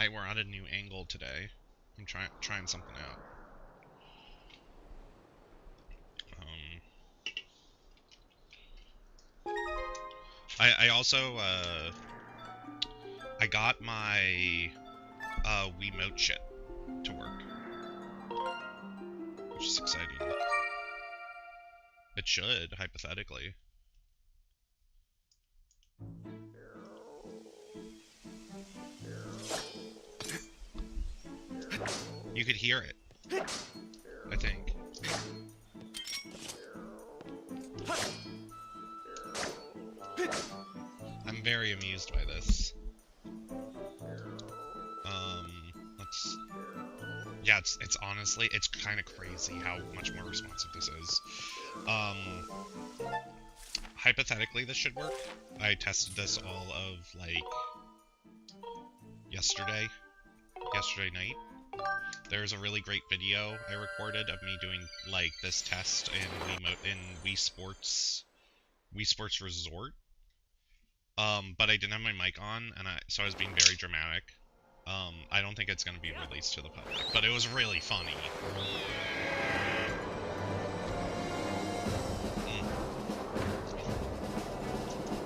we're on a new angle today. I'm trying something out. I also I got my Wiimote shit to work, which is exciting. It should, hypothetically. You could hear it, I think. I'm very amused by this. Yeah, it's honestly, it's kind of crazy how much more responsive this is. Hypothetically, this should work. I tested this all of, like, yesterday night. There's a really great video I recorded of me doing, like, this test in Wii Sports Resort. But I didn't have my mic on, and so I was being very dramatic. I don't think it's going to be released to the public, but it was really funny.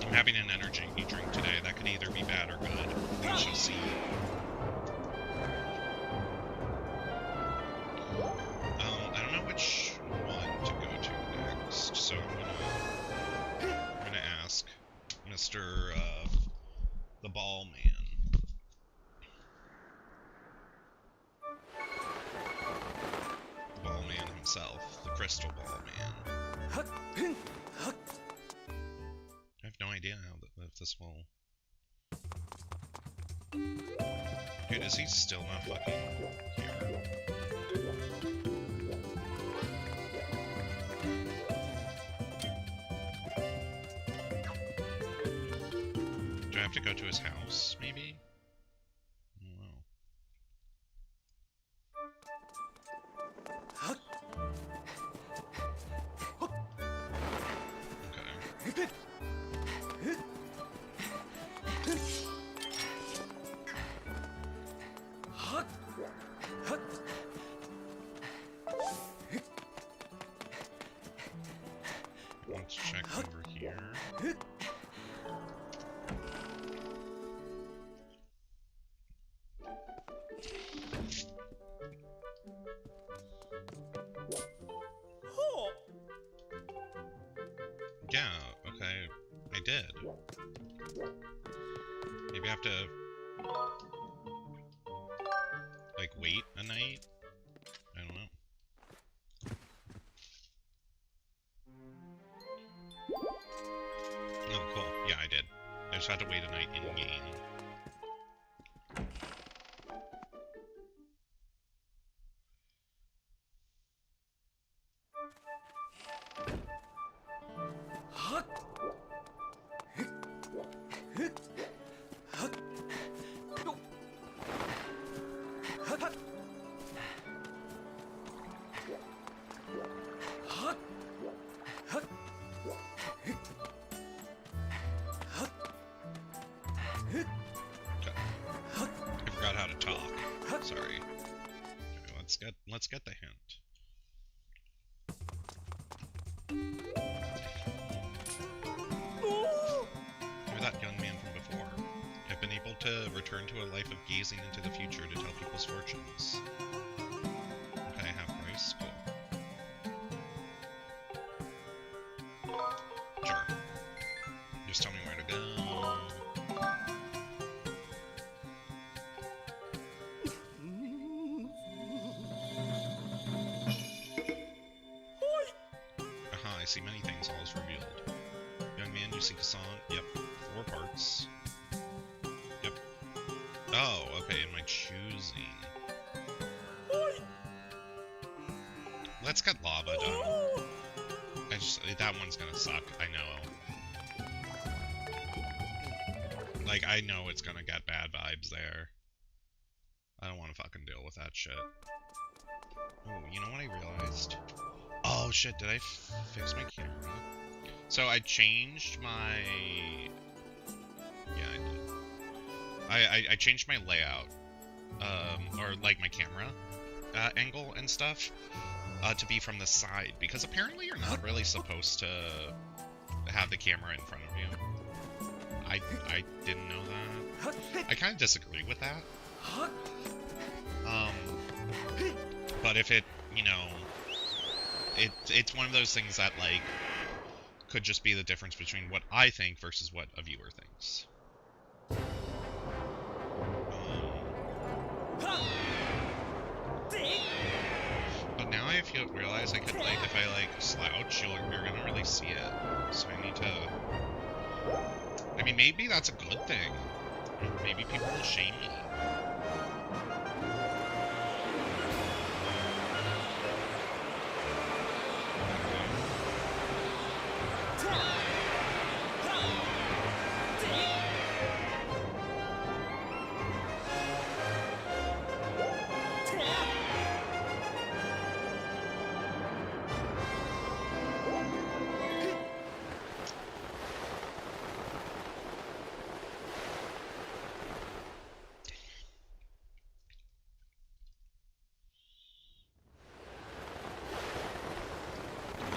I'm having an energy drink today. That could either be bad or good. We shall see. I don't know which one to go to next, so I'm gonna ask Mr. The Ball Man. Himself, the Crystal Ball Man. I have no idea if this will... Dude, is he still not fucking here? Do I have to go to his house, maybe? I don't know. Let's check over here. Yeah, okay, I did. Maybe I have to, like, wait a night? I don't know. Oh, cool. Yeah, I did. I just had to wait a night in-game. I forgot how to talk. Sorry. Okay, let's get the hint. You're that young man from before. I've been able to return to a life of gazing into the future to tell people's fortunes. Okay, half price. Cool. Sure. Just tell me where to go. Aha, I see many things, all is revealed. Young man, you seek a song? Yep. 4 parts. Yep. Oh, okay, in my choosing. Let's get lava done. That one's gonna suck, I know. Like, I know it's gonna get bad vibes there. I don't wanna fucking deal with that shit. Oh, you know what I realized? Oh shit, did I fix my camera? So I changed my... Yeah, I did. I changed my layout or like my camera angle and stuff, to be from the side, because apparently you're not really supposed to have the camera in front of you. I didn't know that. I kind of disagree with that. But if it, you know, it's one of those things that, like, could just be the difference between what I think versus what a viewer thinks. But now I realize I could, like, if I, like, slouch, you're gonna really see it. So I need to... I mean, maybe that's a good thing. Maybe people will shame me.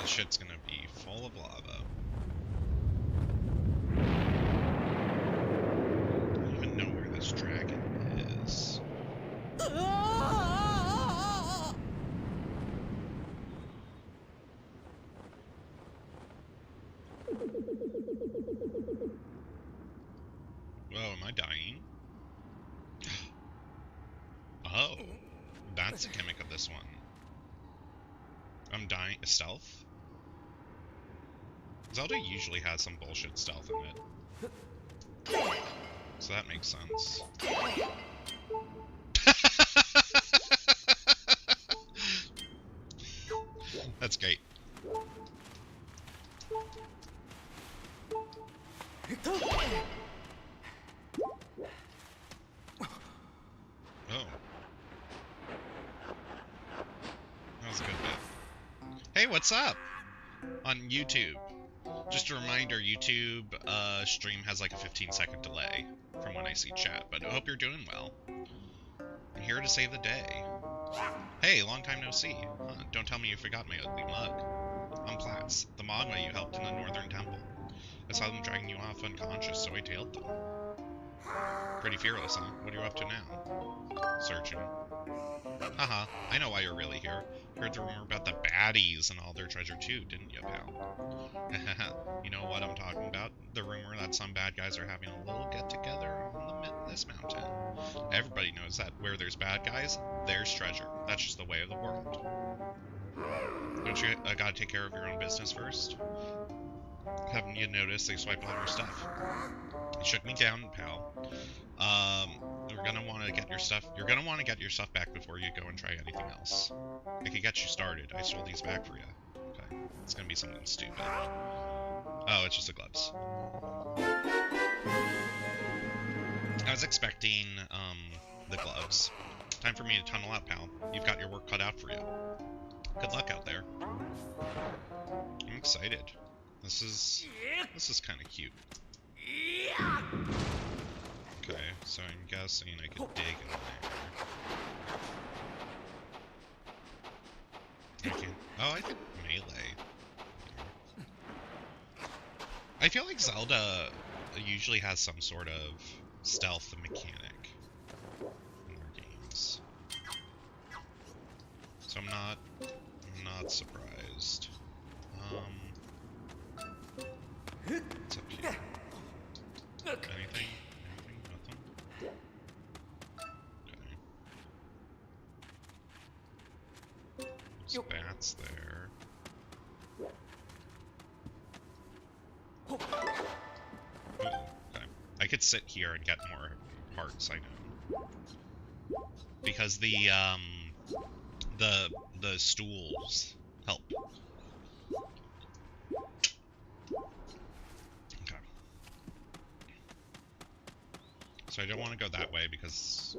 This shit's gonna be full of lava. I don't even know where this dragon is. Whoa, am I dying? Oh, that's the gimmick of this one. I'm dying. Stealth? Zelda usually has some bullshit stealth in it. So that makes sense. That's great. Oh. That was a good bit. Hey, what's up? On YouTube. Just a reminder, YouTube stream has like a 15-second delay from when I see chat, but I hope you're doing well. I'm here to save the day. Hey, long time no see. Huh, don't tell me you forgot my ugly mug. I'm Platts, the Mogwai you helped in the Northern Temple. I saw them dragging you off unconscious, so I tailed them. Pretty fearless, huh? What are you up to now? Searching. Haha, I know why you're really here. Heard the rumor about the baddies and all their treasure too, didn't you, pal? You know what I'm talking about? The rumor that some bad guys are having a little get-together on this mountain. Everybody knows that where there's bad guys, there's treasure. That's just the way of the world. Don't you gotta take care of your own business first? Haven't you noticed they swiped all your stuff? It shook me down, pal. You're gonna want to get your stuff. You're gonna want to get your stuff back before you go and try anything else. I could get you started. I stole these back for you. Okay, it's gonna be something stupid. Oh, it's just the gloves. I was expecting the gloves. Time for me to tunnel out, pal. You've got your work cut out for you. Good luck out there. I'm excited. This is kind of cute. Okay, so I'm guessing I could dig in there. I can. Oh, I could melee. I feel like Zelda usually has some sort of stealth mechanic in their games, so I'm not surprised. What's up here? Anything? Nothing? Okay. There's bats there. Ooh, okay. I could sit here and get more hearts, I know. Because the stools help. So I don't want to go that way because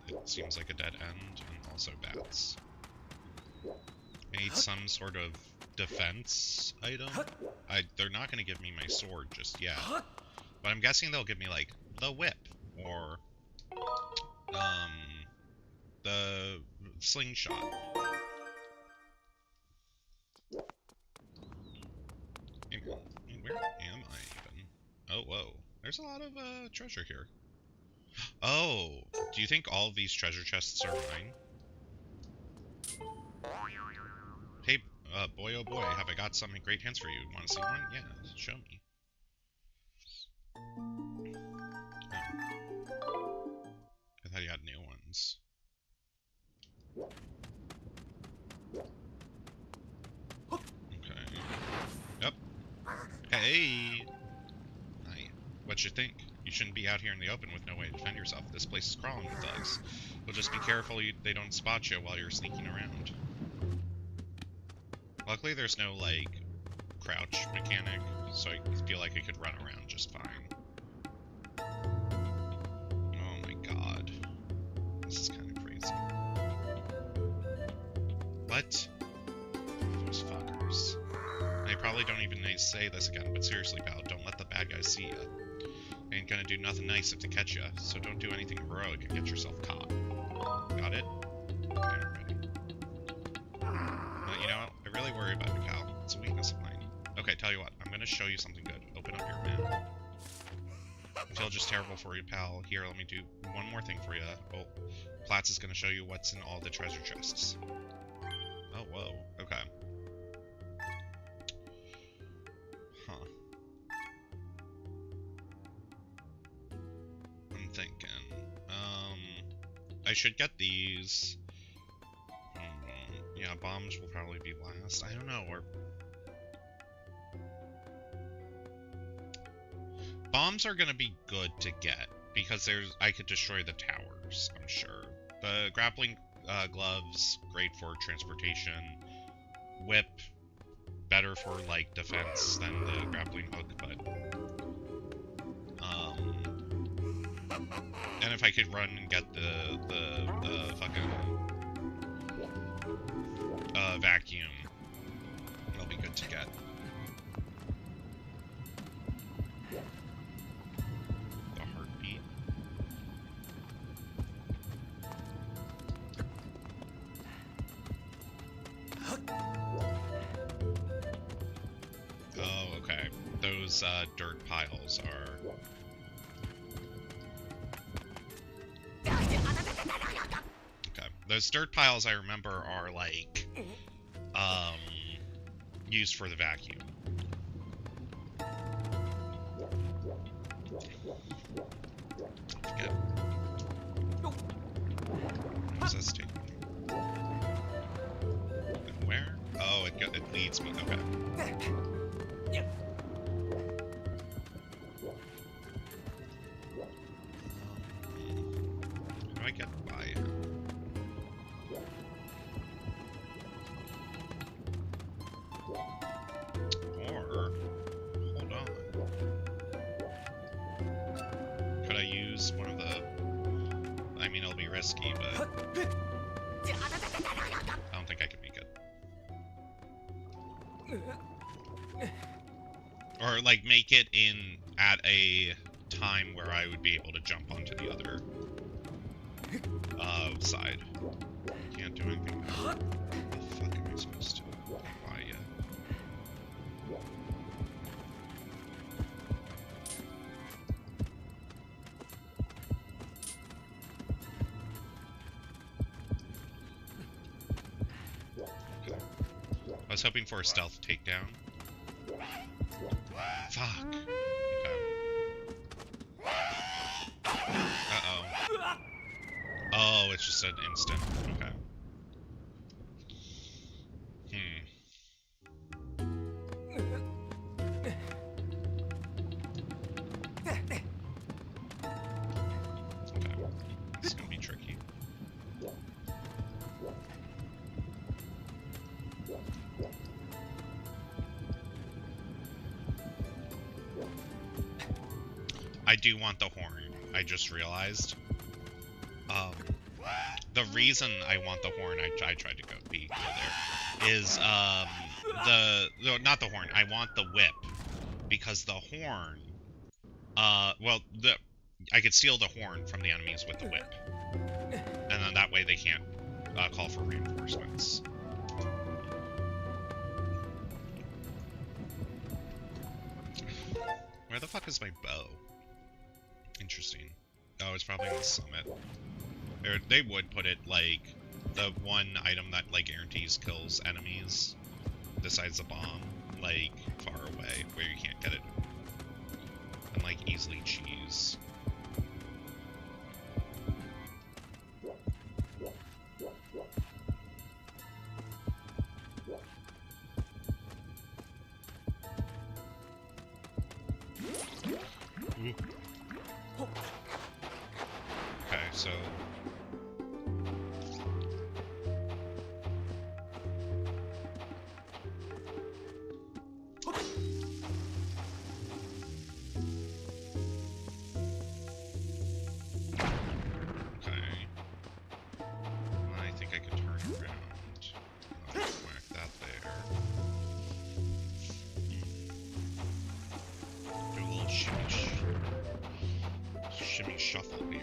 it seems like a dead end, and also bats. I need some sort of defense item. They're not going to give me my sword just yet, but I'm guessing they'll give me like the whip or slingshot. And where am I even? Oh, whoa. There's a lot of treasure here. Oh, do you think all of these treasure chests are mine? Hey, boy oh boy, have I got some great hints for you. Want to see one? Yeah, show me. Oh. I thought you had new ones. Okay. Yep. Hey! Hi. What you think? You shouldn't be out here in the open with no way to defend yourself. This place is crawling with thugs. But just be careful they don't spot you while you're sneaking around. Luckily there's no, like, crouch mechanic, so I feel like I could run around just fine. Oh my god. This is kind of crazy. What? Those fuckers. They probably don't even need to say this again, but seriously, pal, don't let the bad guys see ya. They ain't gonna do nothing nice if they catch ya, so don't do anything heroic and get yourself caught. Got it? Okay, I'm ready. You know, I really worry about you, pal. It's a weakness of mine. Okay, tell you what, I'm gonna show you something good. Open up your map. I feel just terrible for you, pal. Here, let me do one more thing for you. Oh, Platz is gonna show you what's in all the treasure chests. Oh, whoa. Okay. Huh. I'm thinking. I should get these. Yeah, bombs will probably be last. I don't know, or... Bombs are gonna be good to get, because I could destroy the towers, I'm sure. The grappling gloves, great for transportation. Whip, better for, like, defense than the grappling hook, but... And if I could run and get the fucking... vacuum, that'll be good to get. The heartbeat. Oh, okay. Those dirt piles are... Okay. Those dirt piles I remember are like... used for the vacuum. Forget. Where's this taking me? And where? Oh, it leads me. Okay. How do I get by him? One of the... I mean, it'll be risky, but... I don't think I can make it. Or, like, make it at a time where I would be able to jump onto the other... side. Can't do anything. What the fuck am I supposed to buy yet? I was hoping for a stealth takedown. Fuck. Okay. Uh-oh. Oh, it's just an instant. Okay. Okay. This is gonna be tricky. I do want the horn, I just realized. The reason I want the horn, I tried to go there, is, no, not the horn, I want the whip. Because the horn, well, I could steal the horn from the enemies with the whip. And then that way they can't call for reinforcements. Where the fuck is my bow? Interesting. Oh, it's probably in the summit. They would put it, like, the one item that, like, guarantees kills enemies, besides the bomb, like, far away, where you can't get it, and, like, easily cheese. Ooh. Okay, so... shuffle here.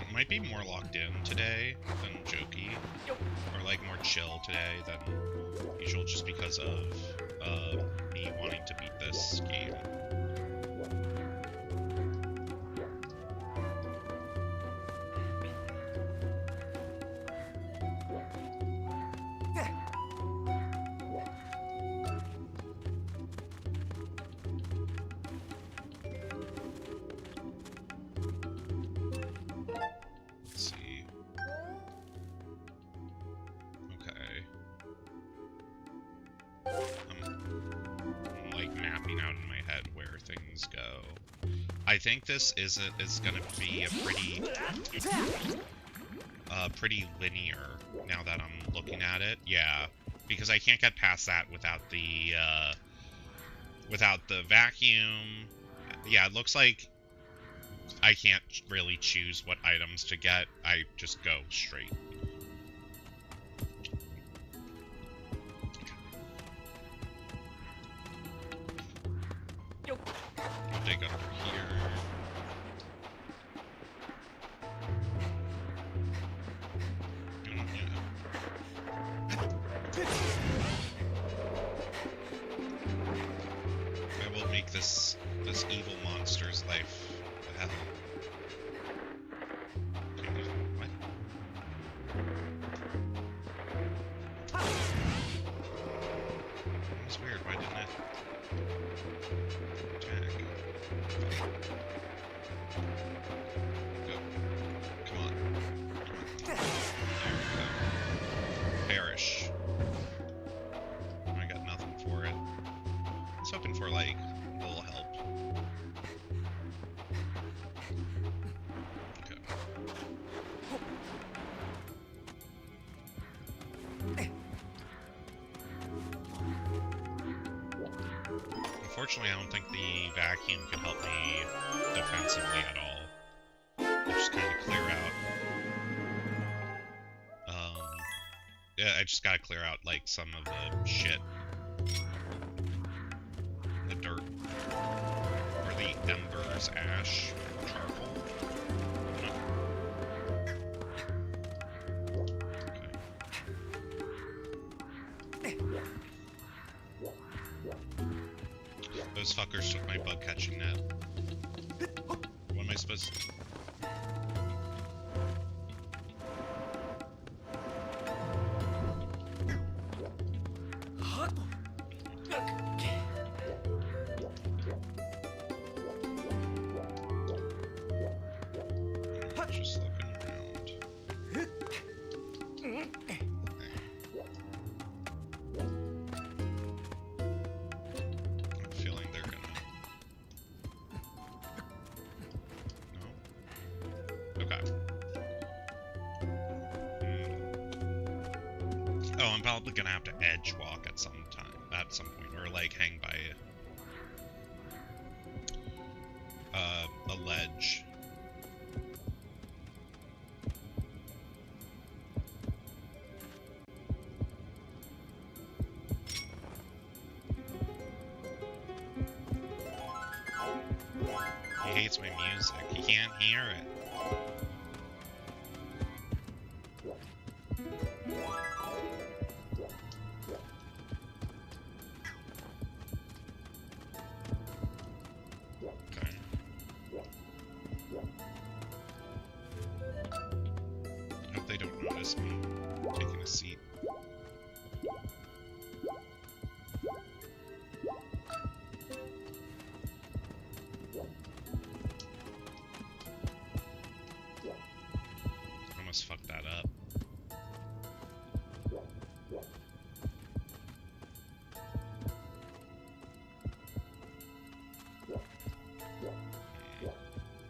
It might be more locked in today than jokey, or like more chill today than usual, just because of me wanting to beat this game. I think this is gonna be a pretty linear now that I'm looking at it. Yeah, because I can't get past that without the vacuum. Yeah, it looks like I can't really choose what items to get. I just go straight. I'll dig under here. I will make this evil monster's life a hell. What? That's weird. Why didn't it attack? Go. Come on. There we go. Perish. I got nothing for it. I was hoping for, like, a little help. Okay. Unfortunately, I don't think the vacuum can help me defensively at all. I just kind of clear out. Yeah, I just gotta clear out, like, some of the shit. The dirt. Or the embers, ash, charcoal. Okay. Those fuckers took my bug catching net. What am I supposed to... Just looking around. I'm feeling they're gonna... No? Okay. Oh, I'm probably gonna have to edge walk at some point, or like hang by a ledge. hates my music. He can't hear it. Okay. I hope they don't notice me taking a seat. Almost fucked that up.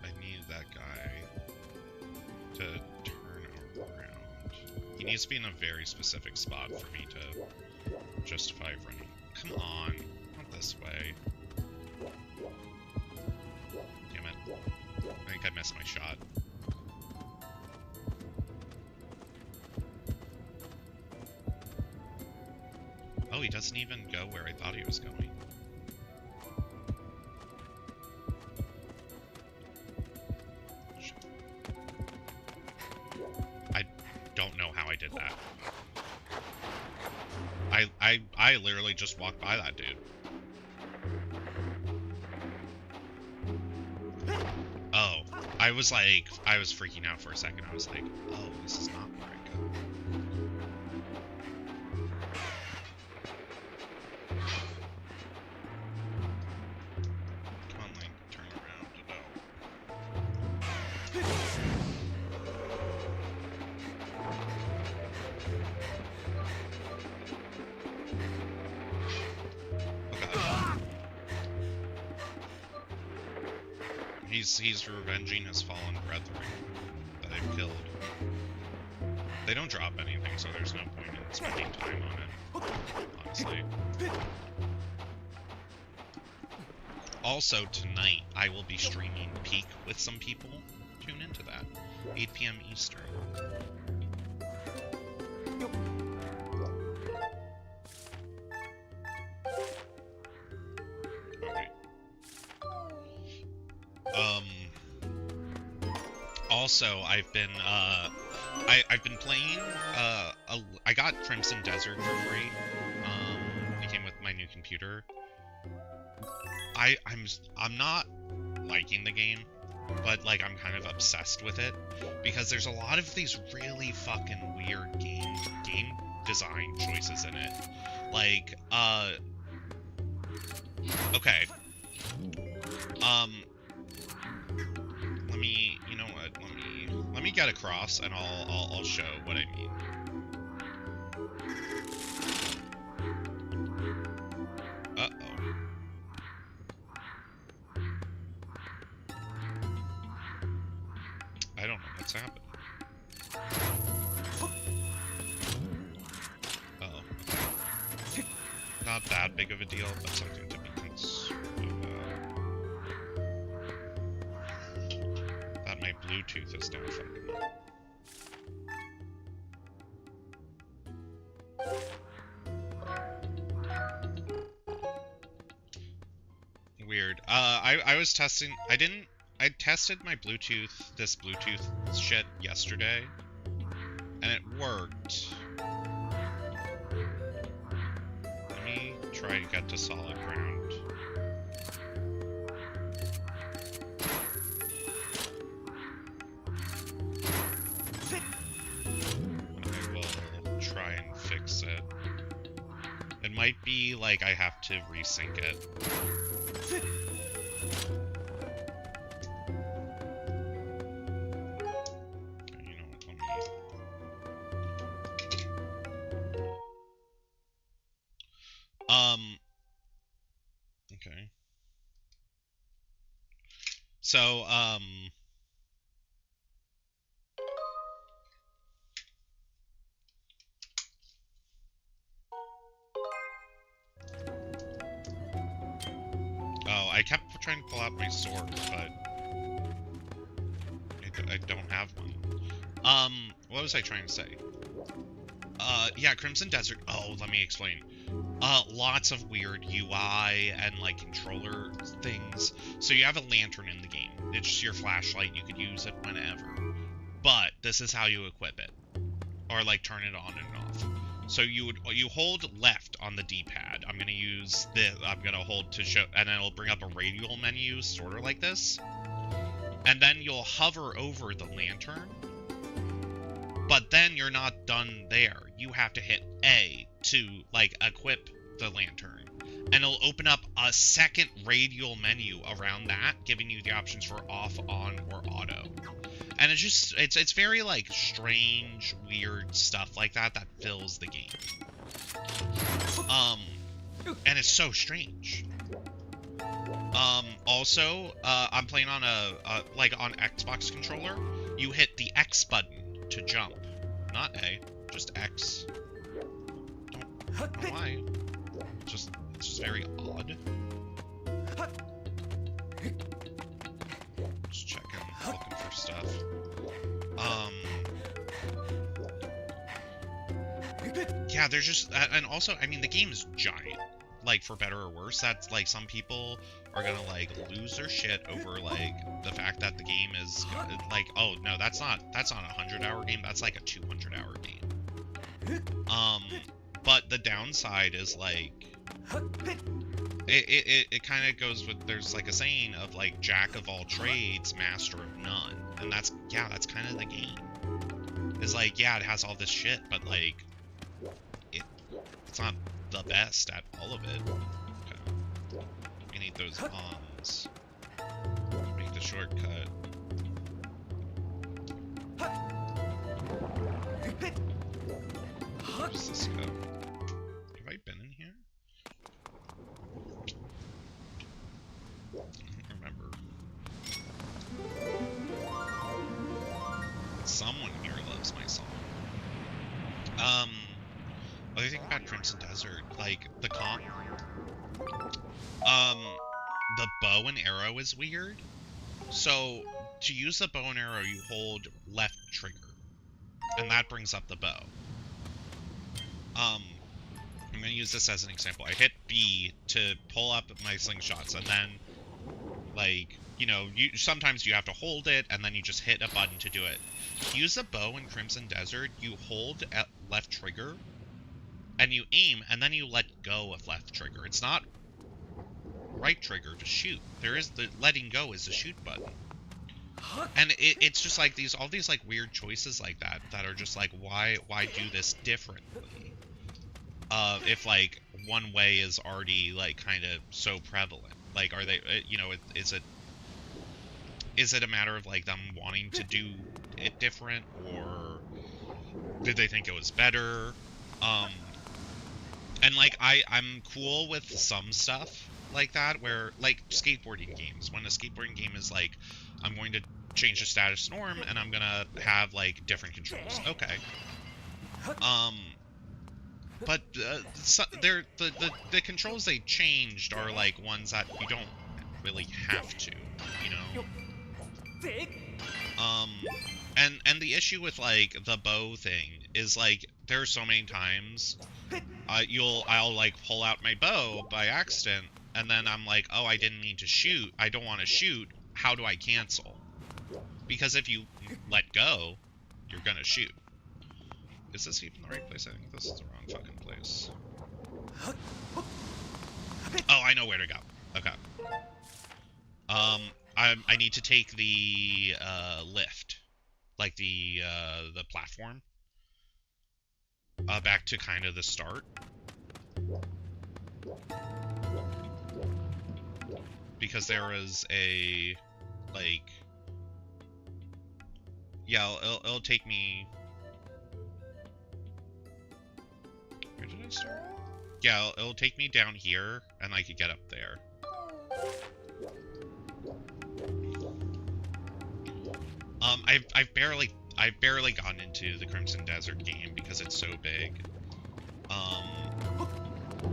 I need that guy to turn around. He needs to be in a very specific spot for me to justify running. Come on, not this way. Damn it. I think I missed my shot. Oh, he doesn't even go where I thought he was going. I don't know how I did that. I literally just walked by that dude. Oh, I was freaking out for a second. I was like, oh, this is not where I go. Come on, Link, turn around. He's revenging his fallen brethren that I've killed. They don't drop anything, so there's no point in spending time on it, honestly. Also, tonight, I will be streaming Peak with some people. Tune into that. 8 p.m. Eastern. Also, I've been playing, I got Crimson Desert for free. It came with my new computer. I'm not liking the game, but, like, I'm kind of obsessed with it, because there's a lot of these really fucking weird game design choices in it. Like, okay. You know what, let me get across and I'll show what I mean. Uh-oh. I don't know what's happening. Uh-oh. Not that big of a deal, but something to be concerned about. That my Bluetooth is now fucking up. Weird. I was testing, I tested my this Bluetooth shit yesterday, and it worked. Let me try to get to solid ground. I will try and fix it. It might be like I have to resync it. Okay. So, oh, I kept trying to pull out my sword, but I don't have one. What was I trying to say? Yeah, Crimson Desert. Oh, let me explain. Lots of weird UI and, like, controller things. So you have a lantern in the game. It's just your flashlight. You could use it whenever. But this is how you equip it. Or, like, turn it on and off. So you hold left on the D-pad. I'm gonna hold to show, and then it'll bring up a radial menu, sort of like this. And then you'll hover over the lantern. But then you're not done there. You have to hit A to, like, equip the lantern. And it'll open up a second radial menu around that, giving you the options for off, on, or auto. And it's just, it's very, like, strange, weird stuff like that that fills the game. And it's so strange. Also, I'm playing on like, on Xbox controller. You hit the X button to jump. Not A, just X. Don't know why. It's just very odd. Just checking, looking for stuff. Yeah, there's just, and also, I mean, the game is giant. Like, for better or worse, that's, like, some people are gonna, like, lose their shit over, like, the fact that the game is, like, oh, no, that's not a 100-hour game, that's, like, a 200-hour game. But the downside is, like, it kind of goes with, there's, like, a saying of, like, jack of all trades, master of none. And that's kind of the game. It's like, yeah, it has all this shit, but, like, it's not the best at all of it. Okay. We need those bombs. Make the shortcut. Where does this go? Have I been in here? I don't remember. Someone here loves my song. Other thing about Crimson Desert, like, the bow and arrow is weird. So, to use the bow and arrow, you hold left trigger. And that brings up the bow. I'm gonna use this as an example. I hit B to pull up my slingshots, and then, like, you know, sometimes you have to hold it, and then you just hit a button to do it. To use the bow in Crimson Desert, you hold at left trigger, and you aim, and then you let go of left trigger. It's not right trigger to shoot. There is the letting go is the shoot button. And it's just like all these like weird choices like that are just like, why do this differently? If like one way is already like kind of so prevalent. Like, are they, you know, is it a matter of like them wanting to do it different, or did they think it was better? And like I'm cool with some stuff like that, where like skateboarding games, when a skateboarding game is like, I'm going to change the status norm and I'm gonna have like different controls. Okay. But the controls they changed are like ones that you don't really have to, you know. And the issue with like the bow thing is like there are so many times I'll like pull out my bow by accident, and then I'm like, oh, I didn't mean to shoot. I don't want to shoot. How do I cancel? Because if you let go, you're gonna shoot. Is this even the right place? I think this is the wrong fucking place. Oh, I know where to go. Okay. I need to take the lift, like the platform, back to kind of the start. Because there is a, like, yeah, it'll take me. Where did I start? Yeah, it'll take me down here, and I could get up there. I've barely gotten into the Crimson Desert game because it's so big.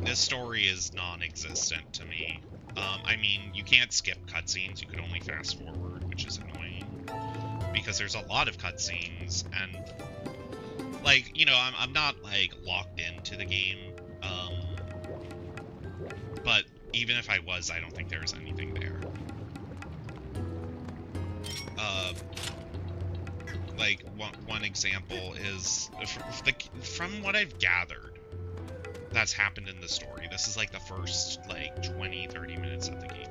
This story is non-existent to me. I mean, you can't skip cutscenes, you can only fast forward, which is annoying. Because there's a lot of cutscenes, and like, you know, I'm not, like, locked into the game, but even if I was, I don't think there's anything there. Like, one example is, from what I've gathered, that's happened in the story. This is, like, the first, like, 20, 30 minutes of the game.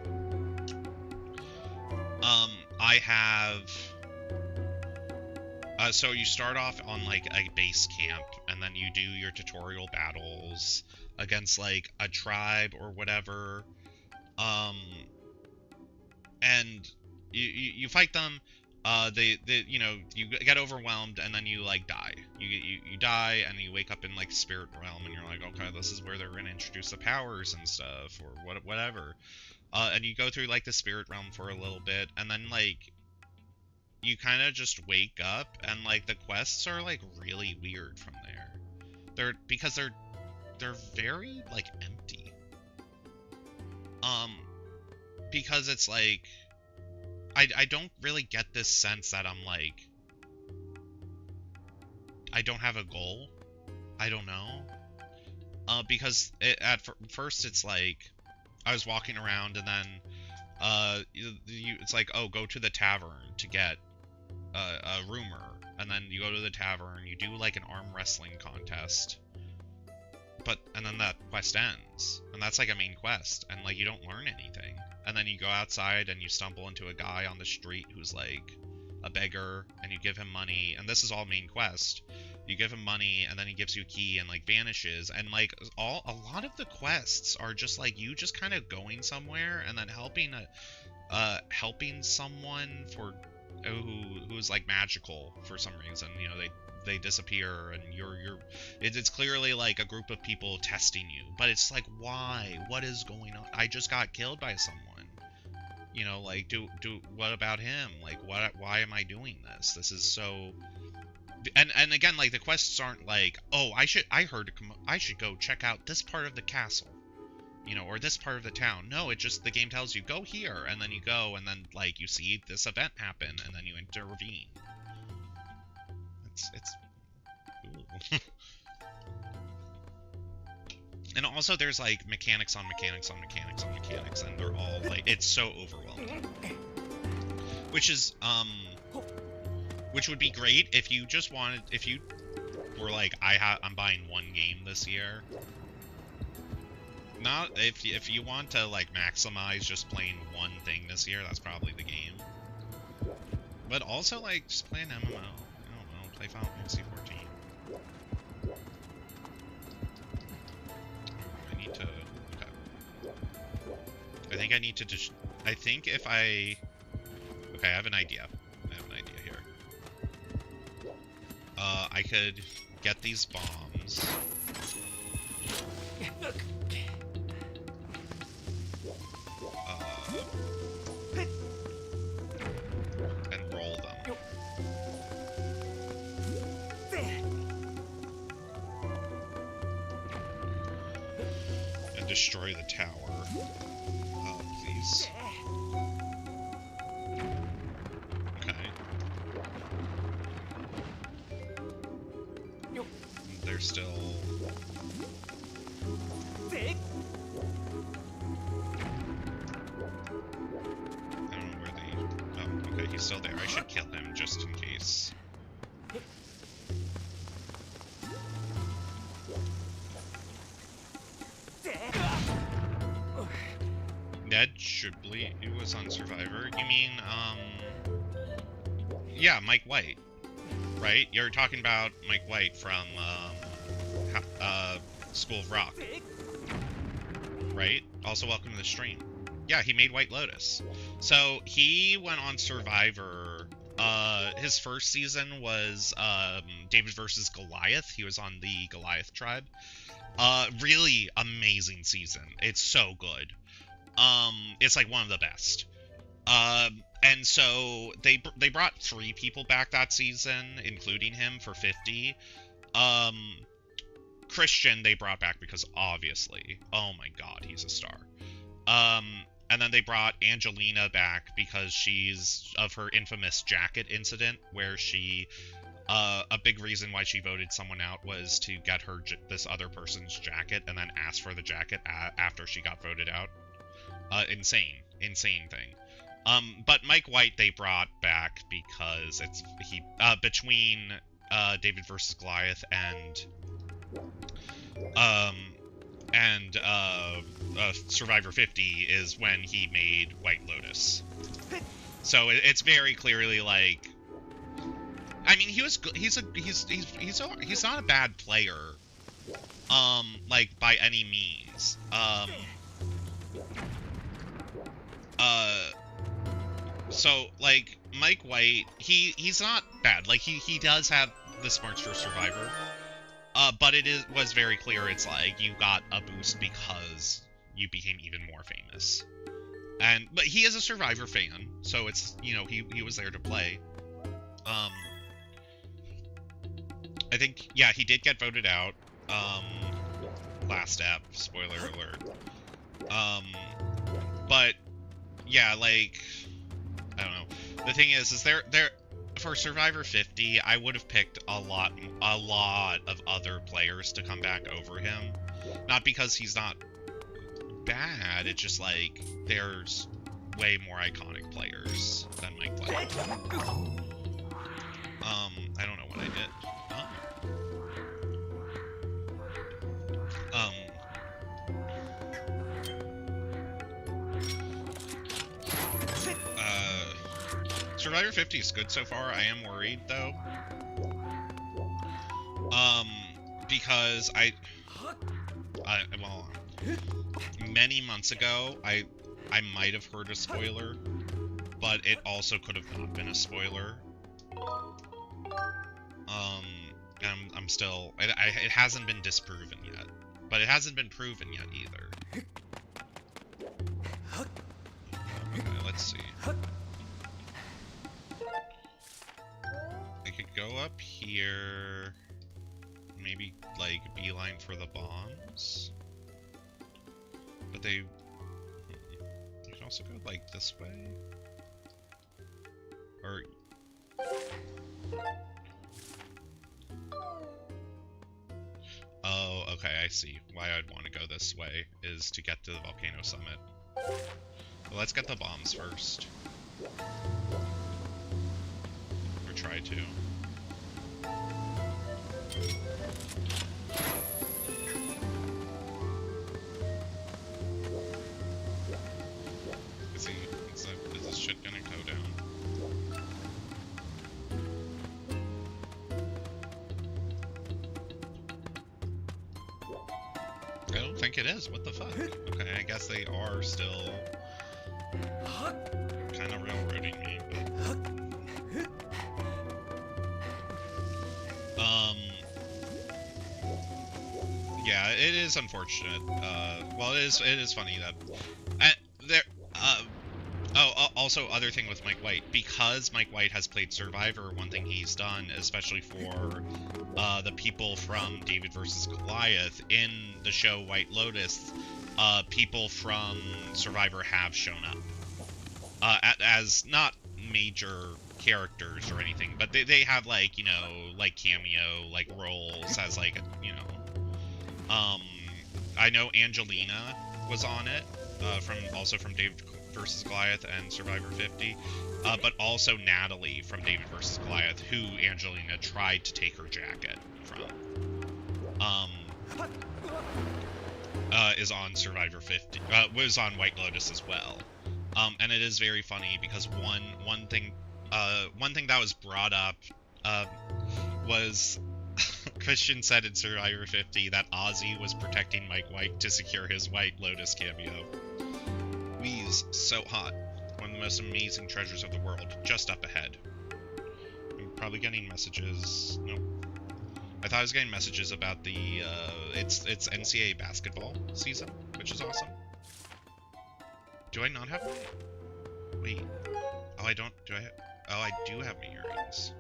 I have... so you start off on, like, a base camp, and then you do your tutorial battles against, like, a tribe or whatever. And you fight them. You know, you get overwhelmed, and then you, like, die. You die, and you wake up in, like, spirit realm, and you're like, okay, this is where they're gonna introduce the powers and stuff, or whatever. And you go through, like, the spirit realm for a little bit, and then, like, you kind of just wake up, and, like, the quests are, like, really weird from there. Because they're very, like, empty. Because it's, like, I don't really get this sense that I'm, like, I don't have a goal. I don't know. Because at first it's, like, I was walking around, and then, it's like, oh, go to the tavern to get a rumor, and then you go to the tavern, you do, like, an arm wrestling contest, and then that quest ends, and that's, like, a main quest, and, like, you don't learn anything, and then you go outside, and you stumble into a guy on the street who's, like, a beggar, and you give him money, and this is all main quest. You give him money, and then he gives you a key and, like, vanishes, and, like, a lot of the quests are just, like, you just kind of going somewhere, and then helping someone who's, like, magical for some reason. You know, they disappear, and it's clearly, like, a group of people testing you, but it's like, why? What is going on? I just got killed by someone. You know, like, what about him? Like, why am I doing this? This is so... And again, like, the quests aren't like, oh, I should go check out this part of the castle, you know, or this part of the town. No, the game tells you, go here, and then you go, and then, like, you see this event happen, and then you intervene. It's cool. And also there's, like, mechanics on mechanics on mechanics on mechanics, and they're all, like, it's so overwhelming. Which would be great if you were like, I'm buying one game this year. Not if you want to, like, maximize just playing one thing this year, that's probably the game. But also, like, just play an MMO. I don't know, play Final Fantasy 14. I think if I... Okay, I have an idea. Here. I could get these bombs. And roll them. And destroy the tower. Please. They're still... I don't know where they... Oh, okay, he's still there. I should kill him just in case. Ned Shibley, who was on Survivor? You mean, yeah, Mike White. Right? You're talking about Mike White from, School of Rock. Right? Also welcome to the stream. Yeah, he made White Lotus. So, he went on Survivor. His first season was, David vs. Goliath. He was on the Goliath tribe. Really amazing season. It's so good. It's, like, one of the best. And so they brought 3 people back that season, including him, for 50. Christian they brought back because obviously, oh my god, he's a star. And then they brought Angelina back because she's of her infamous jacket incident where she a big reason why she voted someone out was to get her this other person's jacket and then ask for the jacket after she got voted out. Insane thing. But Mike White they brought back because between David versus Goliath and Survivor 50 is when he made White Lotus. So it's very clearly like, I mean, he's not a bad player, like by any means. So like Mike White, he's not bad. Like he does have the smarts for Survivor. But was very clear it's like you got a boost because you became even more famous. But he is a Survivor fan, so it's, you know, he was there to play. I think, yeah, he did get voted out. Last step, spoiler alert. But yeah, like, I don't know. The thing is there for Survivor 50, I would have picked a lot of other players to come back over him. Not because he's not bad, it's just like there's way more iconic players than Mike White. I don't know what I did. Survivor 50 is good so far. I am worried though. Because well, many months ago, I might have heard a spoiler, but it also could have not been a spoiler. And I'm still, it hasn't been disproven yet, but it hasn't been proven yet either. Okay, let's see. I could go up here, maybe like beeline for the bombs, but you can also go like this way, or oh, okay, I see why I'd want to go this way is to get to the volcano summit. Well, let's get the bombs first. Or try to. Is this shit gonna go down? I don't think it is. What the fuck? Okay, I guess they are still kind of railroading me, but... yeah, it is unfortunate. Well, it is funny that... also, other thing with Mike White. Because Mike White has played Survivor, one thing he's done, especially for the people from David vs. Goliath, in the show White Lotus, people from Survivor have shown up. As not major characters or anything, but they have, like, you know, like cameo, like roles as, like, you know, I know Angelina was on it, also from David vs. Goliath and Survivor 50, but also Natalie from David vs. Goliath, who Angelina tried to take her jacket from, is on Survivor 50, was on White Lotus as well. And it is very funny because one thing that was brought up, was Christian said in Survivor 50 that Ozzy was protecting Mike White to secure his White Lotus cameo. Wheeze, so hot. One of the most amazing treasures of the world, just up ahead. I'm probably getting messages. Nope. I thought I was getting messages about the, it's NCAA basketball season, which is awesome. Do I not have my... Wait. Oh, I don't... Do I have... Oh, I do have my earrings.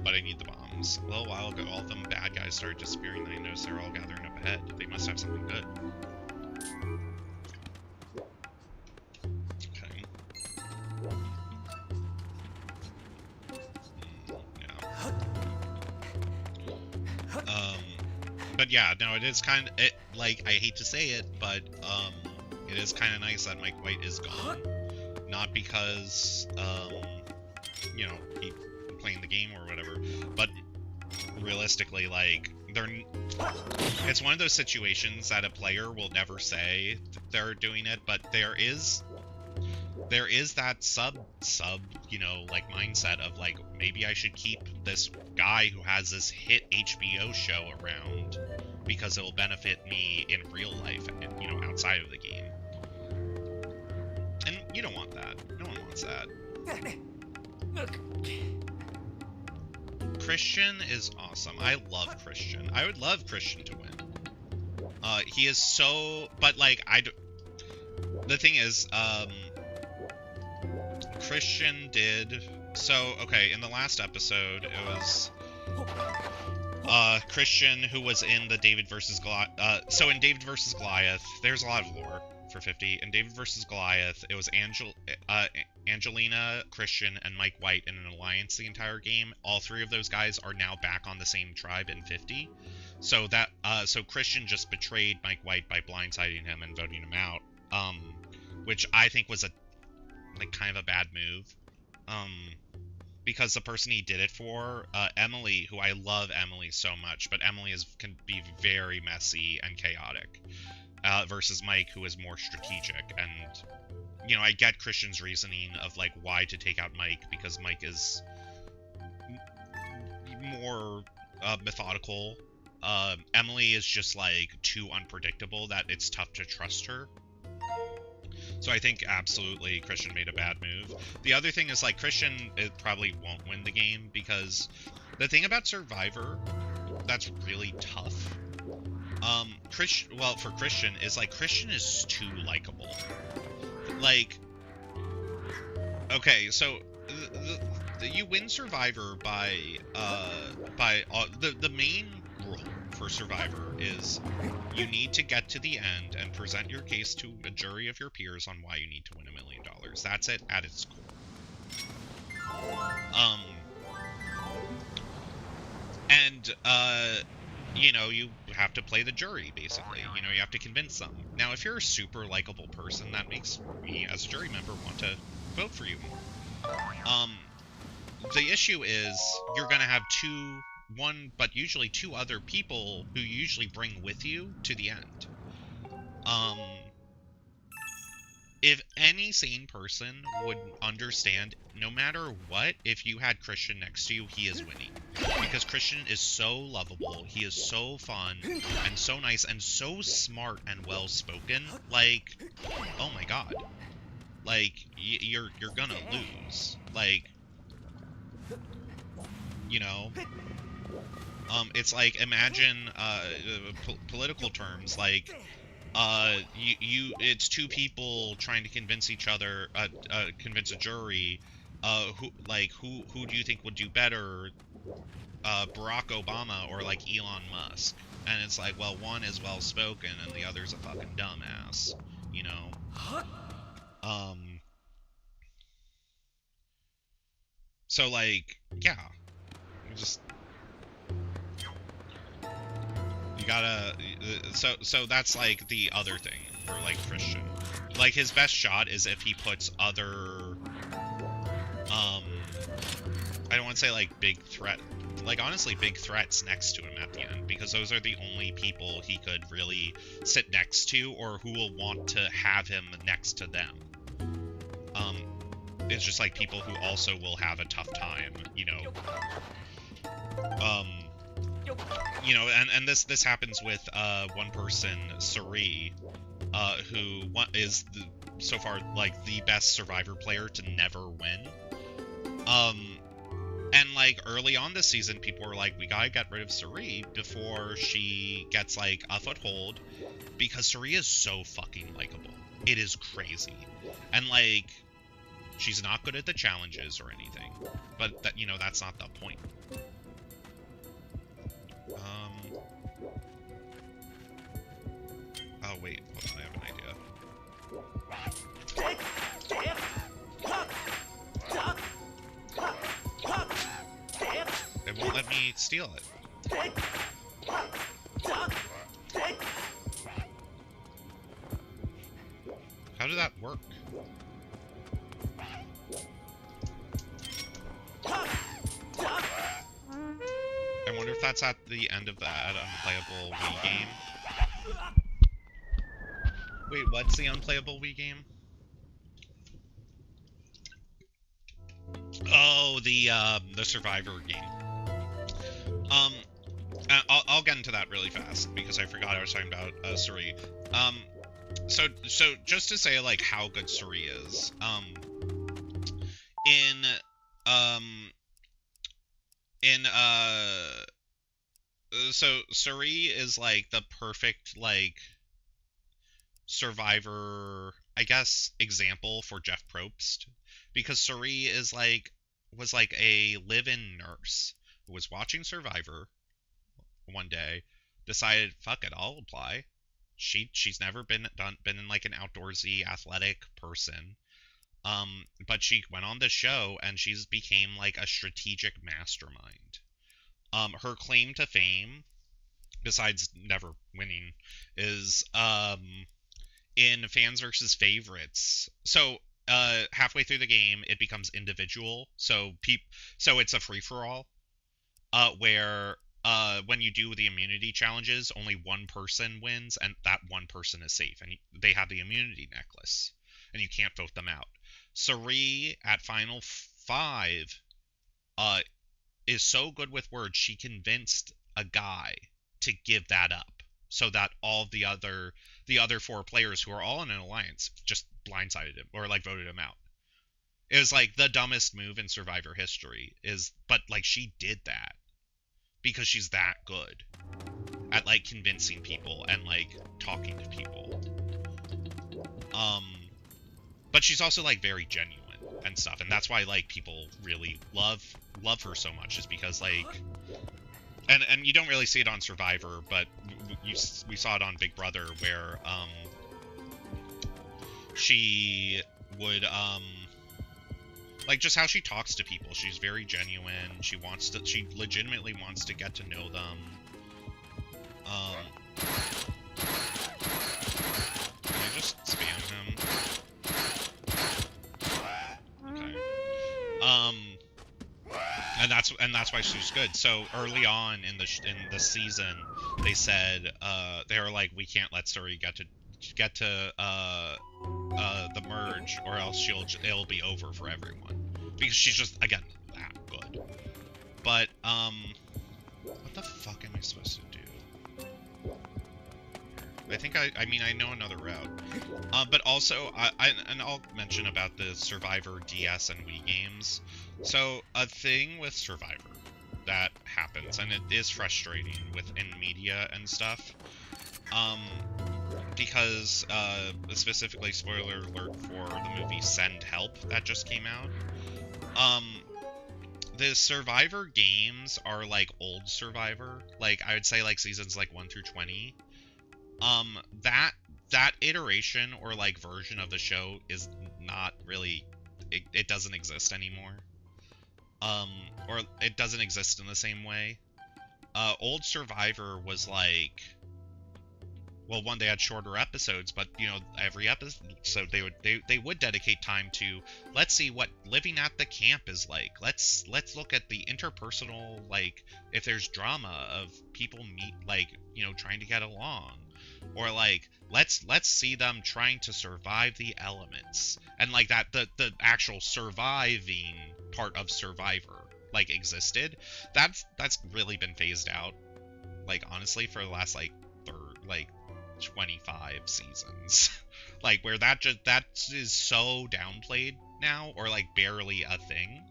but I need the bombs. A little while ago, all of them bad guys started disappearing, and I noticed they're all gathering up ahead. They must have something good. Okay. But yeah, no, it is kind of, like, I hate to say it, but, it is kind of nice that Mike White is gone. Not because, you know, he playing the game or whatever, but realistically, like, it's one of those situations that a player will never say they're doing it, but there is that sub, you know, like, mindset of, like, maybe I should keep this guy who has this hit HBO show around because it will benefit me in real life and, you know, outside of the game. And you don't want that. No one wants that. Christian is awesome. I love Christian. I would love Christian to win. He is so... But, like, the thing is, Christian did... So, okay, in the last episode, it was... Christian, who was in the David versus Goliath... so in David versus Goliath, there's a lot of lore for 50. In David versus Goliath, it was Angelina, Christian, and Mike White in an alliance the entire game. All three of those guys are now back on the same tribe in 50. So that, so Christian just betrayed Mike White by blindsiding him and voting him out. Which I think was kind of a bad move. Because the person he did it for, Emily, who I love Emily so much, but Emily can be very messy and chaotic, versus Mike, who is more strategic. And, you know, I get Christian's reasoning of, like, why to take out Mike, because Mike is more methodical. Emily is just, like, too unpredictable that it's tough to trust her. So I think absolutely Christian made a bad move. The other thing is, like, Christian probably won't win the game, because the thing about Survivor that's really tough, for Christian is, like, Christian is too likable. Like, okay, so you win Survivor by the main rule for Survivor is you need to get to the end and present your case to a jury of your peers on why you need to win $1 million. That's it at its core. You know, you have to play the jury, basically. You know, you have to convince them. Now, if you're a super likable person, that makes me, as a jury member, want to vote for you. The issue is you're going to have one, but usually two other people who you usually bring with you to the end. If any sane person would understand, no matter what, if you had Christian next to you, he is winning. Because Christian is so lovable, he is so fun, and so nice, and so smart and well-spoken. Like, oh my god. Like, you're gonna lose. Like, you know? It's like, imagine, political terms, like, it's two people trying to convince each other, convince a jury, who do you think would do better, Barack Obama or, like, Elon Musk? And it's like, well, one is well-spoken and the other's a fucking dumbass, you know? So, like, yeah, just... You gotta, so that's, like, the other thing for, like, Christian. Like, his best shot is if he puts other, I don't want to say, like, big threat, like, honestly, big threats next to him at the end, because those are the only people he could really sit next to, or who will want to have him next to them. It's just, like, people who also will have a tough time, you know, you know, and this happens with one person, Suri, who is so far, like, the best Survivor player to never win. And, like, early on this season, people were like, we gotta get rid of Suri before she gets, like, a foothold, because Suri is so fucking likable. It is crazy. And, like, She's not good at the challenges or anything, but that, you know, that's not the point. Oh wait, hold on, I have an idea. It won't let me steal it. How did that work? I wonder if that's at the end of that unplayable Wii game. Wait, what's the unplayable Wii game? Oh, the Survivor game. I'll get into that really fast because I forgot I was talking about Suri. So just to say like how good Suri is. So Suri is like the perfect like Survivor, I guess, example for Jeff Probst, because Suri is like was like a live-in nurse who was watching Survivor one day, decided, fuck it, I'll apply. She's never been in like an outdoorsy athletic person. But she went on the show and she's became like a strategic mastermind. Her claim to fame, besides never winning, is in Fans versus Favorites. So halfway through the game, it becomes individual. So it's a free for all, where when you do the immunity challenges, only one person wins, and that one person is safe, and they have the immunity necklace, and you can't vote them out. Suri at Final 5 is so good with words, she convinced a guy to give that up, so that all the other 4 players who are all in an alliance just blindsided him or like voted him out. It was like the dumbest move in Survivor history, but like she did that because she's that good at like convincing people and like talking to people. But she's also like very genuine and stuff, and that's why like people really love her so much, is because like, and you don't really see it on Survivor, but we saw it on Big Brother, where she would like just how she talks to people. She's very genuine. She legitimately wants to get to know them. Can I just spam him? Okay. And that's why she's good. So early on in the season, they said they were like, we can't let Suri get to the merge, or else it'll be over for everyone, because she's just, again, that good. But what the fuck am I supposed to do? I think I mean I know another route. But also I'll mention about the Survivor DS and Wii games. So a thing with Survivor that happens, and it is frustrating within media and stuff, because specifically, spoiler alert for the movie Send Help that just came out, the Survivor games are like old Survivor, like I would say like seasons like 1 through 20. That iteration or like version of the show is not really, it doesn't exist anymore. Or it doesn't exist in the same way. Old Survivor was like, well, one, they had shorter episodes, but you know, every episode they would dedicate time to, let's see what living at the camp is like. Let's look at the interpersonal, like if there's drama of people like, you know, trying to get along, or like let's see them trying to survive the elements, and like that the actual surviving part of Survivor like existed. That's really been phased out, like honestly, for the last like 25 seasons. Like where that is so downplayed now, or like barely a thing,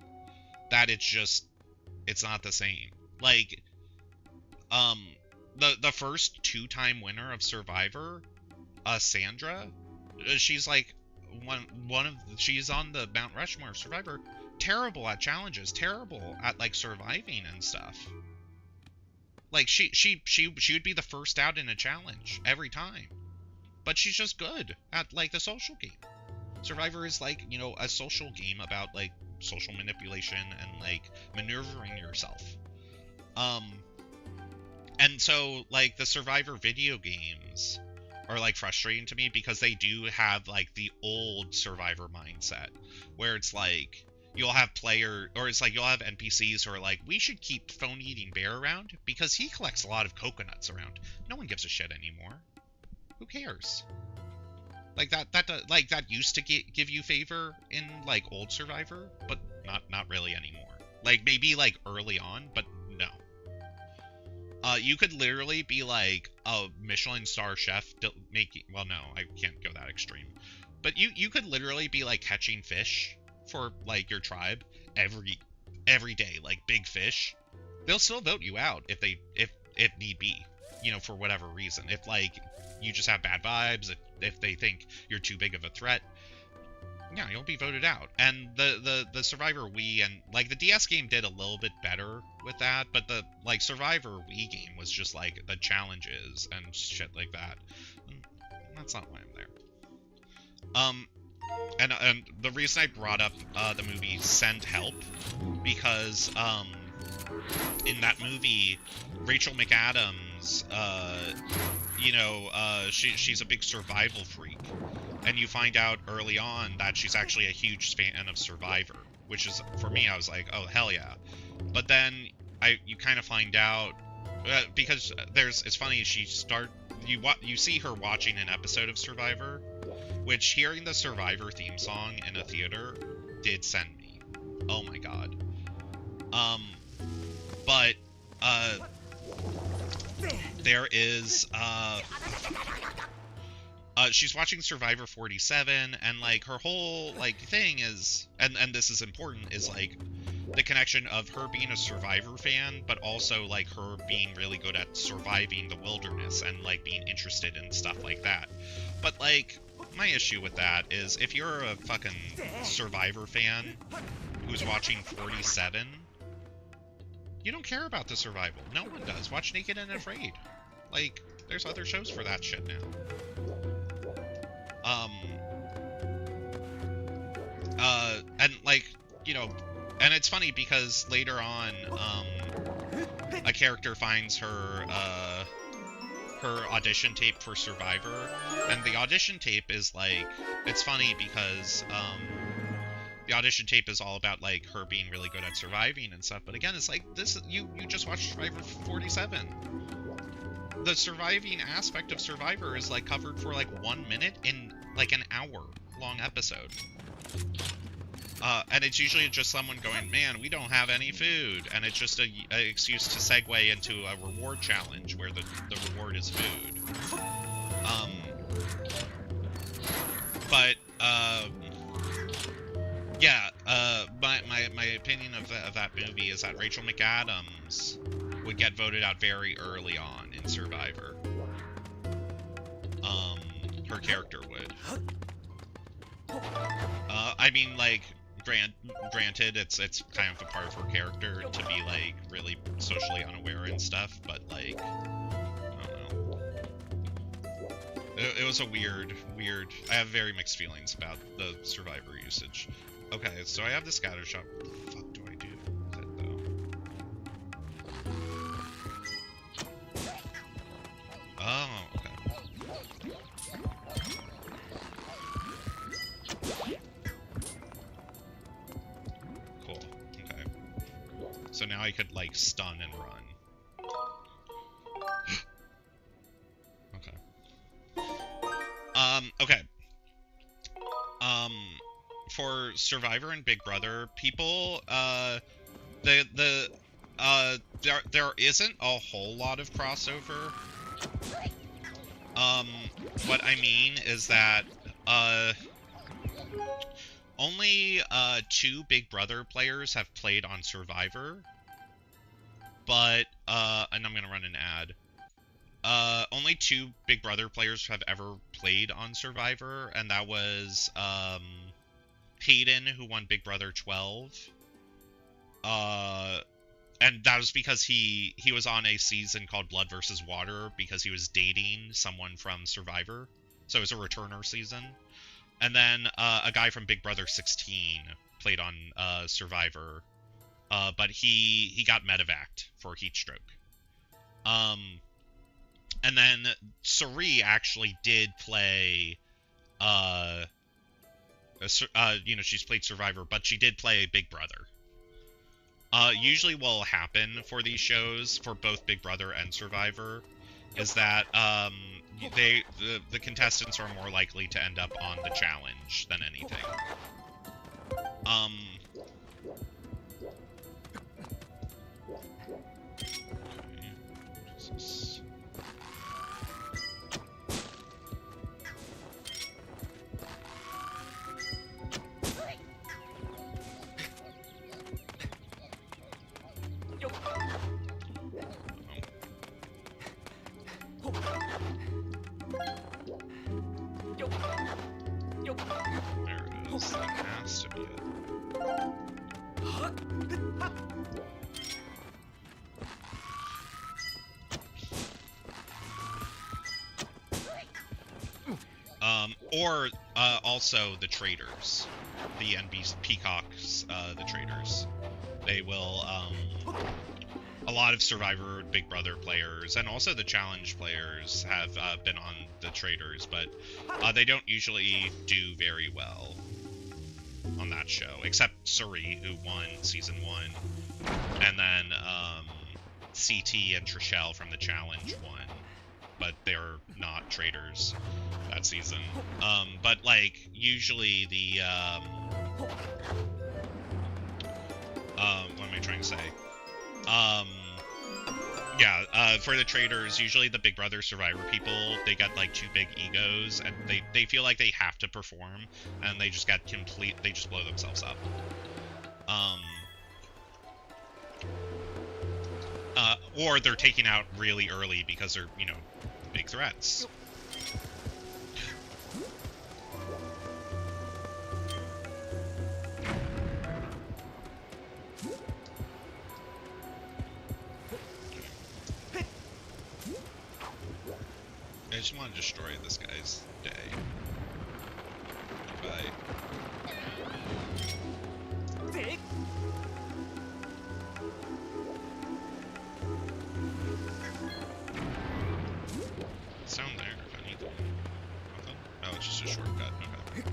that it's not the same. Like the first 2-time winner of Survivor, Sandra, she's like she's on the Mount Rushmore of Survivor. Terrible at challenges, terrible at like surviving and stuff. Like she would be the first out in a challenge every time. But she's just good at like the social game. Survivor is like, you know, a social game about like social manipulation and like maneuvering yourself. And so like the Survivor video games are like frustrating to me because they do have like the old Survivor mindset where it's like you'll have you'll have NPCs who are like, we should keep Phone Eating Bear around because he collects a lot of coconuts around. No one gives a shit anymore. Who cares? Like that used to give you favor in like old Survivor, but not really anymore. Like maybe like early on, but no. You could literally be like a Michelin star chef well, no, I can't go that extreme. But you could literally be like catching fish for like your tribe every day, like big fish. They'll still vote you out if need be, you know, for whatever reason. If like you just have bad vibes, if they think you're too big of a threat, yeah, you'll be voted out. And the Survivor Wii and like the DS game did a little bit better with that, but the like Survivor Wii game was just like the challenges and shit like that. That's not why I'm there. And the reason I brought up the movie Send Help, because in that movie, Rachel McAdams, you know, she's a big survival freak, and you find out early on that she's actually a huge fan of Survivor, which is, for me, I was like, oh hell yeah. But then you kind of find out because it's funny, you see her watching an episode of Survivor, which hearing the Survivor theme song in a theater did send me. Oh my god. But there is she's watching Survivor 47, and like her whole like thing is, and this is important, is like the connection of her being a Survivor fan, but also like her being really good at surviving the wilderness and like being interested in stuff like that. But like my issue with that is if you're a fucking Survivor fan who's watching 47, you don't care about the survival. No one does. Watch Naked and Afraid. Like, there's other shows for that shit now. And like, you know, and it's funny because later on, a character finds her audition tape for Survivor, and the audition tape is like, it's funny because, the audition tape is all about like her being really good at surviving and stuff, but again, it's like this, you just watched Survivor 47. The surviving aspect of Survivor is like covered for like 1 minute in like an hour-long episode. And it's usually just someone going, man, we don't have any food, and it's just a excuse to segue into a reward challenge where the reward is food. Yeah, my opinion of that movie is that Rachel McAdams would get voted out very early on in Survivor. Her character would. I mean, like, granted, it's kind of a part of her character to be like really socially unaware and stuff, but like, I don't know. It was a weird. I have very mixed feelings about the Survivor usage. Okay, so I have the scatter shot. What the fuck do I do with it, though? Oh, okay. Cool. Okay. So now I could, like, stun and run. Okay. Okay. For Survivor and Big Brother, people, there isn't a whole lot of crossover. What I mean is that, only, 2 Big Brother players have played on Survivor, but, and I'm gonna run an ad. Only 2 Big Brother players have ever played on Survivor, and that was Hayden, who won Big Brother 12. And that was because he was on a season called Blood vs. Water because he was dating someone from Survivor. So it was a returner season. And then a guy from Big Brother 16 played on Survivor. But he got medevaced for heat stroke. And then Cirie actually did play, you know, she's played Survivor, but she did play Big Brother. Usually what will happen for these shows, for both Big Brother and Survivor, is that the contestants are more likely to end up on the challenge than anything. There it is. That has to be it. Or also the traders, the NBC Peacocks, the traders. They will, a lot of Survivor Big Brother players, and also the Challenge players, have been on the traders, but they don't usually do very well on that show, except Cirie, who won Season 1, and then CT and Trishelle from the Challenge won, but they're not traders that season. But, like, usually the, what am I trying to say? Yeah, for the traders, usually the Big Brother Survivor people, they got, like, too big egos, and they feel like they have to perform, and they just they just blow themselves up. Or they're taken out really early because they're, you know, big threats. I just want to destroy this guy's day. Goodbye. What's down there, if anything? Nothing? Oh, it's just a shortcut. Okay.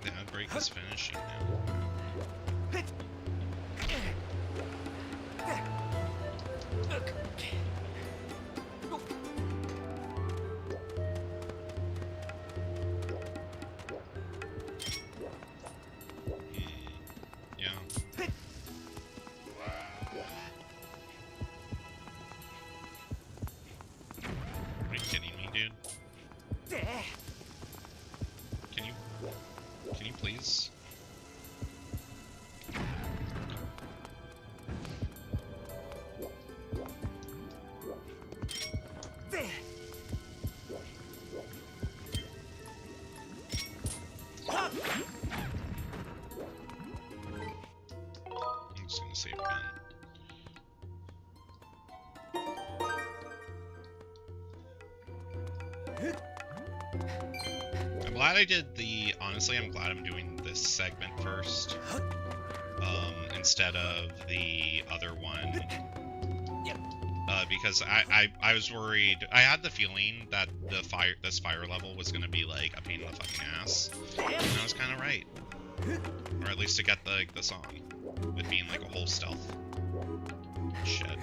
Yeah, break is finishing now. Can you please? I'm just gonna save again. I'm glad I did the... Honestly, I'm glad I'm doing this segment first. Instead of the other one. Because I was worried... I had the feeling that this fire level was gonna be, like, a pain in the fucking ass. And I was kinda right. Or at least to get, the song. It being, like, a whole stealth shit.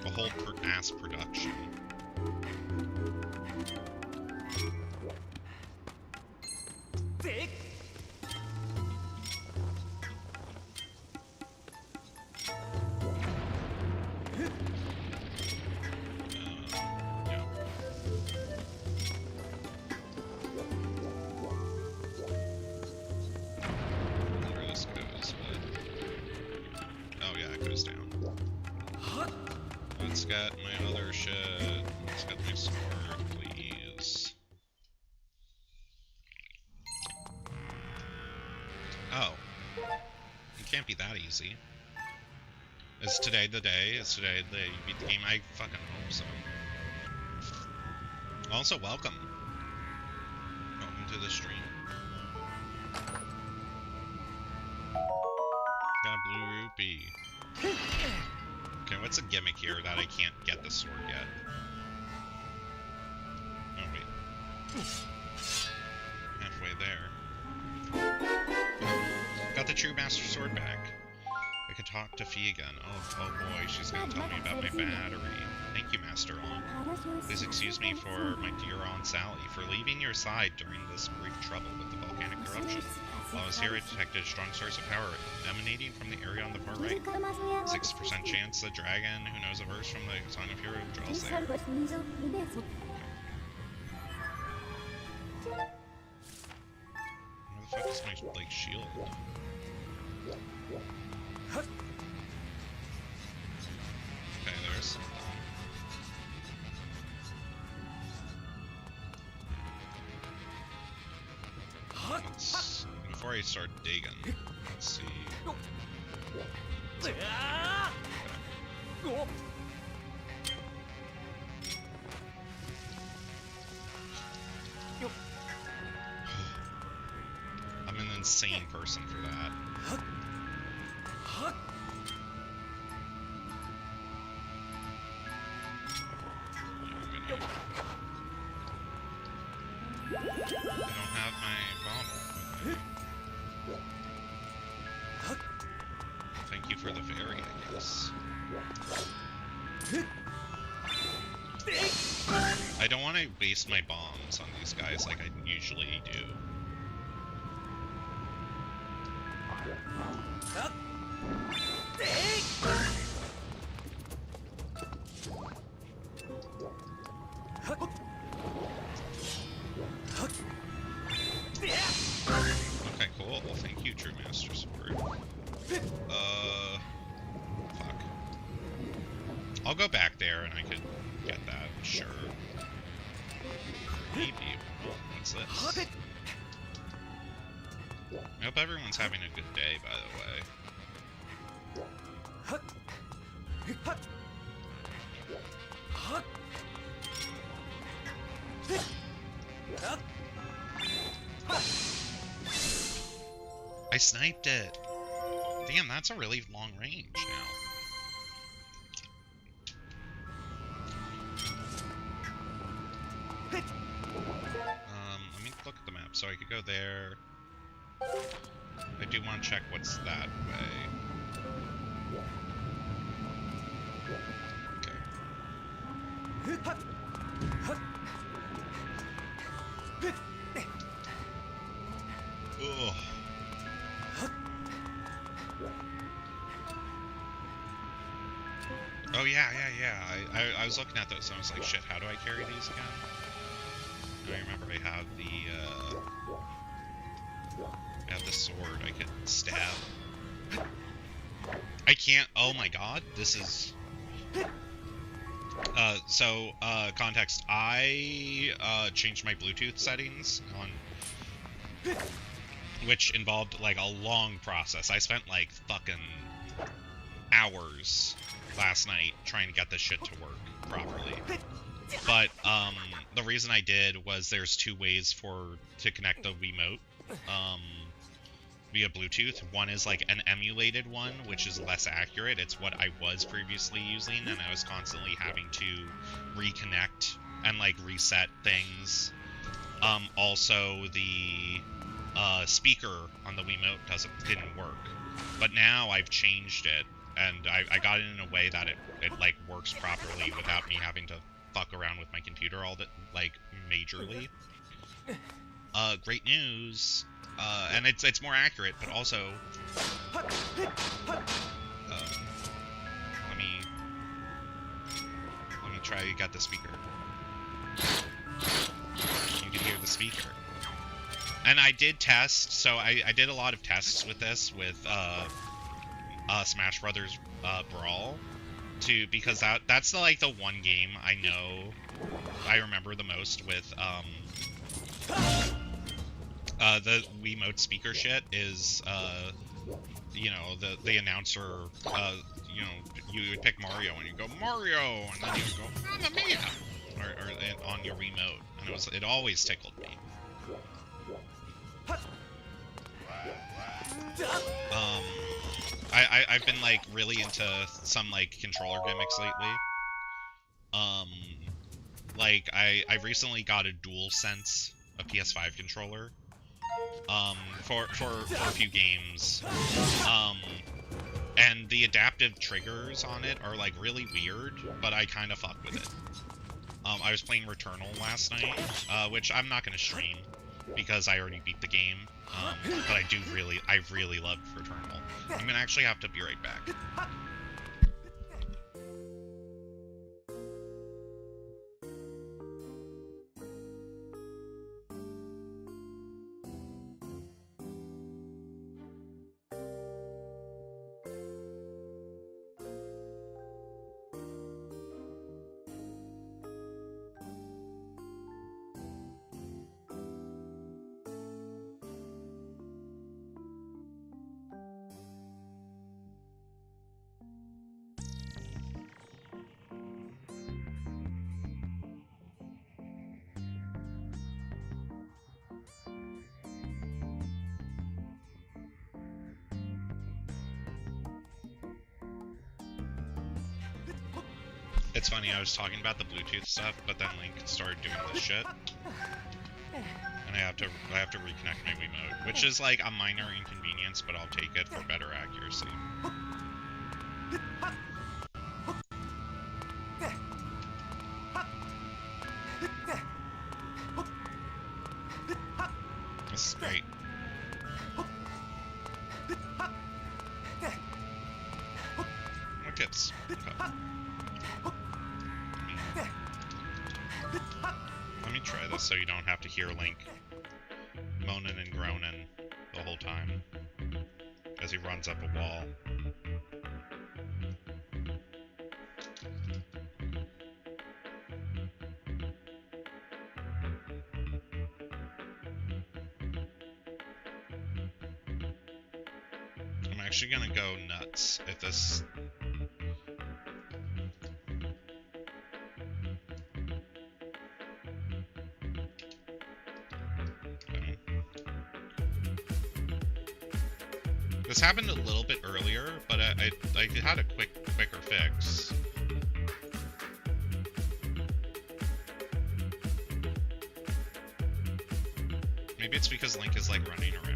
A whole ass production. Let's get my other shit. Let's get my sword, please. easy. Is today the day? Is today the day you beat the game? I fucking hope so. Also, welcome. Welcome to the stream. Got a blue rupee. Okay, what's a gimmick here that I can't get the sword yet? Oh, wait. Halfway there. Got the True Master Sword back. I could talk to Fee again. Oh boy, she's gonna tell me about my battery. Thank you, Master On. Please excuse me for my dear Aunt Sally for leaving your side during this brief trouble with the volcanic eruption. While I was here, I detected a strong source of power emanating from the area on the far right. 6% chance the dragon who knows a verse from the Song of Hero draws there. Where the fuck is my, like, shield? Okay, there's something. Let's, before I start digging, let's see. Okay. I'm an insane person for that. I don't have my bottle with me. Thank you for the fairy, I guess. I don't want to waste my bombs on these guys like I usually do. Okay, cool. Well, thank you, True Master Sword. Fuck. I'll go back there and I could get that, sure. Maybe. Oh, what's this? I hope everyone's having a good day, by the way. I sniped it! Damn, that's a really long range now. Let me look at the map. So I could go there. I do want to check what's that way. Okay. Ugh. Oh yeah. I was looking at those and I was like, shit, how do I carry these again? I remember I have the sword I could stab. I can't, oh my god, this is... context, I changed my Bluetooth settings on... which involved, like, a long process. I spent, like, fucking hours last night trying to get this shit to work properly. But, the reason I did was there's two ways to connect the Wiimote, via Bluetooth. One is, like, an emulated one, which is less accurate. It's what I was previously using, and I was constantly having to reconnect and, like, reset things. Also, the speaker on the Wiimote didn't work. But now I've changed it, and I got it in a way that it like, works properly without me having to fuck around with my computer all that, like, majorly. Great news. And it's more accurate, but also... let me try to get the speaker. You can hear the speaker. And I did test, so I did a lot of tests with this, with Smash Brothers Brawl, because that's like the one game I know, I remember the most with the Wiimote speaker shit is you know, the announcer, you know, you would pick Mario and you go Mario, and then you would go Mamma Mia, or on your remote, and it always tickled me. I've been like really into some like controller gimmicks lately. Like I recently got a DualSense, a PS5 controller. For a few games. And the adaptive triggers on it are like really weird, but I kind of fuck with it. I was playing Returnal last night, which I'm not gonna stream because I already beat the game. But I really loved Returnal. I'm gonna actually have to be right back. It's funny, I was talking about the Bluetooth stuff, but then Link started doing this shit. And I have to reconnect my Wiimote, which is like a minor inconvenience, but I'll take it for better accuracy. This is great. Look, it's... Okay. Let me try this so you don't have to hear Link moaning and groaning the whole time as he runs up a wall. I'm actually gonna go nuts if this... This happened a little bit earlier, but I had a quicker fix. Maybe it's because Link is like running around.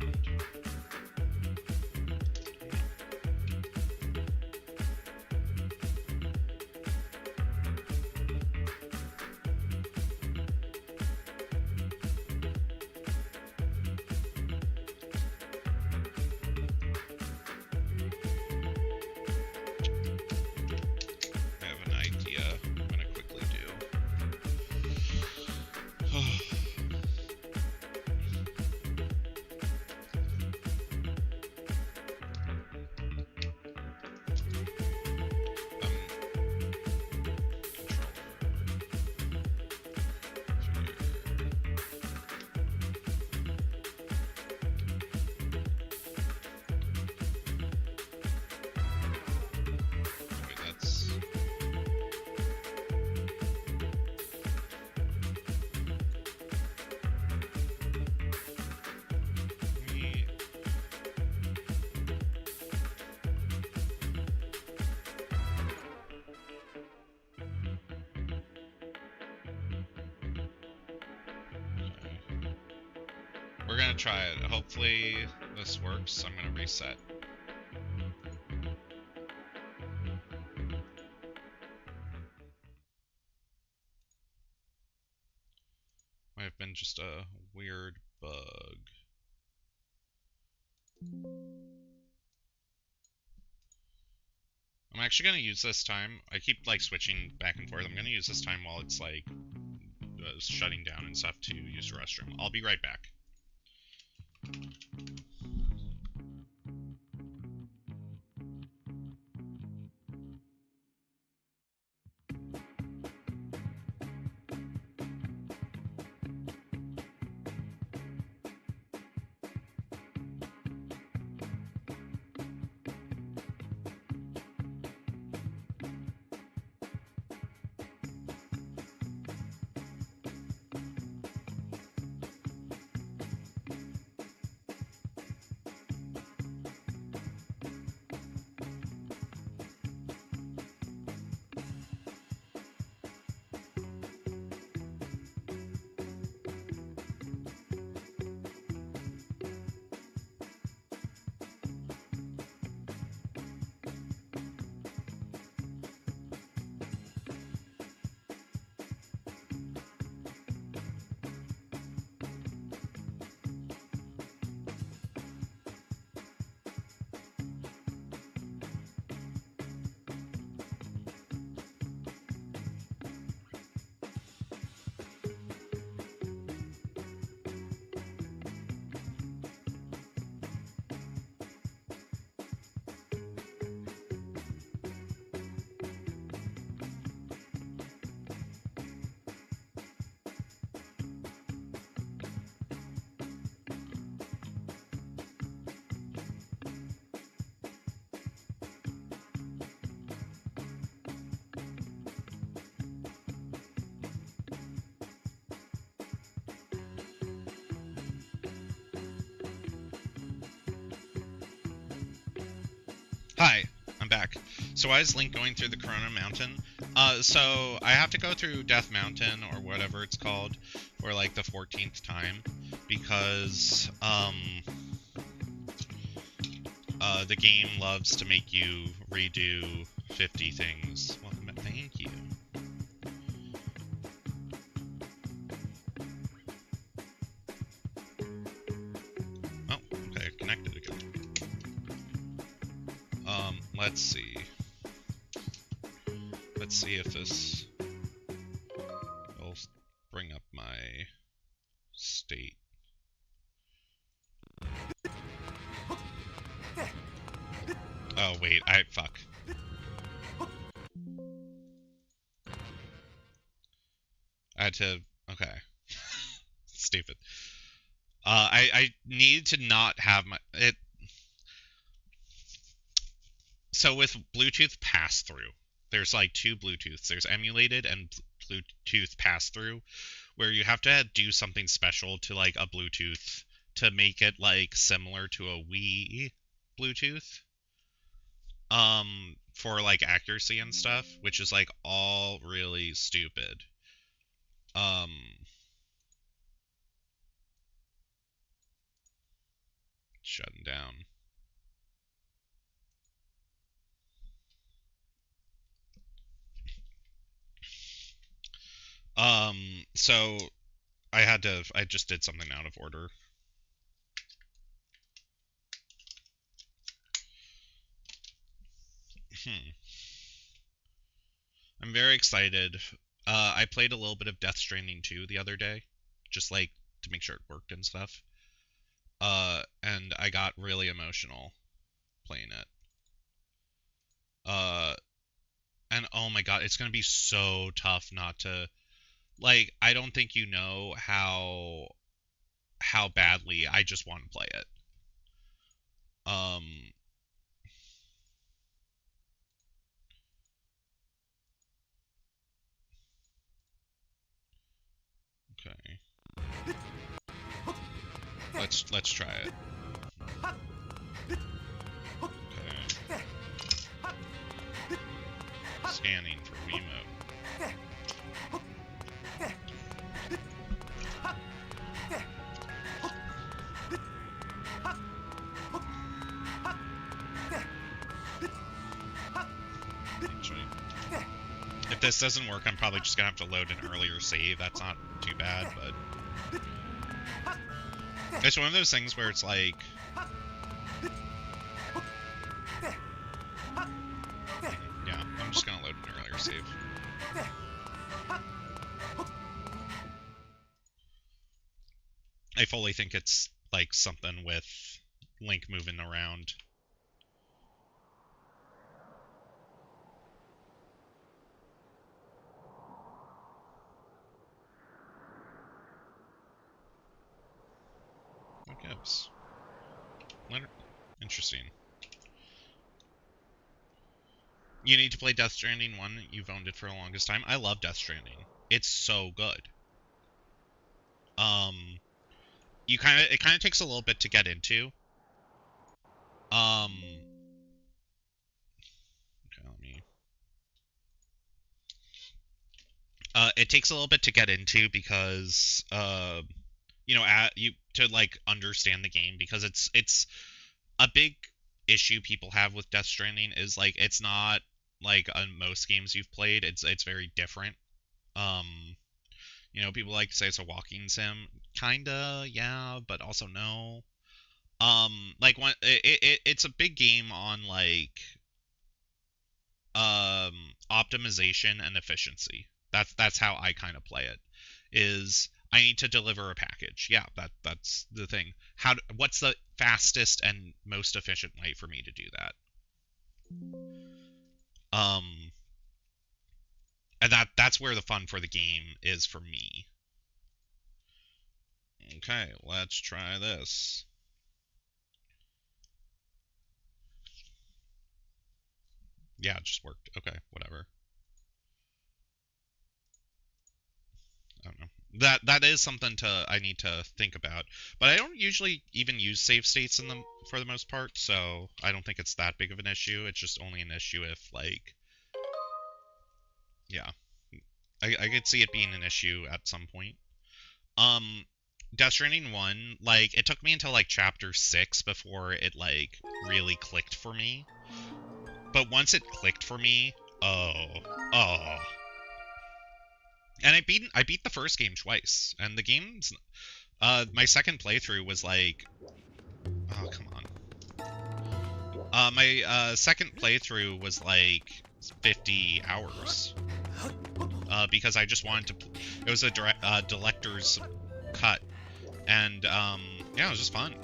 We're gonna try it. Hopefully this works. I'm gonna reset. Might have been just a weird bug. I'm actually gonna use this time. I keep like switching back and forth. I'm gonna use this time while it's like shutting down and stuff to use the restroom. I'll be right back. Hi, I'm back. So why is Link going through the Corona Mountain? So I have to go through Death Mountain or whatever it's called for like the 14th time because the game loves to make you redo 50 things. Well, thank you. Oh, okay, connected again. Let's see. Let's see if this will bring up my state. Oh, wait, fuck. I had to, okay. Stupid. I need to not have it. So with Bluetooth pass-through, there's like two Bluetooths. There's emulated and Bluetooth pass-through, where you have to do something special to like a Bluetooth to make it like similar to a Wii Bluetooth. For like accuracy and stuff, which is like all really stupid. Um, Shutting down. So I just did something out of order. I'm very excited. I played a little bit of Death Stranding 2 the other day, just like to make sure it worked and stuff. And I got really emotional playing it. Uh, and oh my god, it's gonna be so tough not to like. I don't think you know how badly I just want to play it. Um, okay. Let's try it. Okay. Scanning for Wiimote. If this doesn't work, I'm probably just gonna have to load an earlier save. That's not too bad, but it's one of those things where it's like, yeah, I'm just gonna load an earlier save. I fully think it's like something with Link moving around. What gives? Interesting. You need to play Death Stranding 1. You've owned it for the longest time. I love Death Stranding. It's so good. It kind of takes a little bit to get into. Okay, let me. It takes a little bit to get into because you to like understand the game because it's a big issue people have with Death Stranding is like it's not like on most games you've played. It's very different. Um, people like to say it's a walking sim, kinda, yeah, but also no. Like it's a big game on like optimization and efficiency. That's how I kind of play it. Is I need to deliver a package. Yeah, that's the thing. What's the fastest and most efficient way for me to do that? Um, and that's where the fun for the game is for me. Okay, let's try this. Yeah, it just worked. Okay, whatever. I don't know. That is something I need to think about. But I don't usually even use save states in them for the most part, so I don't think it's that big of an issue. It's just only an issue if like, yeah, I could see it being an issue at some point. Um, Death Stranding 1, like, it took me until, like, chapter 6 before it, like, really clicked for me. But once it clicked for me, oh, oh. And I beat the first game twice, and the game's, my second playthrough was, like, oh, come on. My, second playthrough was, like, 50 hours. Because I just wanted to, it was a director's cut. And, yeah, it was just fun.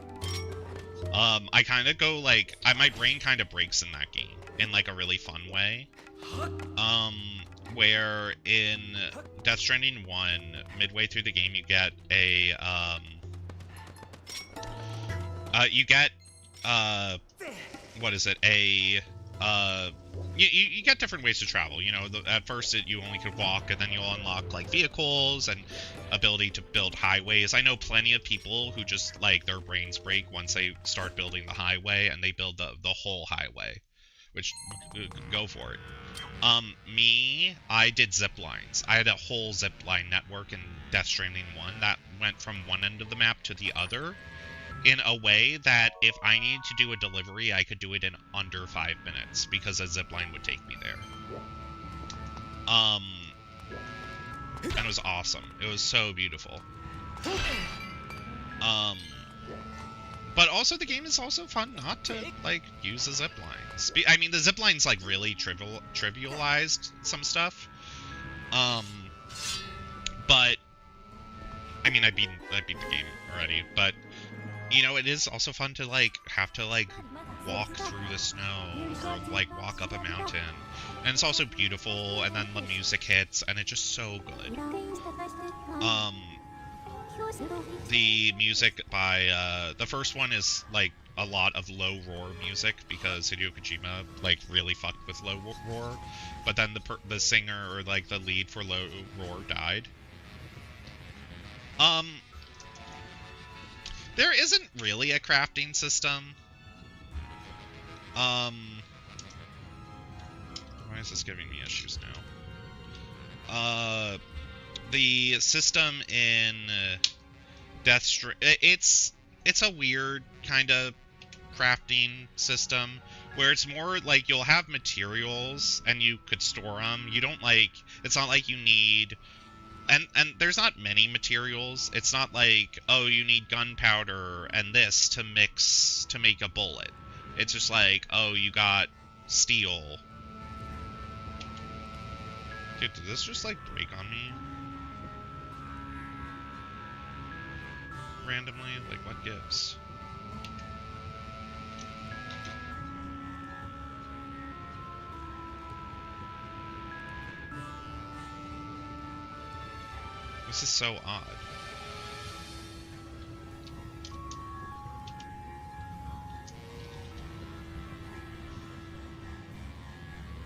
I kind of go, like, my brain kind of breaks in that game, in, like, a really fun way. Where in Death Stranding 1, midway through the game, you get a, what is it, you get different ways to travel, you know, at first you only could walk, and then you'll unlock, like, vehicles and ability to build highways. I know plenty of people who just, like, their brains break once they start building the highway, and they build the whole highway, which, go for it. Me, I did zip lines. I had a whole zip line network in Death Stranding 1 that went from one end of the map to the other, in a way that if I needed to do a delivery, I could do it in under 5 minutes, because a zipline would take me there. And it was awesome. It was so beautiful. But also the game is also fun not to, like, use the ziplines. I mean, the ziplines, like, really trivialized some stuff. But, I mean, I beat the game already, but you know, it is also fun to, like, have to, like, walk through the snow, or, like, walk up a mountain. And it's also beautiful, and then the music hits, and it's just so good. The music by, the first one is, like, a lot of low roar music, because Hideo Kojima, like, really fucked with low roar. But then the singer, or, like, the lead for low roar died. There isn't really a crafting system. Why is this giving me issues now? The system in Death Stranding, it's a weird kind of crafting system, where it's more like you'll have materials and you could store them. You don't, like, it's not like you need, and there's not many materials. It's not like, oh, you need gunpowder and this to mix to make a bullet. It's just like, oh, you got steel. Dude, did this just, like, break on me? Randomly? Like, what gives? This is so odd.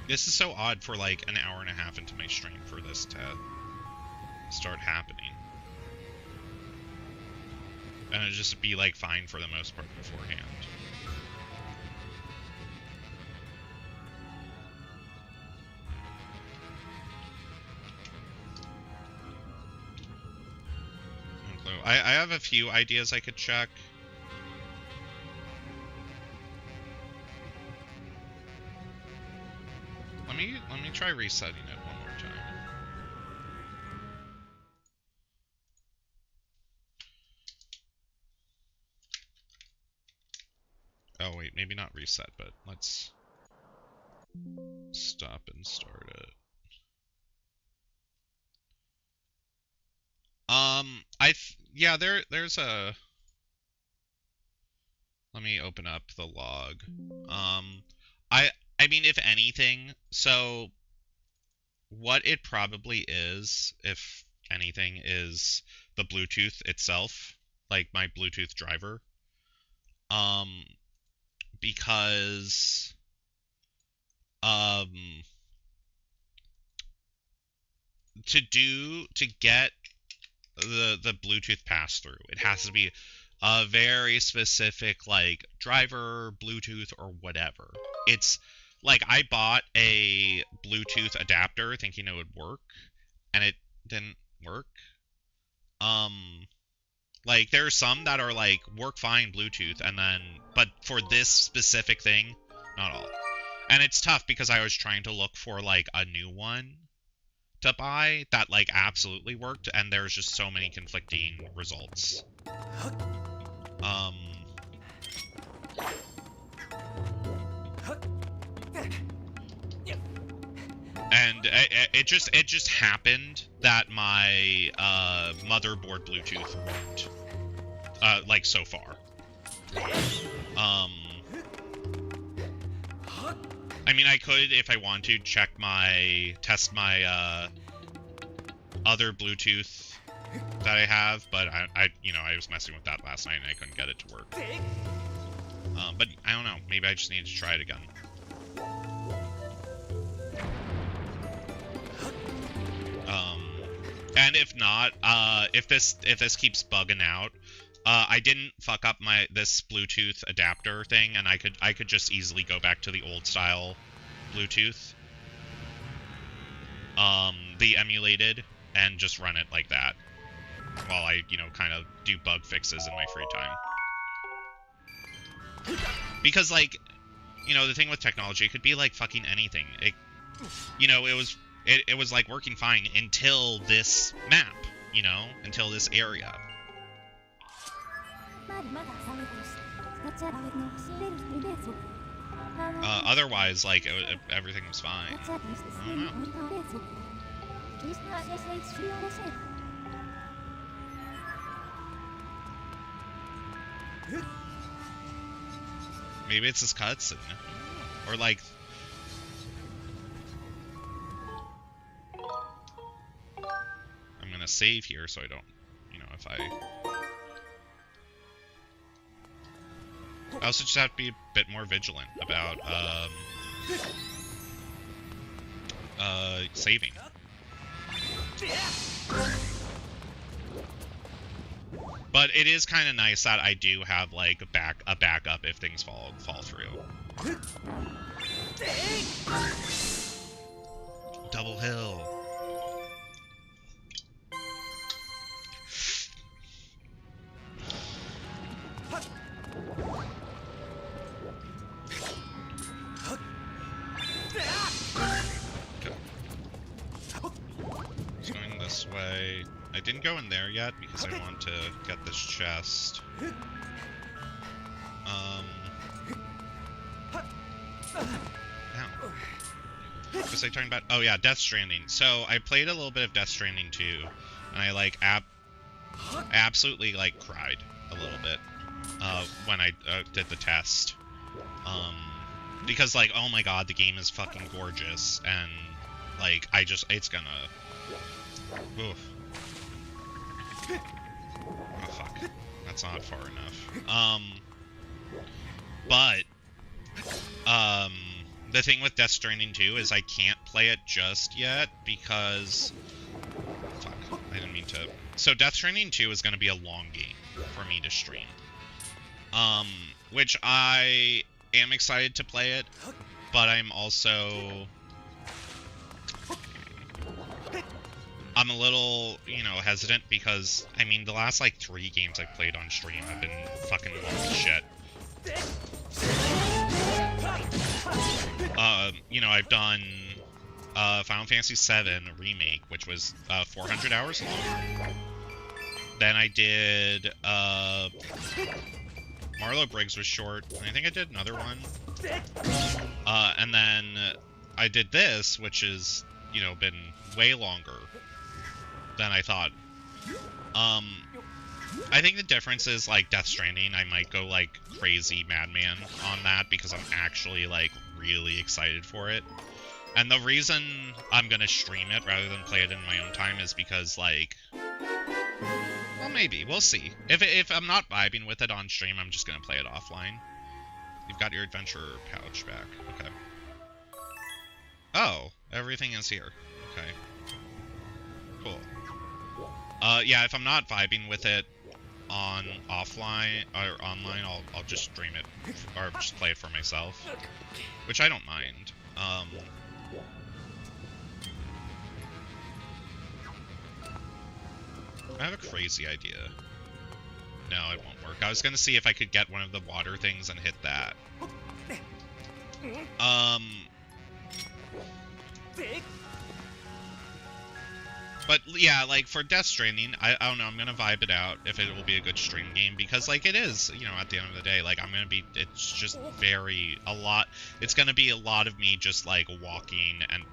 This is so odd for, like, an hour and a half into my stream for this to start happening. And it'd just be, like, fine for the most part beforehand. I have a few ideas I could check. Let me try resetting it one more time. Oh wait, maybe not reset, but let's stop and start it. Yeah, there's a, let me open up the log. I mean, if anything, so what it probably is, if anything, is the Bluetooth itself, like my Bluetooth driver. Because to get the Bluetooth pass-through. It has to be a very specific, like, driver, Bluetooth, or whatever. It's, like, I bought a Bluetooth adapter thinking it would work, and it didn't work. Like, there are some that are, like, work fine Bluetooth, and then, but for this specific thing, not all. And it's tough because I was trying to look for, like, a new one to buy that, like, absolutely worked, and there's just so many conflicting results. And it just happened that my motherboard Bluetooth worked, like, so far. I mean, I could, if I want to, test my other Bluetooth that I have, but I was messing with that last night and I couldn't get it to work. But I don't know, maybe I just need to try it again. And if not, if this keeps bugging out, I didn't fuck up this Bluetooth adapter thing, and I could just easily go back to the old style Bluetooth, the emulated, and just run it like that, while I, kind of do bug fixes in my free time. Because, like, the thing with technology, it could be like fucking anything. It was like working fine until this map, until this area. Otherwise, like, everything was fine. I don't know. Maybe it's this cutscene, or like. I'm gonna save here so I don't, if I also just have to be a bit more vigilant about saving. But it is kind of nice that I do have, like, a backup if things fall through. Double hill. Going this way. I didn't go in there yet because I want to get this chest. Ow. What was I talking about? Oh yeah, Death Stranding. So I played a little bit of Death Stranding 2, and I, like, absolutely, like, cried a little bit when I did the test. Because, like, oh my god, the game is fucking gorgeous, and, like, it's gonna. Oof. Oh fuck, that's not far enough. But the thing with Death Stranding 2 is I can't play it just yet because, fuck, I didn't mean to. So Death Stranding 2 is gonna be a long game for me to stream. Which I am excited to play it, but I'm also. I'm a little, hesitant because, I mean, the last, like, 3 games I've played on stream have been fucking long as shit. I've done Final Fantasy VII Remake, which was 400 hours long. Then I did Marlo Briggs was short, and I think I did another one. And then I did this, which is, been way longer than I thought. I think the difference is, like, Death Stranding, I might go, like, crazy madman on that because I'm actually, like, really excited for it. And the reason I'm gonna stream it rather than play it in my own time is because, like, well, maybe, we'll see. If I'm not vibing with it on stream, I'm just gonna play it offline. You've got your adventure pouch back. Okay. Oh, everything is here. Okay. Cool. Yeah, if I'm not vibing with it on offline or online, I'll just stream it or just play it for myself, which I don't mind. I have a crazy idea. No, it won't work. I was gonna see if I could get one of the water things and hit that. But yeah, like for Death Stranding, I don't know, I'm gonna vibe it out if it will be a good stream game, because like it is, you know, at the end of the day, like it's just it's gonna be a lot of me just like walking and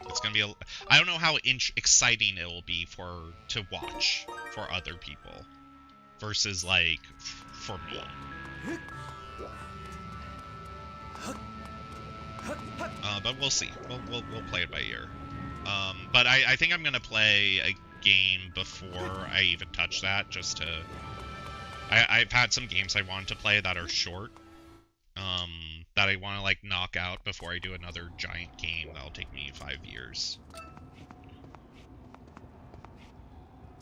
it's gonna be I don't know how exciting it will be to watch for other people versus like for me. But we'll see. We'll play it by ear. But I think I'm gonna play a game before I even touch that, just to. I've had some games I want to play that are short. That I want to like knock out before I do another giant game that'll take me 5 years.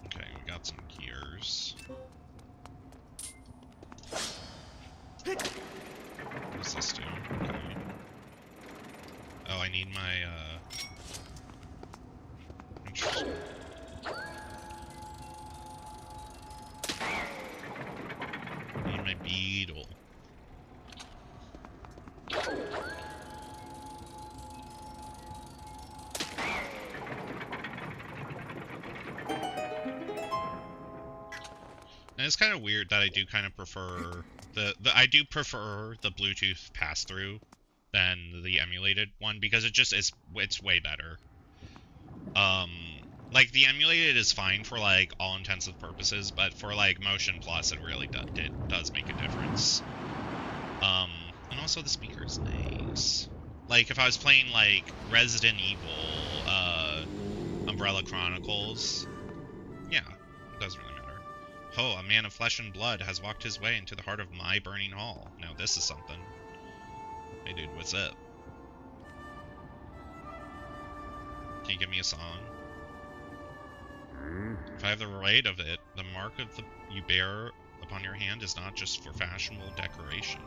Okay, we got some gears. What's this do? Okay. Oh, I need my, interesting. I need my beetle. And it's kind of weird that I do kind of prefer I do prefer the Bluetooth pass-through than the emulated one, because it's way better. Like the emulated is fine for like all intents and purposes, but for like Motion Plus it really does make a difference. And also the speaker is nice. Like if I was playing like Resident Evil, Umbrella Chronicles, yeah, it doesn't really matter. Oh, a man of flesh and blood has walked his way into the heart of my burning hall. Now this is something. Hey dude, what's up? Can you give me a song? If I have the right of it, the mark of you bear upon your hand is not just for fashionable decoration.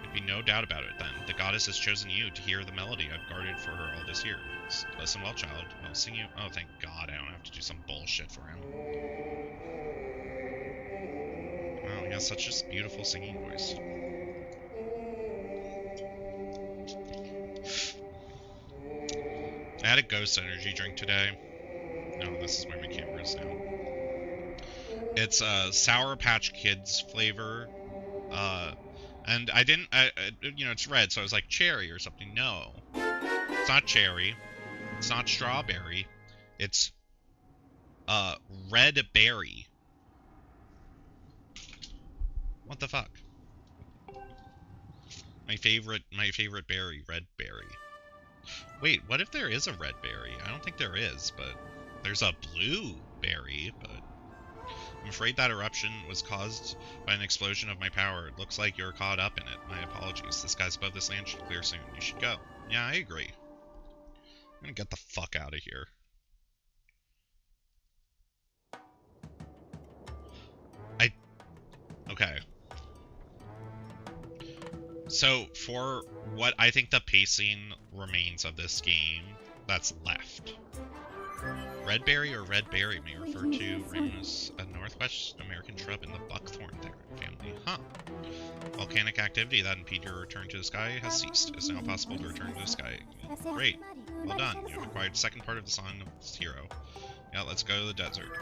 There'd be no doubt about it then. The goddess has chosen you to hear the melody I've guarded for her all this year. Listen well, child. I'll sing you. Oh, thank God I don't have to do some bullshit for him. Wow, he has such a beautiful singing voice. I had a Ghost Energy drink today. No, this is where my camera is now. It's a Sour Patch Kids flavor. And I didn't, you know, it's red, so I was like cherry or something. No. It's not cherry. It's not strawberry. It's, red berry. What the fuck? My favorite berry, red berry. Wait, what if there is a red berry? I don't think there is, but there's a blue berry, but I'm afraid that eruption was caused by an explosion of my power. It looks like you're caught up in it. My apologies. The skies above this land should clear soon. You should go. Yeah, I agree. I'm gonna get the fuck out of here. Okay. So, for what I think the pacing remains of this game that's left. Redberry or red berry may refer to Ramus, a Northwest American shrub in the buckthorn family. Huh. Volcanic activity that impeded your return to the sky has ceased. It's now possible to return to the sky. Great. Well done. You have acquired the second part of the Song of Hero. Yeah, let's go to the desert.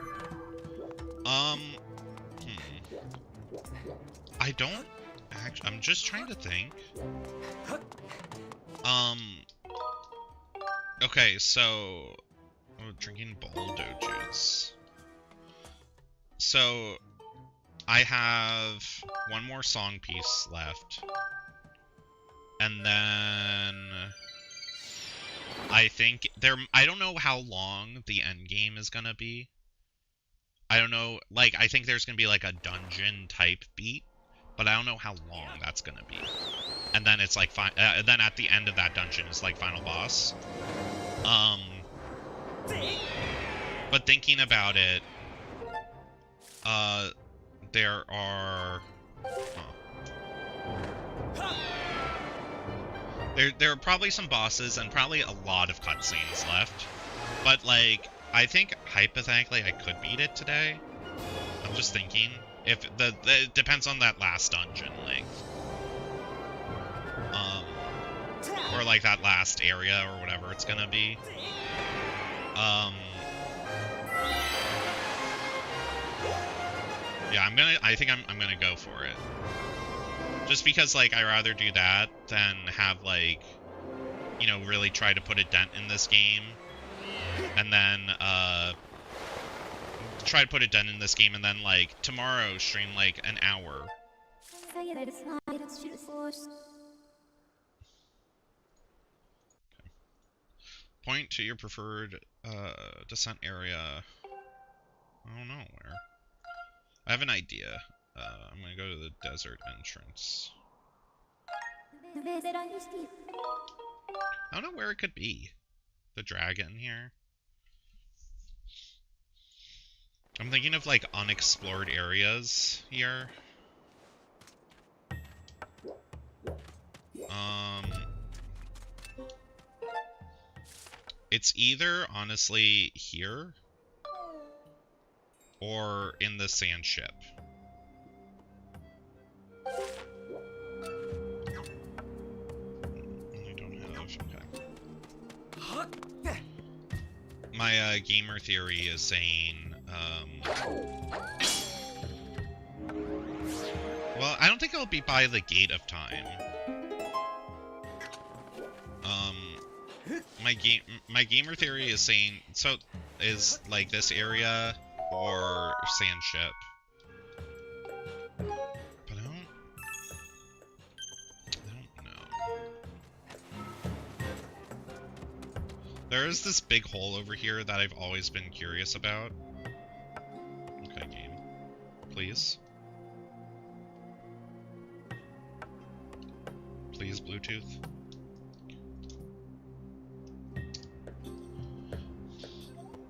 I don't actually, I'm just trying to think. Okay, so drinking Baldo juice. So I have one more song piece left. And then I think I don't know how long the end game is gonna be. I don't know, like, I think there's gonna be like a dungeon type beat, but I don't know how long that's gonna be. And then it's like then at the end of that dungeon is like final boss. But thinking about it, there are... There are probably some bosses and probably a lot of cutscenes left. But, like, I think, hypothetically, I could beat it today. I'm just thinking. If it depends on that last dungeon length. Or, like, that last area or whatever it's gonna be. Yeah, I think I'm gonna go for it. Just because, like, I'd rather do that than have, like, you know, really try to put a dent in this game. And then, try to put a dent in this game and then, like, tomorrow stream, like, an hour. Okay. Point to your preferred, descent area. I don't know where. I have an idea. I'm gonna go to the desert entrance. I don't know where it could be. The dragon here. I'm thinking of, like, unexplored areas here. It's either, honestly, here or in the sand ship. I don't have, okay. My, gamer theory is saying, well, I don't think it'll be by the Gate of Time. My gamer theory is saying, so, is, like, this area or sand ship. But I don't know. There is this big hole over here that I've always been curious about. Okay, game. Please. Please, Bluetooth.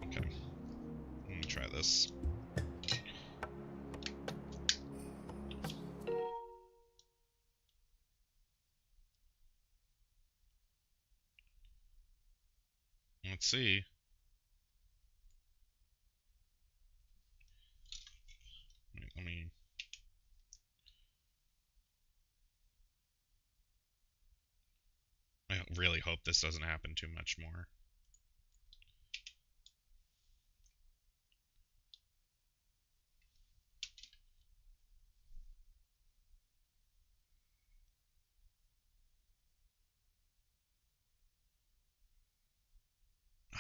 Okay. I'm gonna try this. Let's see. Let me... I really hope this doesn't happen too much more.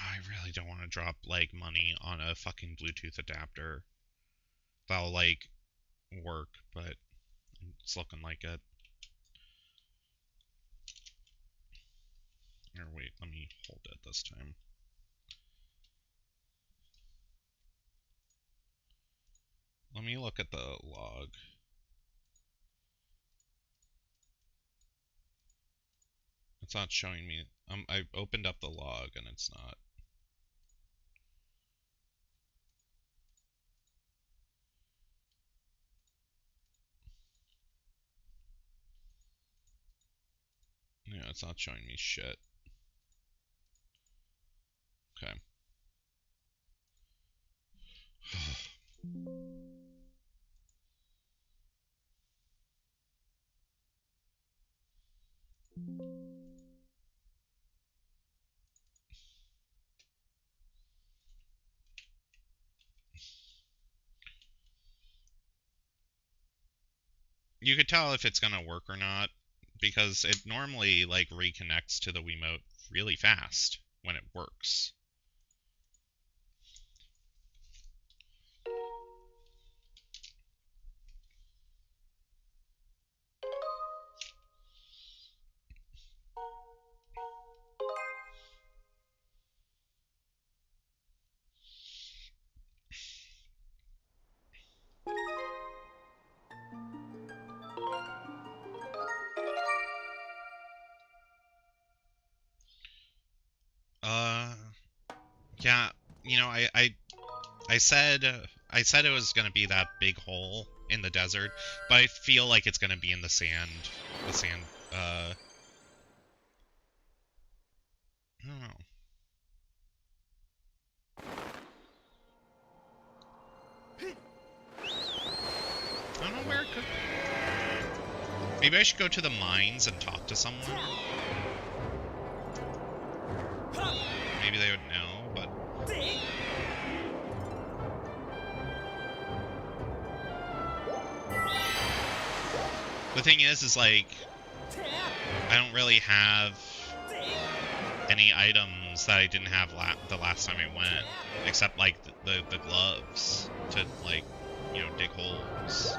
I really don't want to drop, like, money on a fucking Bluetooth adapter. That'll, like, work, but it's looking like it. Or wait, let me hold it this time. Let me look at the log. It's not showing me. I opened up the log and it's not. Yeah, it's not showing me shit. Okay. You could tell if it's gonna work or not, because it normally, like, reconnects to the Wiimote really fast when it works. Yeah, you know, I said it was gonna be that big hole in the desert, but I feel like it's gonna be in the sand. The sand. I don't know. I don't know where it could be. Maybe I should go to the mines and talk to someone. Maybe they would know, but... The thing is like, I don't really have any items that I didn't have the last time I went, except like the gloves to like, you know, dig holes.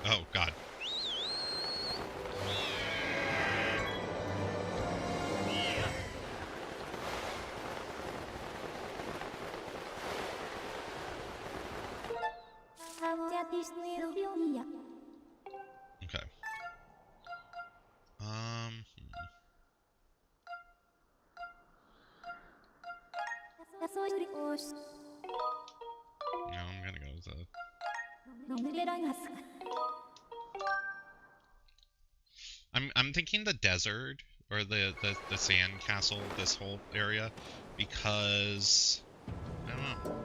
Oh god. Okay. No, I'm gonna go with the... I'm thinking the desert or the sand castle, this whole area, because I don't know.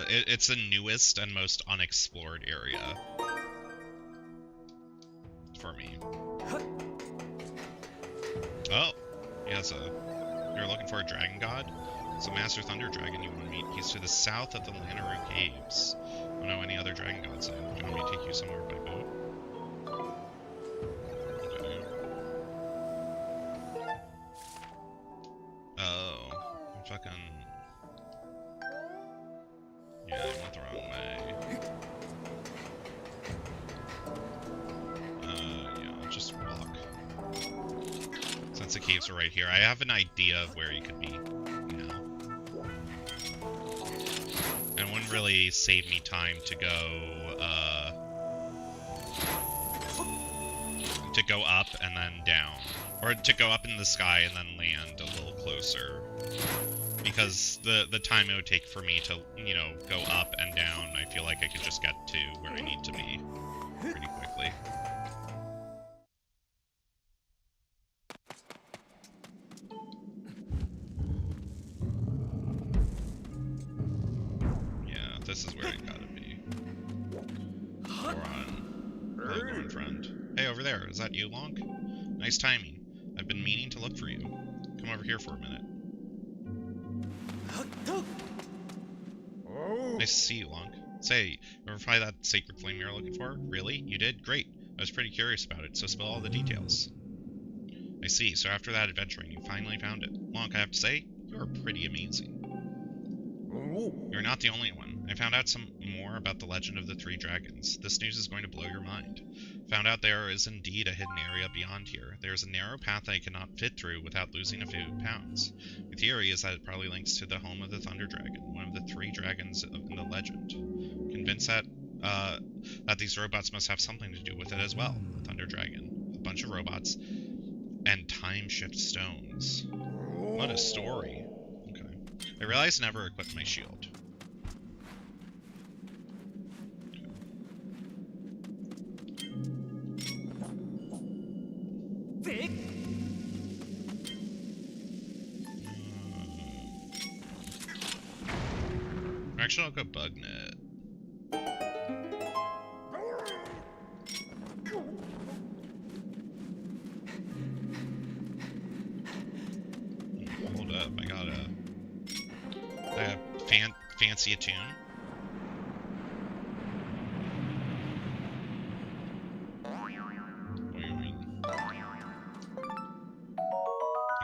It's the newest and most unexplored area for me. Oh, yeah, so you're looking for a dragon god? It's a Master Thunder Dragon you want to meet. He's to the south of the Lanayru Caves. I don't know any other dragon gods though. Do you want me to take you somewhere by boat? Okay. Oh, I'm fucking... Yeah, I went the wrong way. Yeah, I'll just walk. Since the caves are right here, I have an idea of where you could be now. And it wouldn't really save me time to go up and then down. Or to go up in the sky and then land a little closer. Because the time it would take for me to, you know, go up and down, I feel like I could just get to where I need to be pretty quickly. Yeah, this is where I gotta be. Goron. Hello, Goron friend. Hey, over there, is that you, Lonk? Nice timing. I've been meaning to look for you. Come over here for a minute. Nice to see you, Lonk. Say, ever find that sacred flame you're looking for? Really? You did? Great. I was pretty curious about it, so spill all the details. I see, so after that adventuring, you finally found it. Lonk, I have to say, you're pretty amazing. You're not the only one. I found out some more about the legend of the three dragons. This news is going to blow your mind. Found out there is indeed a hidden area beyond here. There is a narrow path I cannot fit through without losing a few pounds. The theory is that it probably links to the home of the Thunder Dragon, one of the three dragons in the legend. Convinced that these robots must have something to do with it as well. The Thunder Dragon, a bunch of robots, and time shift stones. What a story. Okay. I realized I never equipped my shield. Actually, I'll go Bugnet. Hold up, I got a fancy a tune. I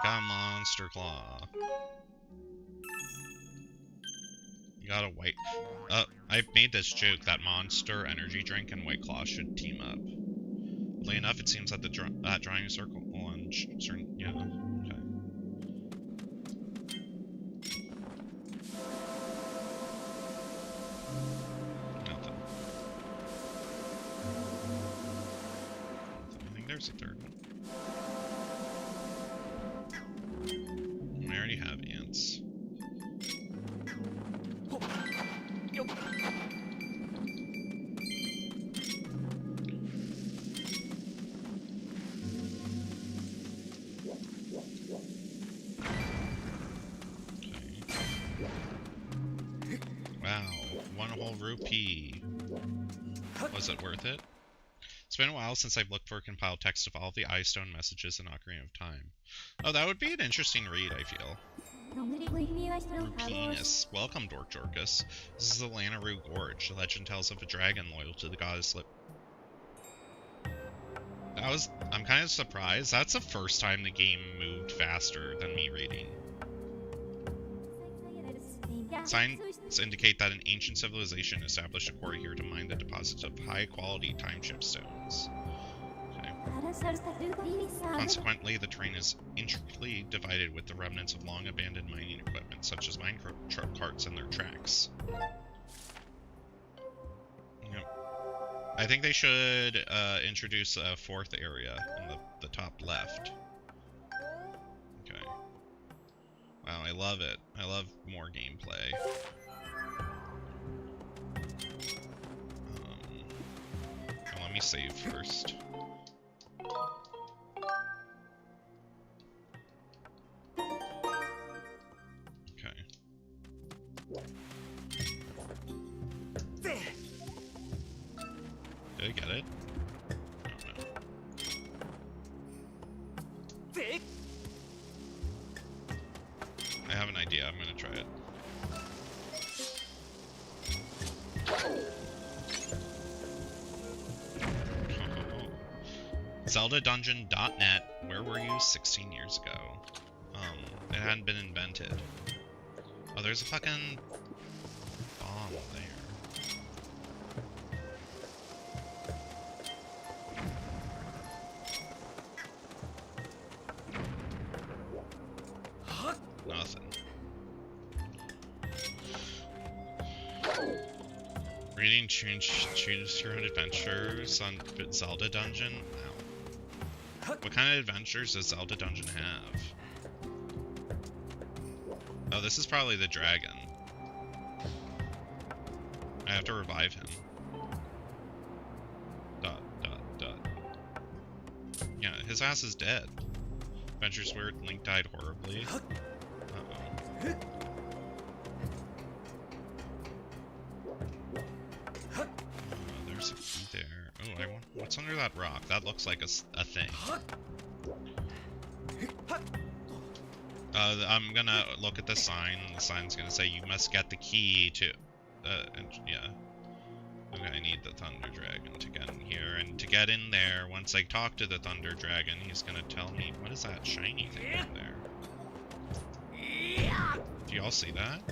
got a monster claw. You got a white... I've made this joke that Monster, Energy Drink, and White Claw should team up. Oddly enough, it seems that drawing a circle on certain... Yeah, okay. there's a third one. I already have ants. Wow, 1 whole rupee. Was it worth it? It's been a while since I've looked for a compiled text of all of the Eyestone messages in Ocarina of Time. Oh, that would be an interesting read, I feel. Rupinus. Welcome, Dorkjorkus. This is the Lanayru Gorge. The legend tells of a dragon loyal to the goddess Lip. I'm kind of surprised. That's the first time the game moved faster than me reading. Signs indicate that an ancient civilization established a quarry here to mine the deposits of high-quality time chip stones. Okay. Consequently, the terrain is intricately divided with the remnants of long-abandoned mining equipment, such as mine carts and their tracks. Yep. I think they should introduce a 4th area in the top left. Okay. Wow, I love it. I love more gameplay. Let me save first. Okay. Did I get it? Oh, no. I have an idea. I'm gonna try it. ZeldaDungeon.net. Where were you 16 years ago? It hadn't been invented. Oh, there's a fucking bomb there. Nothing. Reading choose your own adventures on Zelda Dungeon? Wow. What kind of adventures does Zelda Dungeon have? Oh, this is probably the dragon. I have to revive him. Yeah, his ass is dead. Adventures where Link died horribly. Uh-oh. There's a key there. Oh, what's under that rock? That looks like a thing. I'm gonna look at the sign. The sign's gonna say you must get the key to... yeah. Okay, I need the Thunder Dragon to get in here, and to get in there, once I talk to the Thunder Dragon, he's gonna tell me, what is that shiny thing in there? Do y'all see that?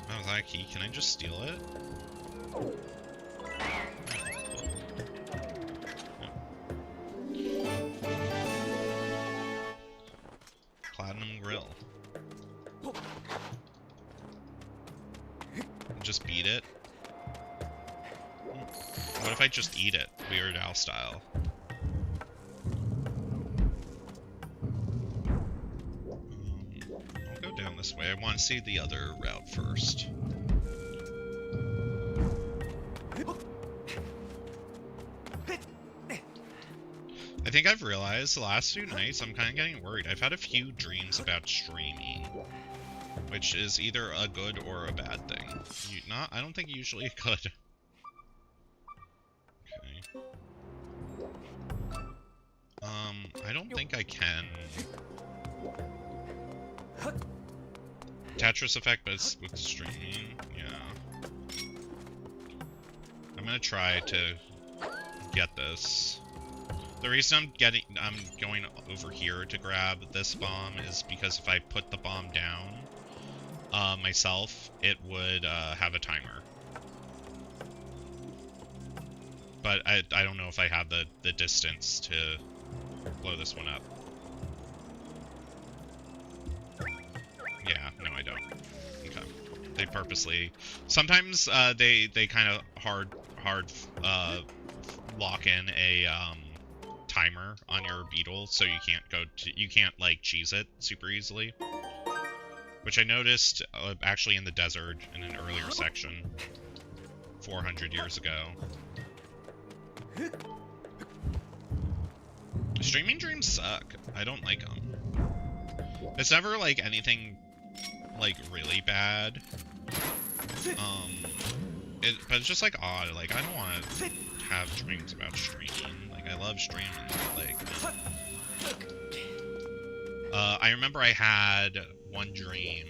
Oh, is that a key? Can I just steal it? Platinum Grill. Just beat it? What if I just eat it, Weird Al style? I'll go down this way. I want to see the other route first. I think I've realized the last few nights I'm kind of getting worried. I've had a few dreams about streaming, which is either a good or a bad thing. I don't think usually good. Okay. I don't think I can. Tetris Effect, but it's with streaming. Yeah. I'm gonna try to get this. The reason I'm going over here to grab this bomb is because if I put the bomb down myself, it would have a timer. But I don't know if I have the distance to blow this one up. Yeah, no, I don't. Okay. They purposely... Sometimes, they kind of hard, lock in a, timer on your beetle, so you can't, like, cheese it super easily. Which I noticed, actually in the desert, in an earlier section, 400 years ago. Streaming dreams suck. I don't like them. It's never, like, anything, like, really bad. But it's just, like, odd. Like, I don't want to have dreams about streaming. Like, I love streaming, but, like... I remember I had one dream.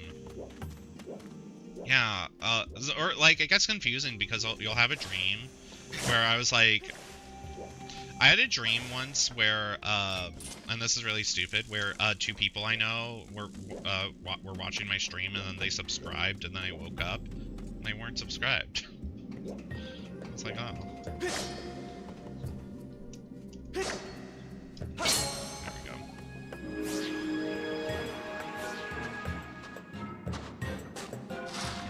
Yeah, or, like, it gets confusing because you'll have a dream where I was, like... I had a dream once where, and this is really stupid, where, two people I know were watching my stream and then they subscribed and then I woke up and they weren't subscribed. It's like, oh. There we go.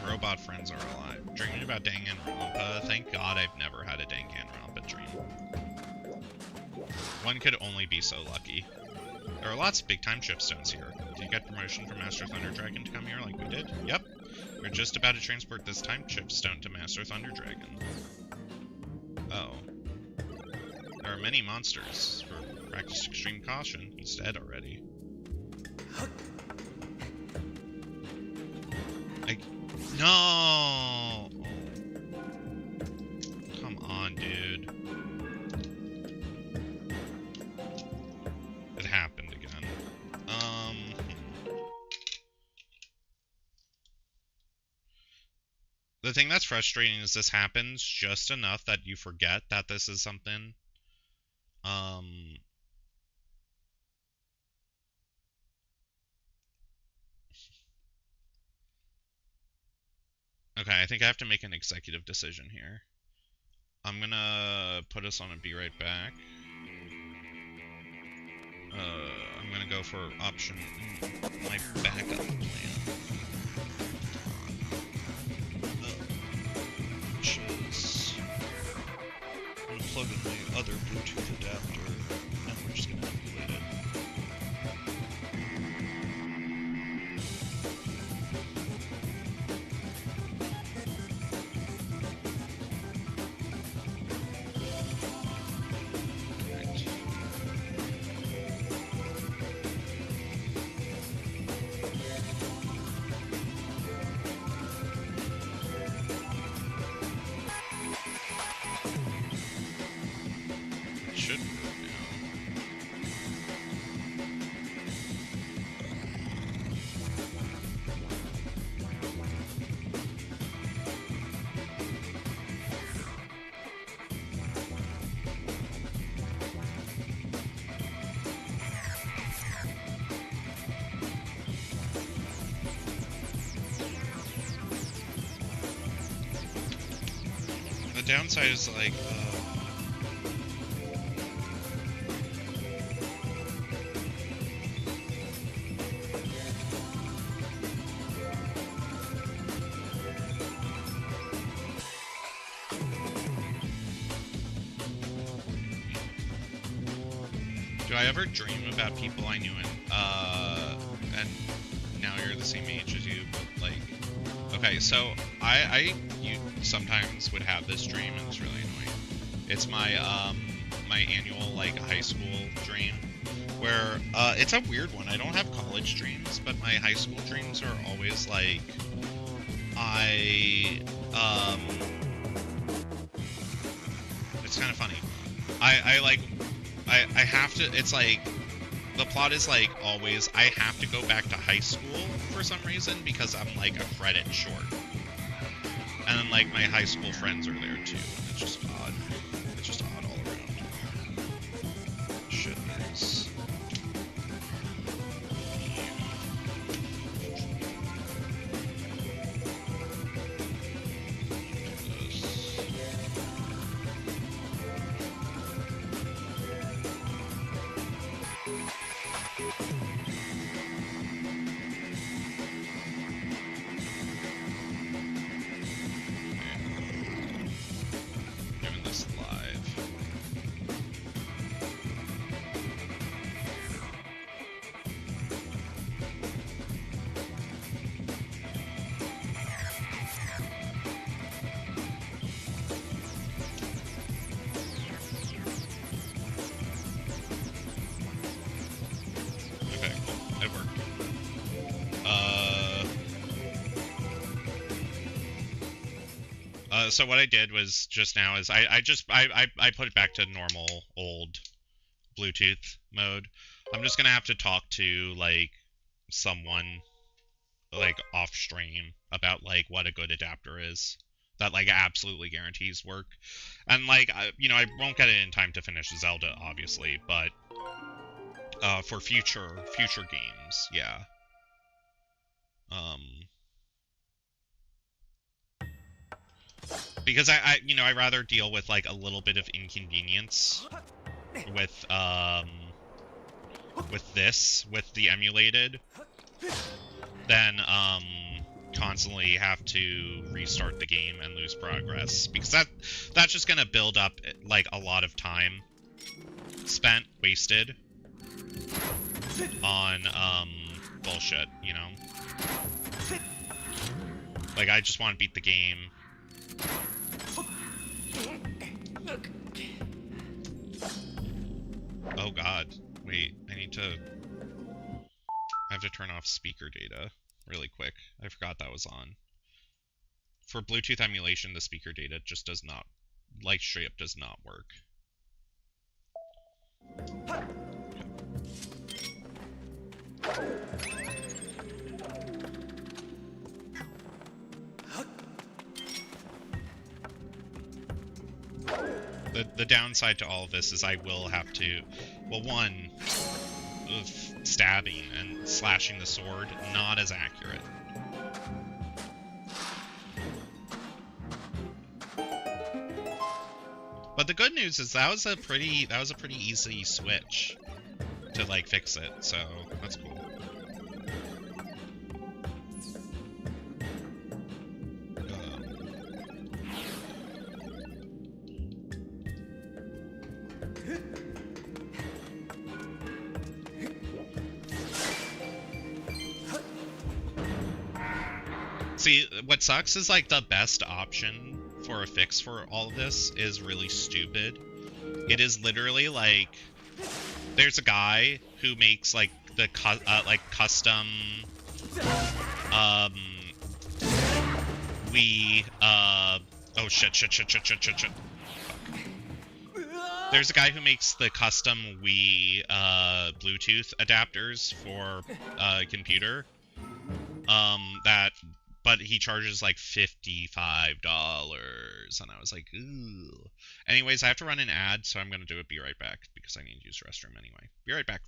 Robot friends are alive. Dreaming about Danganronpa. Thank God I've never had a Danganronpa dream. One could only be so lucky. There are lots of big-time chipstones here. Did you get promotion from Master Thunder Dragon to come here like we did? Yep. We're just about to transport this time chipstone to Master Thunder Dragon. Oh. There are many monsters. Practice extreme caution. He's dead already. No! Come on, dude. It happened again. The thing that's frustrating is this happens just enough that you forget that this is something. Okay, I think I have to make an executive decision here. I'm gonna put us on a be right back. I'm gonna go for option... my backup plan. Which is... I'm gonna plug in my other Bluetooth adapter, and we're just gonna emulate it. The downside is like, do I ever dream about people I knew and now you're the same age as you, but like, okay, so you sometimes would have this dream and it's really annoying. It's my, my annual, like, high school dream, where, it's a weird one. I don't have college dreams, but my high school dreams are always, like, it's kind of funny. I have to, it's like, the plot is like, always, I have to go back to high school for some reason, because I'm, like, a credit short. And then, like, my high school friends are there, too, and it's just odd. It's just odd all around. Shit is... So what I did was just now is I put it back to normal old Bluetooth mode. I'm just gonna have to talk to like someone like off stream about like what a good adapter is that like absolutely guarantees work. And like I won't get it in time to finish Zelda obviously, but for future games, yeah. Um because I rather deal with like a little bit of inconvenience with the emulated than constantly have to restart the game and lose progress, because that's just gonna build up like a lot of time wasted on bullshit, you know? Like I just want to beat the game. Oh god, wait, I have to turn off speaker data really quick. I forgot that was on. For Bluetooth emulation, the speaker data just does not, like straight up does not work. The downside to all of this is I will have to, well, one, stabbing and slashing the sword, not as accurate. But the good news is that was a pretty easy switch to like fix it, so that's cool. See, what sucks is like the best option for a fix for all of this is really stupid. It is literally like there's a guy who makes like the custom oh shit. There's a guy who makes the custom Wii Bluetooth adapters for computer. But he charges like $55, and I was like, ooh. Anyways, I have to run an ad, so I'm gonna do it. Be right back, because I need to use the restroom anyway. Be right back.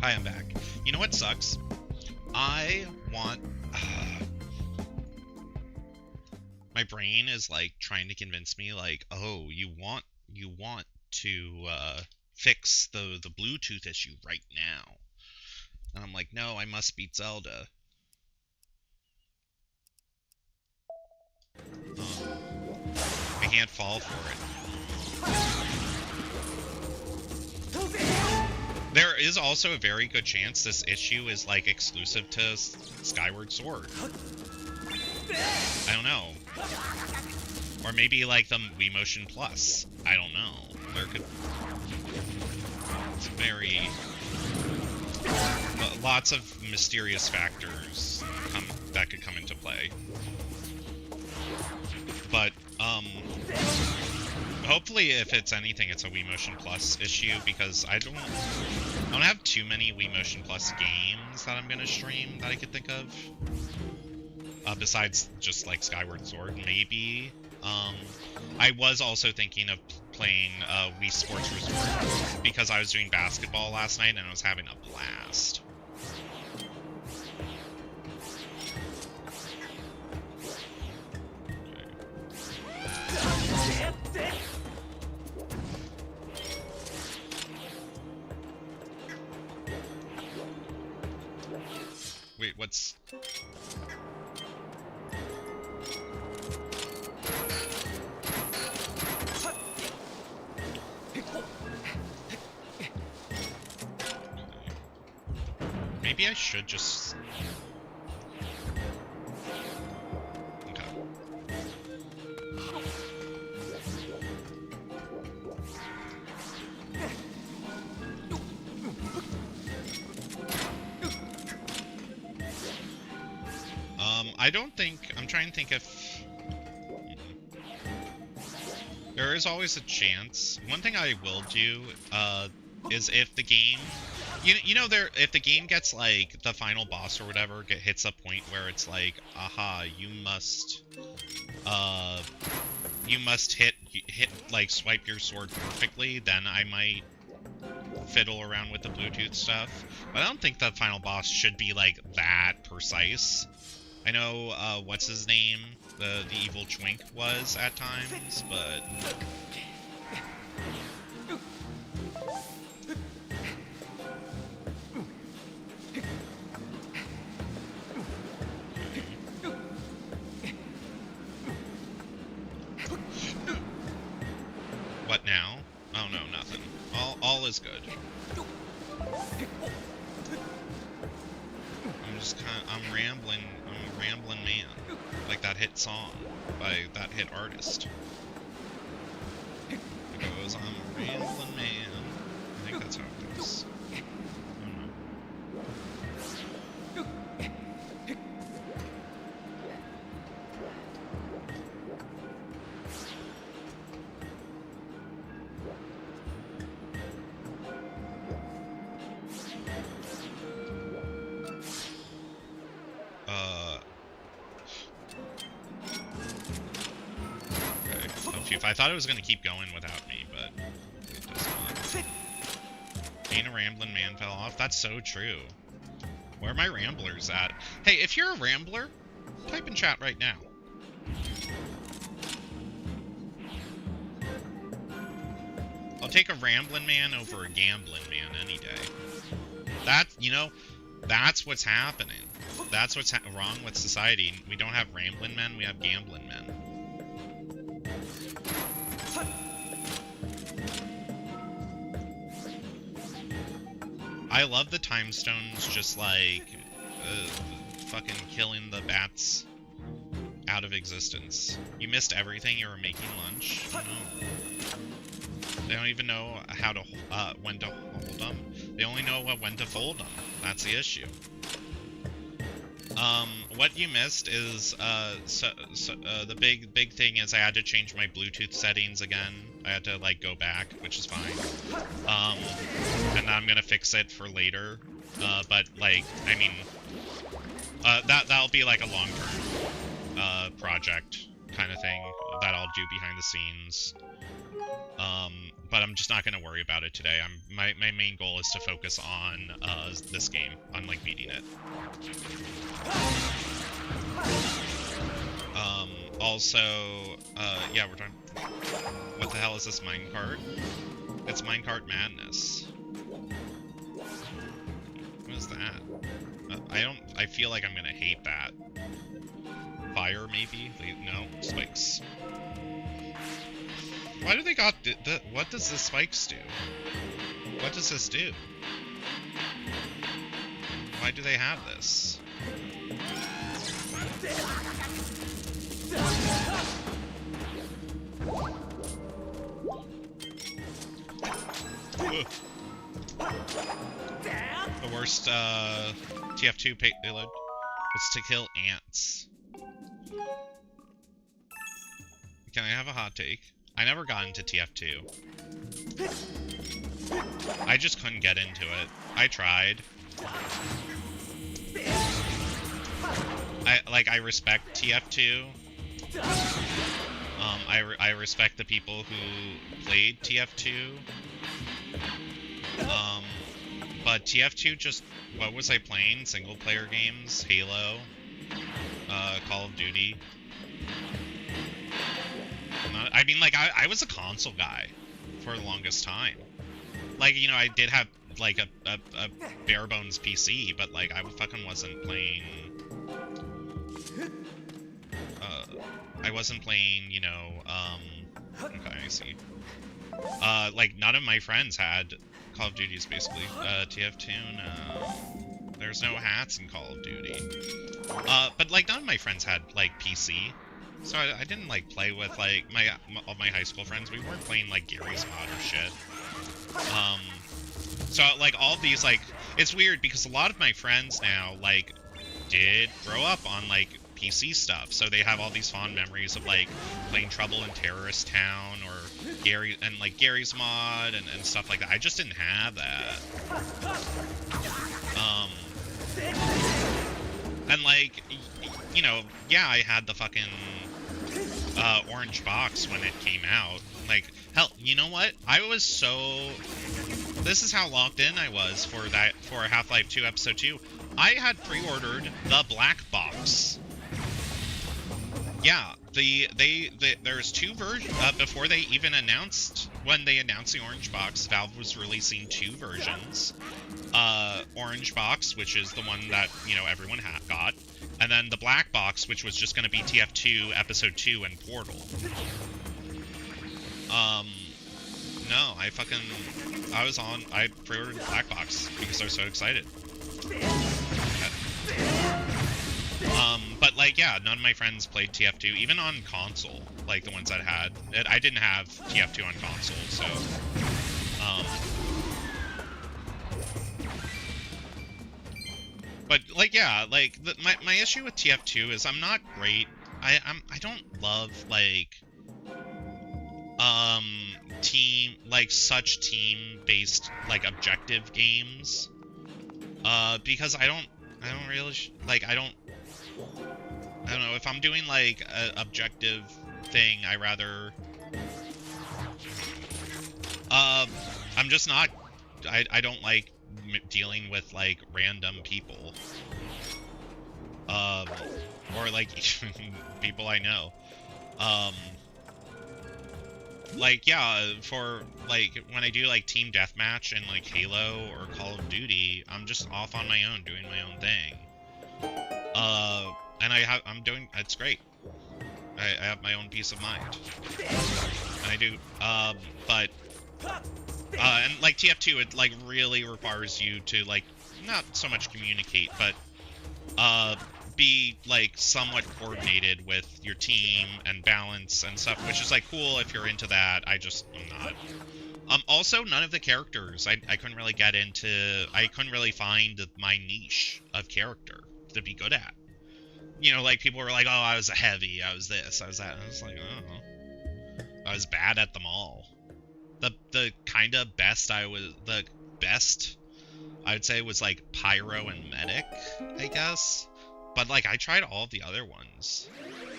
Hi, I'm back. You know what sucks? I want... my brain is, like, trying to convince me, like, oh, you want to, fix the Bluetooth issue right now. And I'm like, no, I must beat Zelda. I can't fall for it. There is also a very good chance this issue is, like, exclusive to Skyward Sword. I don't know. Or maybe, like, the Wii Motion Plus. I don't know. There could... It's very... Lots of mysterious factors that could come into play. But, hopefully, if it's anything, it's a Wii Motion Plus issue, because I don't have too many Wii Motion Plus games that I'm gonna stream that I could think of. Besides just, like, Skyward Sword, maybe. I was also thinking of playing Wii Sports Resort, because I was doing basketball last night, and I was having a blast. Wait, what's... Maybe I should just... Okay. I don't think... I'm trying to think if... There is always a chance. One thing I will do, is if the game... You know, if the game gets, like, the final boss or whatever hits a point where it's like, aha, you must hit, like, swipe your sword perfectly, then I might fiddle around with the Bluetooth stuff. But I don't think the final boss should be, like, that precise. I know, what's his name? The evil Twink was at times, but... What now? Oh no, nothing. All is good. I'm a rambling man. Like that hit song by that hit artist. It goes, I'm a rambling man. I think that's how it goes. I don't know. I thought it was going to keep going without me, but it does not. Being a rambling man fell off. That's so true. Where are my ramblers at? Hey, if you're a rambler, type in chat right now. I'll take a rambling man over a gambling man any day. You know, that's what's happening. That's what's wrong with society. We don't have rambling men, we have gambling men. I love the time stones just like fucking killing the bats out of existence. You missed everything, you were making lunch. No. They don't even know how to when to hold them. They only know when to fold them. That's the issue. What you missed is the big thing is I had to change my Bluetooth settings again. I had to like go back, which is fine. And I'm gonna fix it for later. But like, I mean, that'll be like a long-term project kind of thing that I'll do behind the scenes. But I'm just not gonna worry about it today. My main goal is to focus on this game, on like beating it. Also, yeah, we're trying. What the hell is this minecart? It's minecart madness. What is that? I feel like I'm gonna hate that. Fire, maybe? No, spikes. Why do they got what does the spikes do? What does this do? Why do they have this? Ugh. The worst TF2 payload was to kill ants. Can I have a hot take? I never got into TF2. I just couldn't get into it. I tried. I respect TF2. I respect the people who played TF2. But TF2 just, what was I playing? Single player games, Halo, Call of Duty. I mean, like, I was a console guy for the longest time. Like, you know, I did have, like, a bare bones PC, but, like, I fucking wasn't playing... I wasn't playing, you know, okay, I see. Like, none of my friends had Call of Duties, basically. TF2, no. There's no hats in Call of Duty. But, like, none of my friends had, like, PC. So I didn't, like, play with, like, all my high school friends. We weren't playing, like, Garry's Mod or shit. So, like, all these, like, it's weird because a lot of my friends now, like, did grow up on, like, PC stuff. So they have all these fond memories of, like, playing Trouble in Terrorist Town or Garry's Mod and stuff like that. I just didn't have that. And, like, you know, yeah, I had the fucking orange box when it came out. Like, hell, you know what? I was so... This is how locked in I was for Half-Life 2 Episode 2. I had pre-ordered the black box. Yeah, there's two versions, before they even announced, when they announced the orange box, Valve was releasing two versions. Orange box, which is the one that, you know, everyone got, and then the black box, which was just going to be TF2 Episode 2 and Portal. No, I pre-ordered the black box because I was so excited. But, like, yeah, none of my friends played TF2, even on console, like the ones that had. I didn't have TF2 on console, so, but, like, yeah, like, my issue with TF2 is I'm not great. I don't love, like, such team-based, like, objective games, because I don't really, I don't know, if I'm doing, like, a objective thing, I rather, I'm just not, I don't like dealing with, like, random people, or, like, people I know, like, yeah, for, like, when I do, like, Team Deathmatch and, like, Halo or Call of Duty, I'm just off on my own, doing my own thing. And it's great. I have my own peace of mind. And I do, and, like, TF2, it, like, really requires you to, like, not so much communicate, but, be, like, somewhat coordinated with your team and balance and stuff, which is, like, cool if you're into that. I'm not. Also, none of the characters, I couldn't really get into, I couldn't really find my niche of character to be good at. You know, like, people were like, oh, I was a heavy, I was this, I was that, and I was like, oh. I was bad at them all. The kind of best I would say was, like, Pyro and Medic, I guess. But, like, I tried all of the other ones.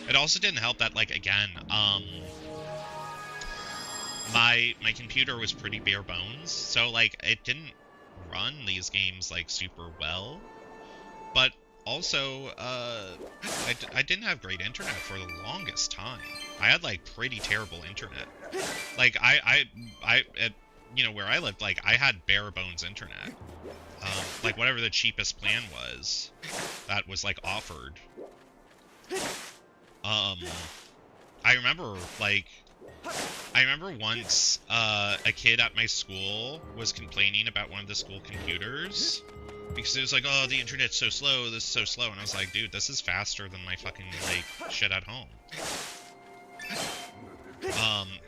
It also didn't help that, like, again, my computer was pretty bare bones, so like it didn't run these games like super well. But also, I didn't have great internet for the longest time. I had like pretty terrible internet. Like you know, where I lived, like I had bare bones internet. Like whatever the cheapest plan was, that was like offered. I remember once a kid at my school was complaining about one of the school computers because it was like, oh, the internet's so slow, this is so slow, and I was like, dude, this is faster than my fucking like shit at home.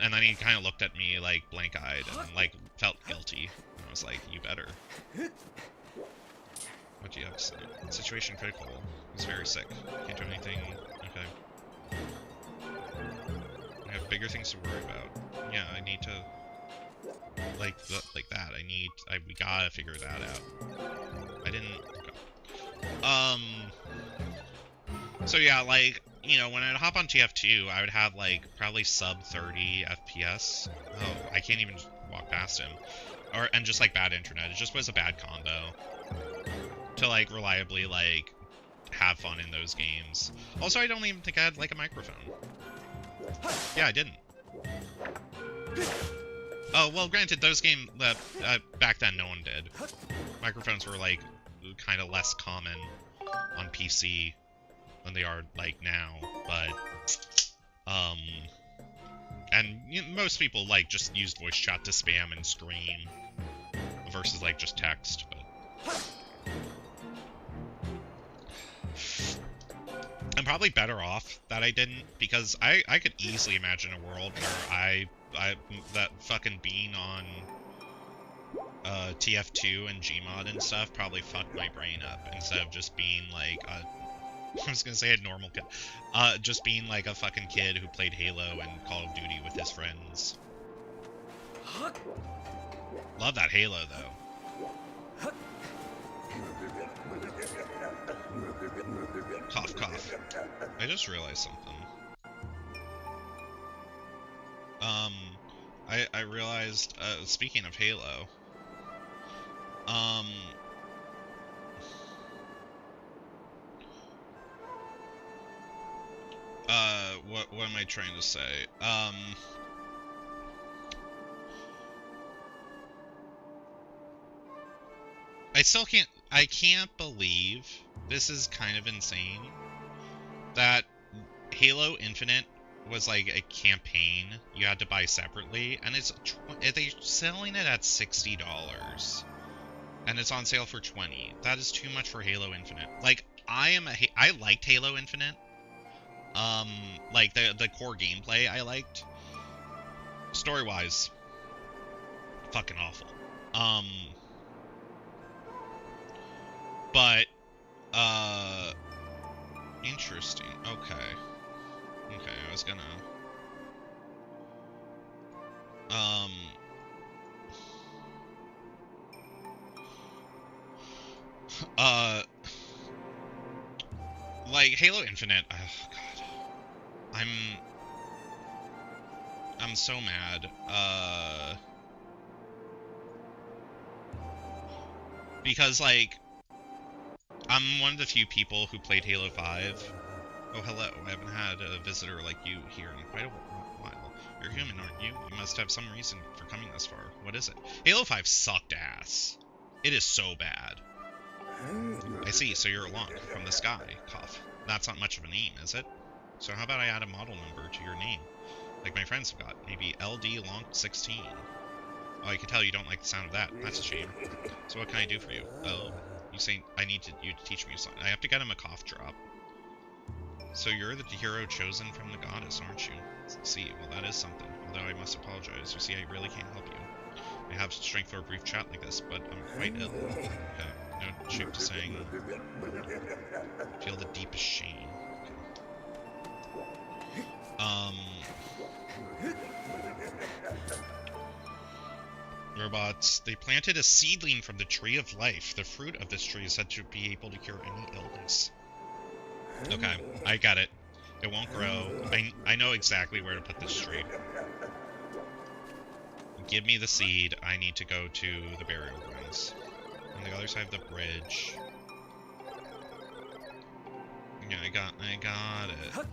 And then he kind of looked at me like blank-eyed and like felt guilty, and I was like, you better. What do you have to say? Situation critical. He's very sick. Can't do anything. Okay. I have bigger things to worry about. Yeah, I need to... Like that. We gotta figure that out. I didn't... Okay. So yeah, like, you know, when I'd hop on TF2, I would have, like, probably sub 30 FPS. Oh, I can't even walk past him. And just, like, bad internet. It just was a bad combo to, like, reliably, like, have fun in those games. Also, I don't even think I had, like, a microphone. Yeah, I didn't. Oh, well, granted, those games, back then, no one did. Microphones were, like, kind of less common on PC than they are, like, now, but, and you know, most people, like, just used voice chat to spam and scream versus, like, just text, but... I'm probably better off that I didn't, because I could easily imagine a world where that fucking being on TF2 and Gmod and stuff probably fucked my brain up instead of just being like I was gonna say a normal kid, just being like a fucking kid who played Halo and Call of Duty with his friends. Love that Halo though. Cough, cough. I just realized something. I realized, speaking of Halo, what am I trying to say? I can't believe, this is kind of insane, that Halo Infinite was like a campaign you had to buy separately, and they're selling it at $60, and it's on sale for $20. That is too much for Halo Infinite. Like, I liked Halo Infinite. Like the core gameplay I liked. Story-wise, fucking awful. But, interesting. Okay, I was gonna... like, Halo Infinite, oh, God. I'm so mad, because, like, I'm one of the few people who played Halo 5. Oh, hello. I haven't had a visitor like you here in quite a while. You're human, aren't you? You must have some reason for coming this far. What is it? Halo 5 sucked ass. It is so bad. I see, so you're along from the sky. Cough. That's not much of a name, is it? So how about I add a model number to your name? Like my friends have got. Maybe LD Long 16. Oh, I can tell you don't like the sound of that. That's a shame. So what can I do for you? Oh, you say I need you to teach me something. I have to get him a cough drop. So you're the hero chosen from the goddess, aren't you? See, well that is something. Although I must apologize. You see, I really can't help you. I have strength for a brief chat like this, but I'm quite ill. No shape to saying. Feel the deepest shame. Robots. They planted a seedling from the tree of life. The fruit of this tree is said to be able to cure any illness. Okay, I got it. It won't grow. I know exactly where to put this tree. Give me the seed. I need to go to the burial grounds. On the other side of the bridge. Yeah, I got it.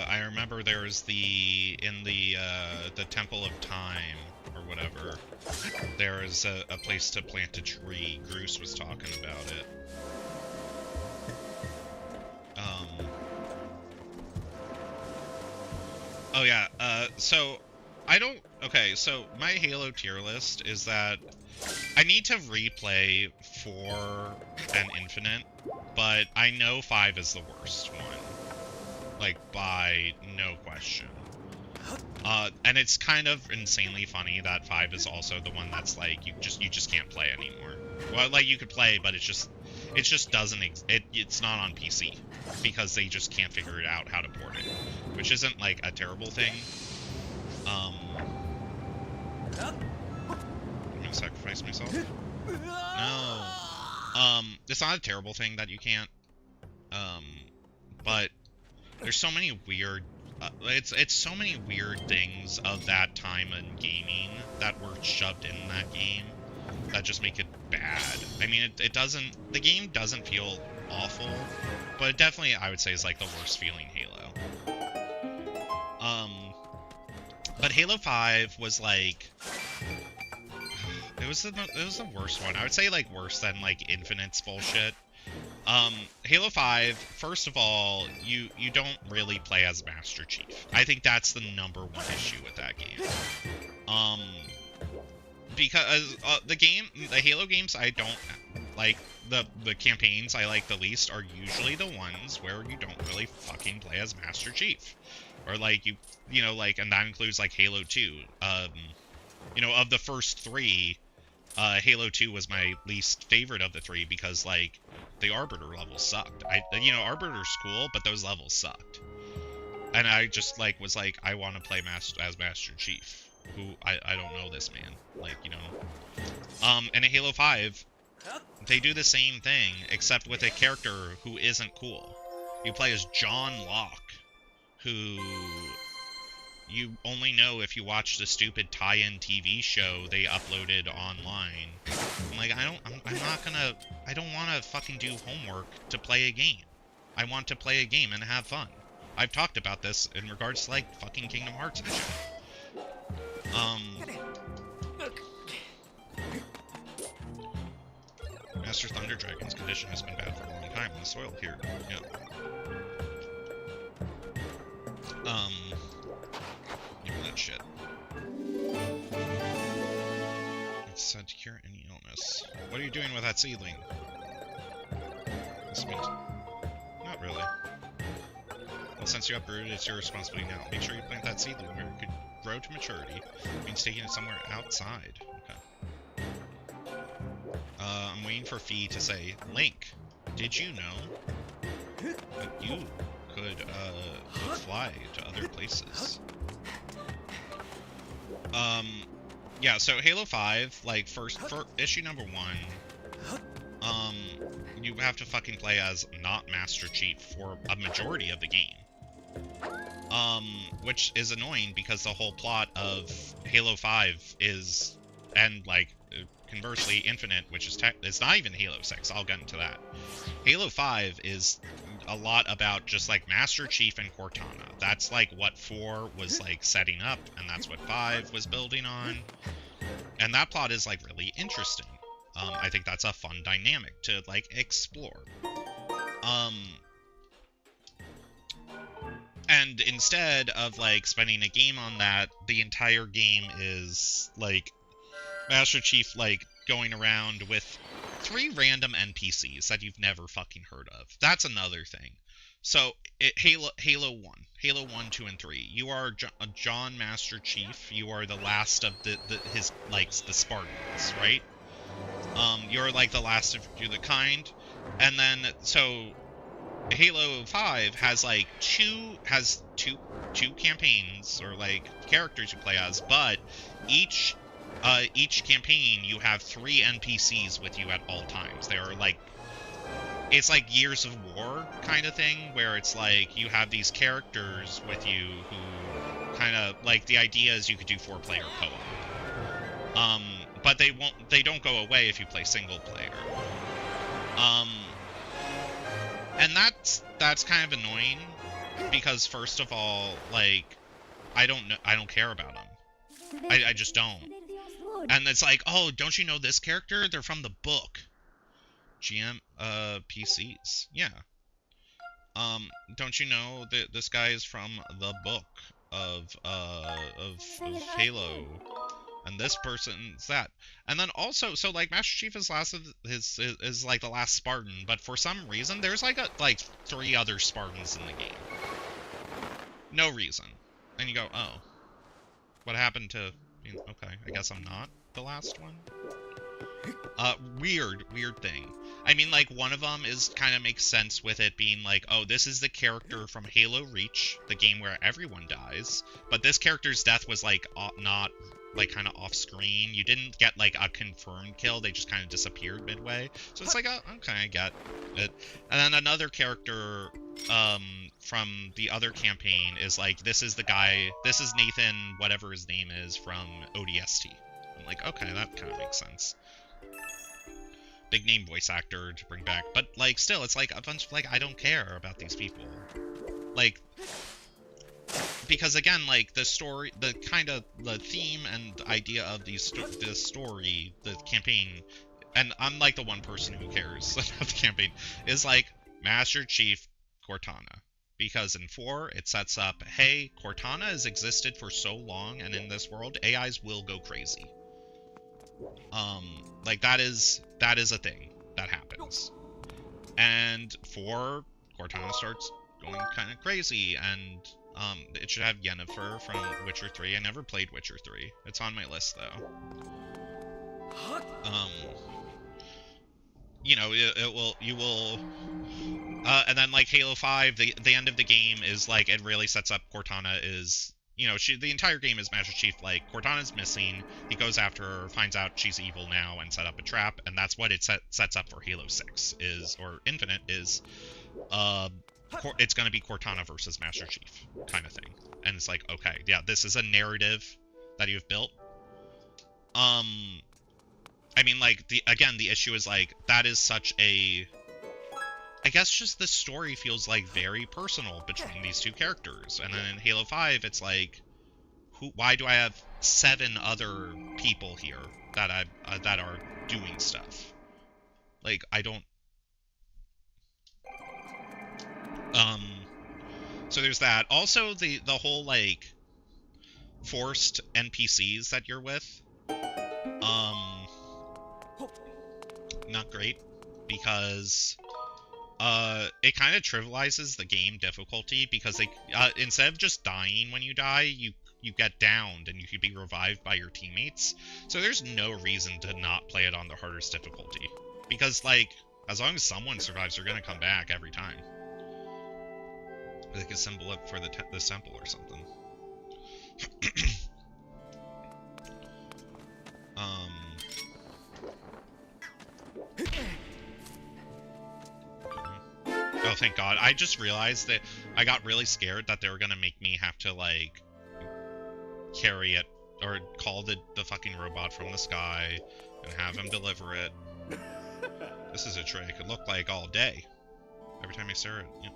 I remember there was in the Temple of Time, or whatever, there is a place to plant a tree. Groose was talking about it. Oh yeah, so, so my Halo tier list is that I need to replay 4 and Infinite, but I know 5 is the worst one. Like, by no question. And it's kind of insanely funny that 5 is also the one that's like, you just can't play anymore. Well, like, you could play, but it just doesn't, it's not on PC, because they just can't figure it out how to port it, which isn't, like, a terrible thing. I'm gonna sacrifice myself. No. It's not a terrible thing that you can't, but there's so many weird, it's so many weird things of that time in gaming that were shoved in that game that just make it bad. I mean, the game doesn't feel awful, but it definitely, I would say, is like the worst feeling Halo. But Halo 5 was like, it was the worst one. I would say, like, worse than, like, Infinite's bullshit. Halo 5, first of all, you don't really play as Master Chief. I think that's the #1 issue with that game. Because the Halo games I don't like, the campaigns I like the least are usually the ones where you don't really fucking play as Master Chief. Or, like, you know, like, and that includes, like, Halo 2. You know, of the first 3, Halo 2 was my least favorite of the 3 because, like, the Arbiter levels sucked. You know, Arbiter's cool, but those levels sucked. And I just, like, was like, I want to play as Master Chief. Who, I don't know this man. Like, you know. And in Halo 5, they do the same thing, except with a character who isn't cool. You play as John Locke, who you only know if you watch the stupid tie-in TV show they uploaded online. I'm like, I don't want to fucking do homework to play a game. I want to play a game and have fun. I've talked about this in regards to, like, fucking Kingdom Hearts and shit. Master Thunder Dragon's condition has been bad for a long time in the soil here. Yeah. Give me that shit. It's said to cure any illness. What are you doing with that seedling? This means... Not really. Well, since you uprooted, it's your responsibility now. Make sure you plant that seedling where it could grow to maturity. It means taking it somewhere outside. Okay. I'm waiting for Fee to say, Link, did you know that you could fly to other places? Yeah, so Halo 5, like, for issue #1, you have to fucking play as not Master Chief for a majority of the game. Which is annoying because the whole plot of Halo 5 is, and, like, conversely, Infinite, which is it's not even Halo 6, I'll get into that. Halo 5 is a lot about just, like, Master Chief and Cortana. That's, like, what 4 was, like, setting up, and that's what 5 was building on. And that plot is, like, really interesting. I think that's a fun dynamic to, like, explore. And instead of, like, spending a game on that, the entire game is, like, Master Chief, like, going around with 3 random NPCs that you've never fucking heard of. That's another thing. So, Halo 1, 2, and 3. You are John Master Chief. You are the last of his, like, the Spartans, right? You're, like, the last of the kind. And then, so, Halo 5 has, like, two campaigns, or, like, characters you play as, but each campaign you have 3 NPCs with you at all times. They are, like, it's like Gears of War kind of thing, where it's like you have these characters with you who kind of like the idea is you could do 4-player co-op. But they don't go away if you play single player. And that's kind of annoying because first of all, like I don't care about them. I just don't. And it's like, oh, don't you know this character? They're from the book. GM PCs. Yeah. Don't you know that this guy is from the book of Halo? And this person's that. And then also, so like Master Chief is is like the last Spartan, but for some reason there's like 3 other Spartans in the game. No reason. And you go, oh. What happened to okay, I guess I'm not the last one. Weird thing. I mean, like, one of them is kind of makes sense with it being like, oh, this is the character from Halo Reach, the game where everyone dies, but this character's death was, like, not, like, kind of off-screen. You didn't get, like, a confirmed kill. They just kind of disappeared midway. So it's like, oh, okay, I get it. And then another character, from the other campaign is, like, this is Nathan, whatever his name is, from ODST. I'm like, okay, that kind of makes sense. Big name voice actor to bring back, but like still it's like a bunch of like I don't care about these people, like, because again, like the story, the theme and idea of the story, the campaign, and I'm like the one person who cares about the campaign, is like Master Chief Cortana, because in 4 it sets up, hey, Cortana has existed for so long, and in this world AIs will go crazy. Like that is a thing that happens. And 4, Cortana starts going kind of crazy, and it should have Yennefer from Witcher 3. I never played Witcher 3. It's on my list though. You know, you will and then like Halo 5, the end of the game is like it really sets up Cortana is, you know, the entire game is Master Chief, like, Cortana's missing, he goes after her, finds out she's evil now, and set up a trap, and that's what it sets up for Halo 6, or Infinite, is, it's gonna be Cortana versus Master Chief, kind of thing. And it's like, okay, yeah, this is a narrative that you've built. I mean, like, the issue is, like, that is such a... I guess just the story feels like very personal between these two characters, and then in Halo 5, it's like, why do I have 7 other people here that are doing stuff? Like, I don't. So there's that. Also, the whole like forced NPCs that you're with, not great, because it kind of trivializes the game difficulty, because they instead of just dying when you die, you get downed and you can be revived by your teammates. So there's no reason to not play it on the hardest difficulty, because like as long as someone survives, they're gonna come back every time. They could symbol it for the temple or something. Oh, thank God. I just realized that I got really scared that they were gonna make me have to, like, carry it, or call the fucking robot from the sky, and have him deliver it. This is a tray I could look like all day. Every time I stare at it, yeah.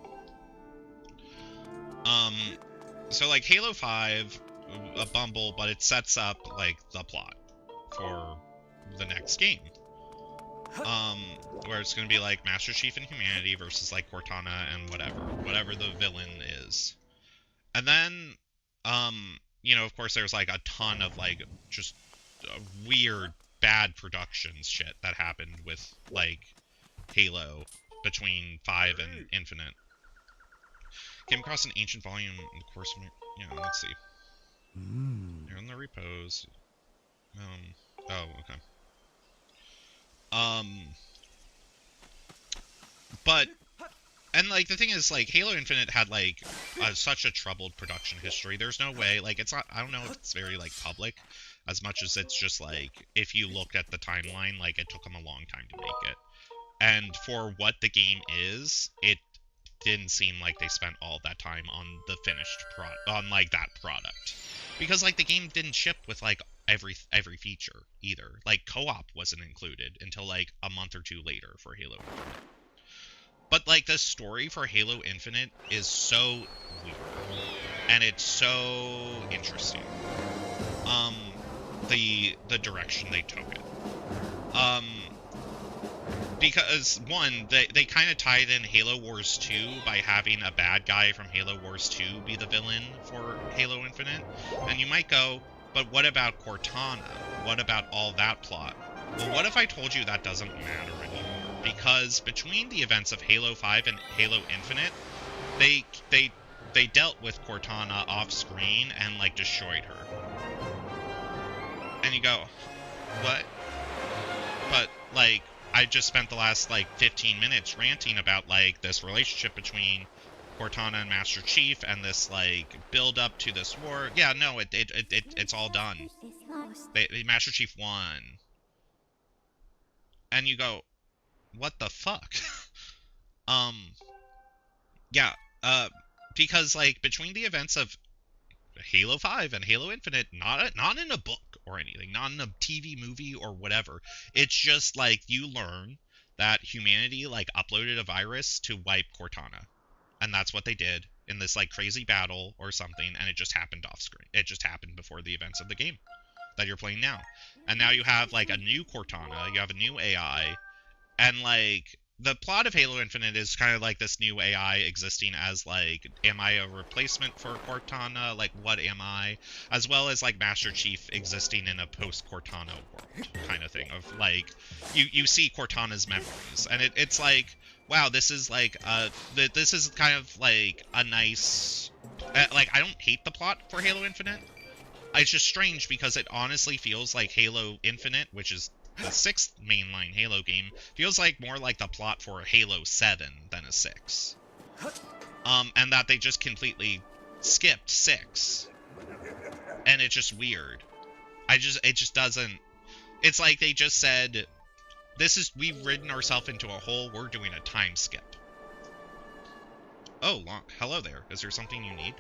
So, like, Halo 5, a bumble, but it sets up, like, the plot for the next game. Where it's gonna be like Master Chief and humanity versus like Cortana and whatever the villain is. And then, you know, of course there's like a ton of like just weird bad productions shit that happened with like Halo between 5 and Infinite. Came across an ancient volume in the course of, you know, let's see. You're in the repos. Oh, okay. But, and like the thing is, like, Halo Infinite had like such a troubled production history. There's no way, like, it's not, I don't know if it's very like public, as much as it's just like, if you look at the timeline, like, it took them a long time to make it. And for what the game is, it didn't seem like they spent all that time on the finished on like that product, because like the game didn't ship with like every feature either. Like co-op wasn't included until like a month or two later for Halo Infinite. But like the story for Halo Infinite is so weird, and it's so interesting. The direction they took it. Because, one, they kind of tied in Halo Wars 2 by having a bad guy from Halo Wars 2 be the villain for Halo Infinite. And you might go, but what about Cortana? What about all that plot? Well, what if I told you that doesn't matter anymore? Because between the events of Halo 5 and Halo Infinite, they dealt with Cortana off-screen and, like, destroyed her. And you go, what? But, like, I just spent the last, like, 15 minutes ranting about, like, this relationship between Cortana and Master Chief and this, like, build-up to this war. Yeah, no, it's all done. Master Chief won. And you go, what the fuck? Yeah, because, like, between the events of Halo 5 and Halo Infinite, not in a book or anything, not in a TV movie or whatever. It's just like you learn that humanity like uploaded a virus to wipe Cortana. And that's what they did in this like crazy battle or something, and it just happened off screen. It just happened before the events of the game that you're playing now. And now you have like a new Cortana, you have a new AI, and like the plot of Halo Infinite is kind of like this new AI existing as, like, am I a replacement for Cortana? Like, what am I? As well as, like, Master Chief existing in a post-Cortana world kind of thing. Of, like, you see Cortana's memories. And it's like, wow, this is, like, this is kind of, like, a nice... like, I don't hate the plot for Halo Infinite. It's just strange because it honestly feels like Halo Infinite, which is the 6th mainline Halo game, feels like more like the plot for Halo 7 than a 6. And that they just completely skipped 6. And it's just weird. It just doesn't... It's like they just said, we've ridden ourselves into a hole, we're doing a time skip. Oh, hello there. Is there something you need?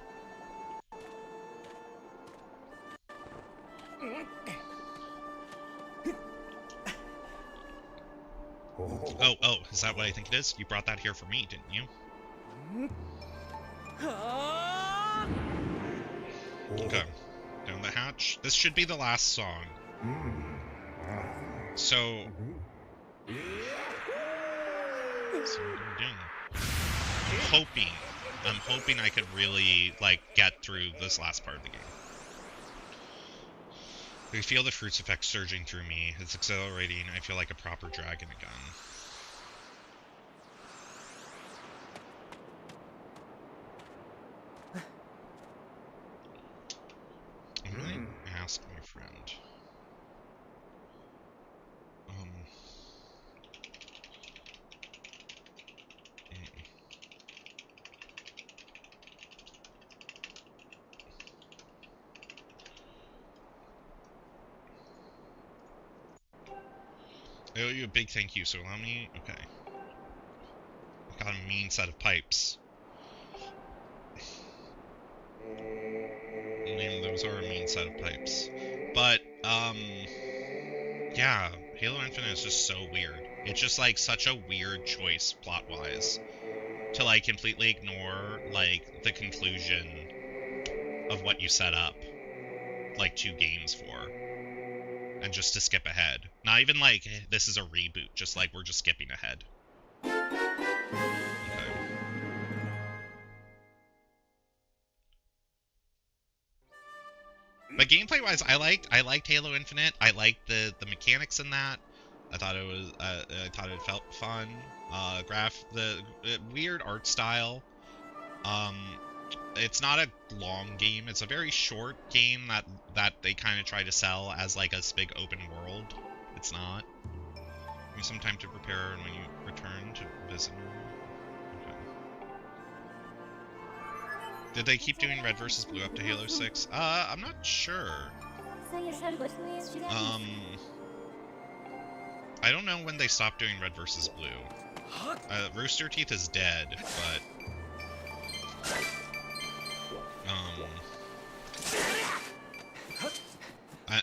Oh, is that what I think it is? You brought that here for me, didn't you? Okay. Down the hatch. This should be the last song. So... I'm hoping I could really, like, get through this last part of the game. I feel the fruits effect surging through me. It's exhilarating. I feel like a proper dragon again. I'm gonna ask my friend. I owe you a big thank you, so allow me... Okay. I've got a mean set of pipes. I mean, those are a mean set of pipes. But, yeah, Halo Infinite is just so weird. It's just, like, such a weird choice, plot-wise, to, like, completely ignore, like, the conclusion of what you set up, like, 2 games for. And just to skip ahead. Not even like, this is a reboot, just like, we're just skipping ahead. Okay. But gameplay-wise, I liked Halo Infinite. I liked the mechanics in that. I thought it felt fun. The weird art style. It's not a long game. It's a very short game that they kind of try to sell as like a big open world. It's not. Give me some time to prepare when you return to visit. Okay. Did they keep doing Red versus Blue up to Halo 6? I'm not sure. I don't know when they stopped doing Red versus Blue. Rooster Teeth is dead, but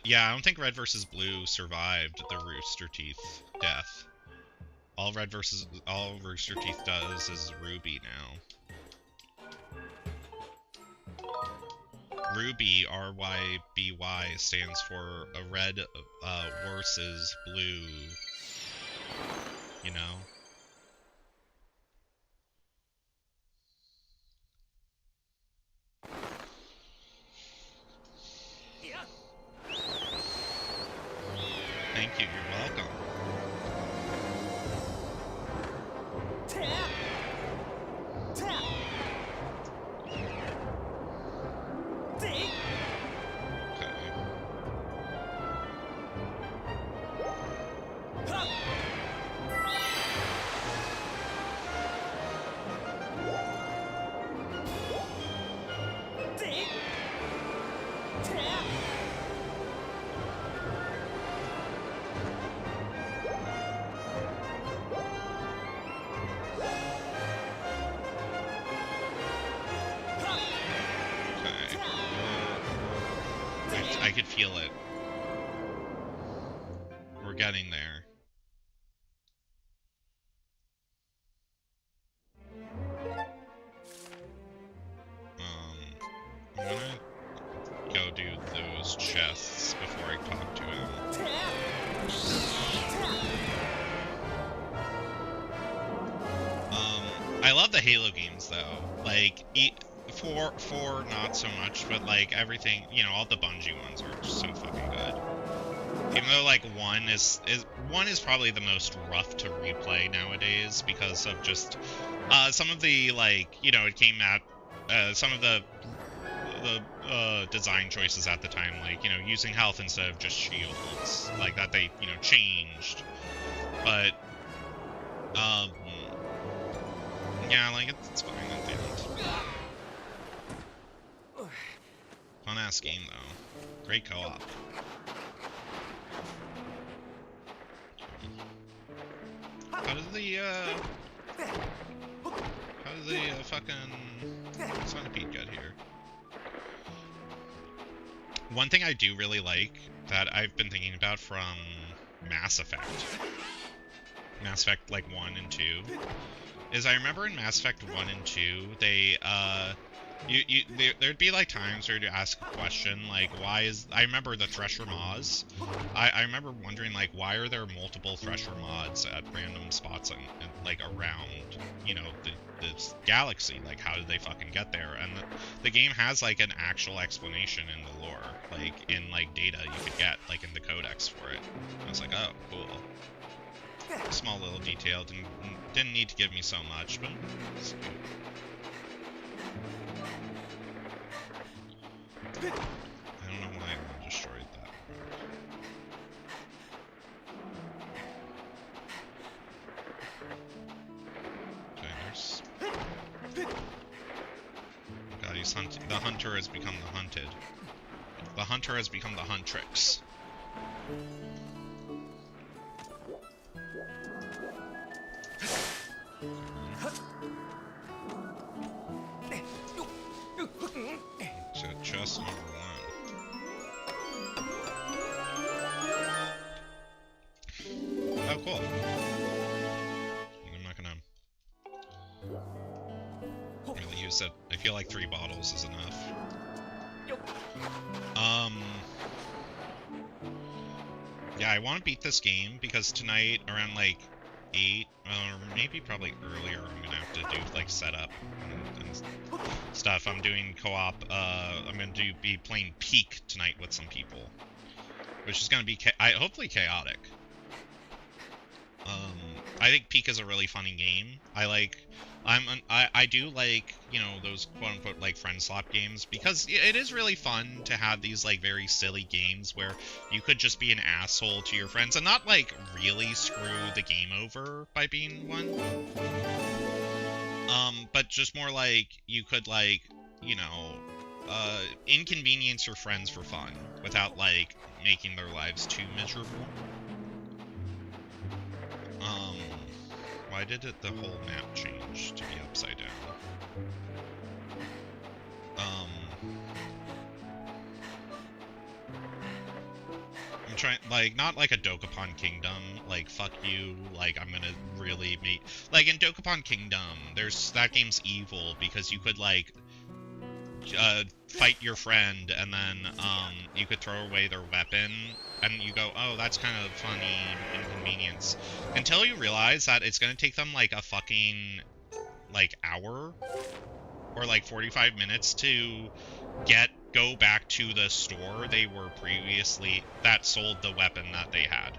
yeah, I don't think Red versus Blue survived the Rooster Teeth death. All Rooster Teeth does is Ruby now. Ruby, R-Y-B-Y, stands for a red versus blue, you know? Thank you, you're welcome. I could feel it. We're getting there. I'm gonna go do those chests before I talk to him. I love the Halo games though. Like, 4 not so much, but like everything, you know, all the Bungie ones are just so fucking good. Even though like 1 is probably the most rough to replay nowadays because of just some of the, like, you know, it came out some of the design choices at the time, like, you know, using health instead of just shields, like that they, you know, changed. But yeah, like it's fine at the end. Fun ass game though. Great co-op. How did the fucking Centipede get here? One thing I do really like that I've been thinking about from Mass Effect like 1 and 2, is I remember in Mass Effect 1 and 2, they there'd be like times where you'd ask a question like, why is, I remember the Thresher Maws. I remember wondering like, why are there multiple Thresher mods at random spots and like around, you know, this galaxy? Like, how did they fucking get there? And the game has like an actual explanation in the lore, like in like data you could get like in the codex for it. I was like, oh, cool. Small little detail, didn't need to give me so much, but it's good. I don't know why I destroyed that. Okay, there's... God, he's hunting. The hunter has become the hunted. The hunter has become the huntrix. So chest number 1. Oh, cool. I'm not gonna really use it. I feel like 3 bottles is enough. Yeah, I want to beat this game because tonight around like 8, or maybe probably earlier, I'm gonna have to do like setup and stuff. I'm doing co-op. I'm gonna be playing Peak tonight with some people, which is gonna be hopefully chaotic. I think Peak is a really funny game. I do like, you know, those quote-unquote like friend slot games, because it is really fun to have these like very silly games where you could just be an asshole to your friends and not like really screw the game over by being one. But just more like you could, like, you know, inconvenience your friends for fun without like making their lives too miserable. Why did the whole map change to be upside down? I'm trying, like, not like a Dokapon Kingdom, like, fuck you, like, I'm gonna really make, like, in Dokapon Kingdom, that game's evil, because you could, like, fight your friend, and then, you could throw away their weapon, and you go, oh, that's kind of funny inconvenience. Until you realize that it's gonna take them, like, a fucking, like, hour, or, like, 45 minutes to go back to the store they were previously, that sold the weapon that they had.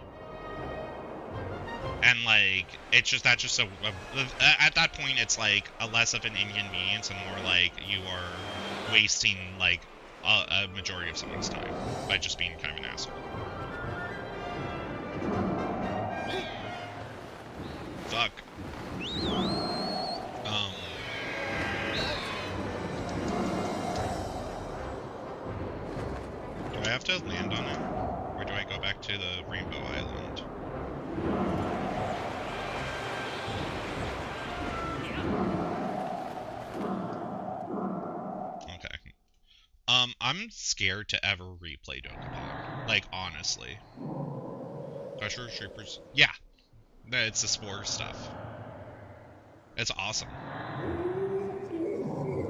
And, like, it's just, that's just at that point, it's, like, a less of an inconvenience and more like you are wasting, like, a majority of someone's time by just being kind of an asshole. Fuck. Do I have to land on it? Or do I go back to the Rainbow Island? Okay. I'm scared to ever replay Dokapon. Like, honestly. Pressure Troopers? Yeah. It's the Spore stuff. It's awesome.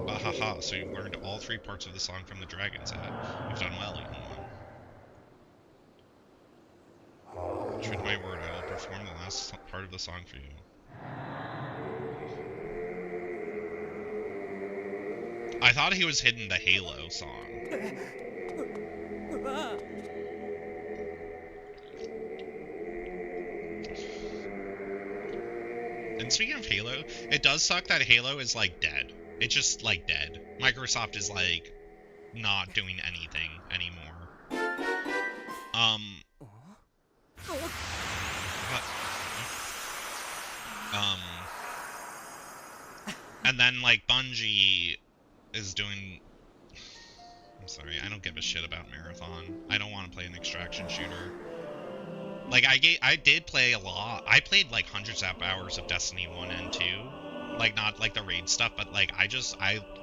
Bahaha, so you learned all 3 parts of the song from the Dragon's Head. You've done well, Eaton One. True to my word, I will perform the last part of the song for you. I thought he was hidden the Halo song. And speaking of Halo, it does suck that Halo is, like, dead. It's just, like, dead. Microsoft is, like, not doing anything anymore. And then, like, Bungie is doing... I'm sorry, I don't give a shit about Marathon. I don't want to play an extraction shooter. Like, I did play a lot. I played, like, hundreds of hours of Destiny 1 and 2. Like, not, like, the raid stuff, but, like,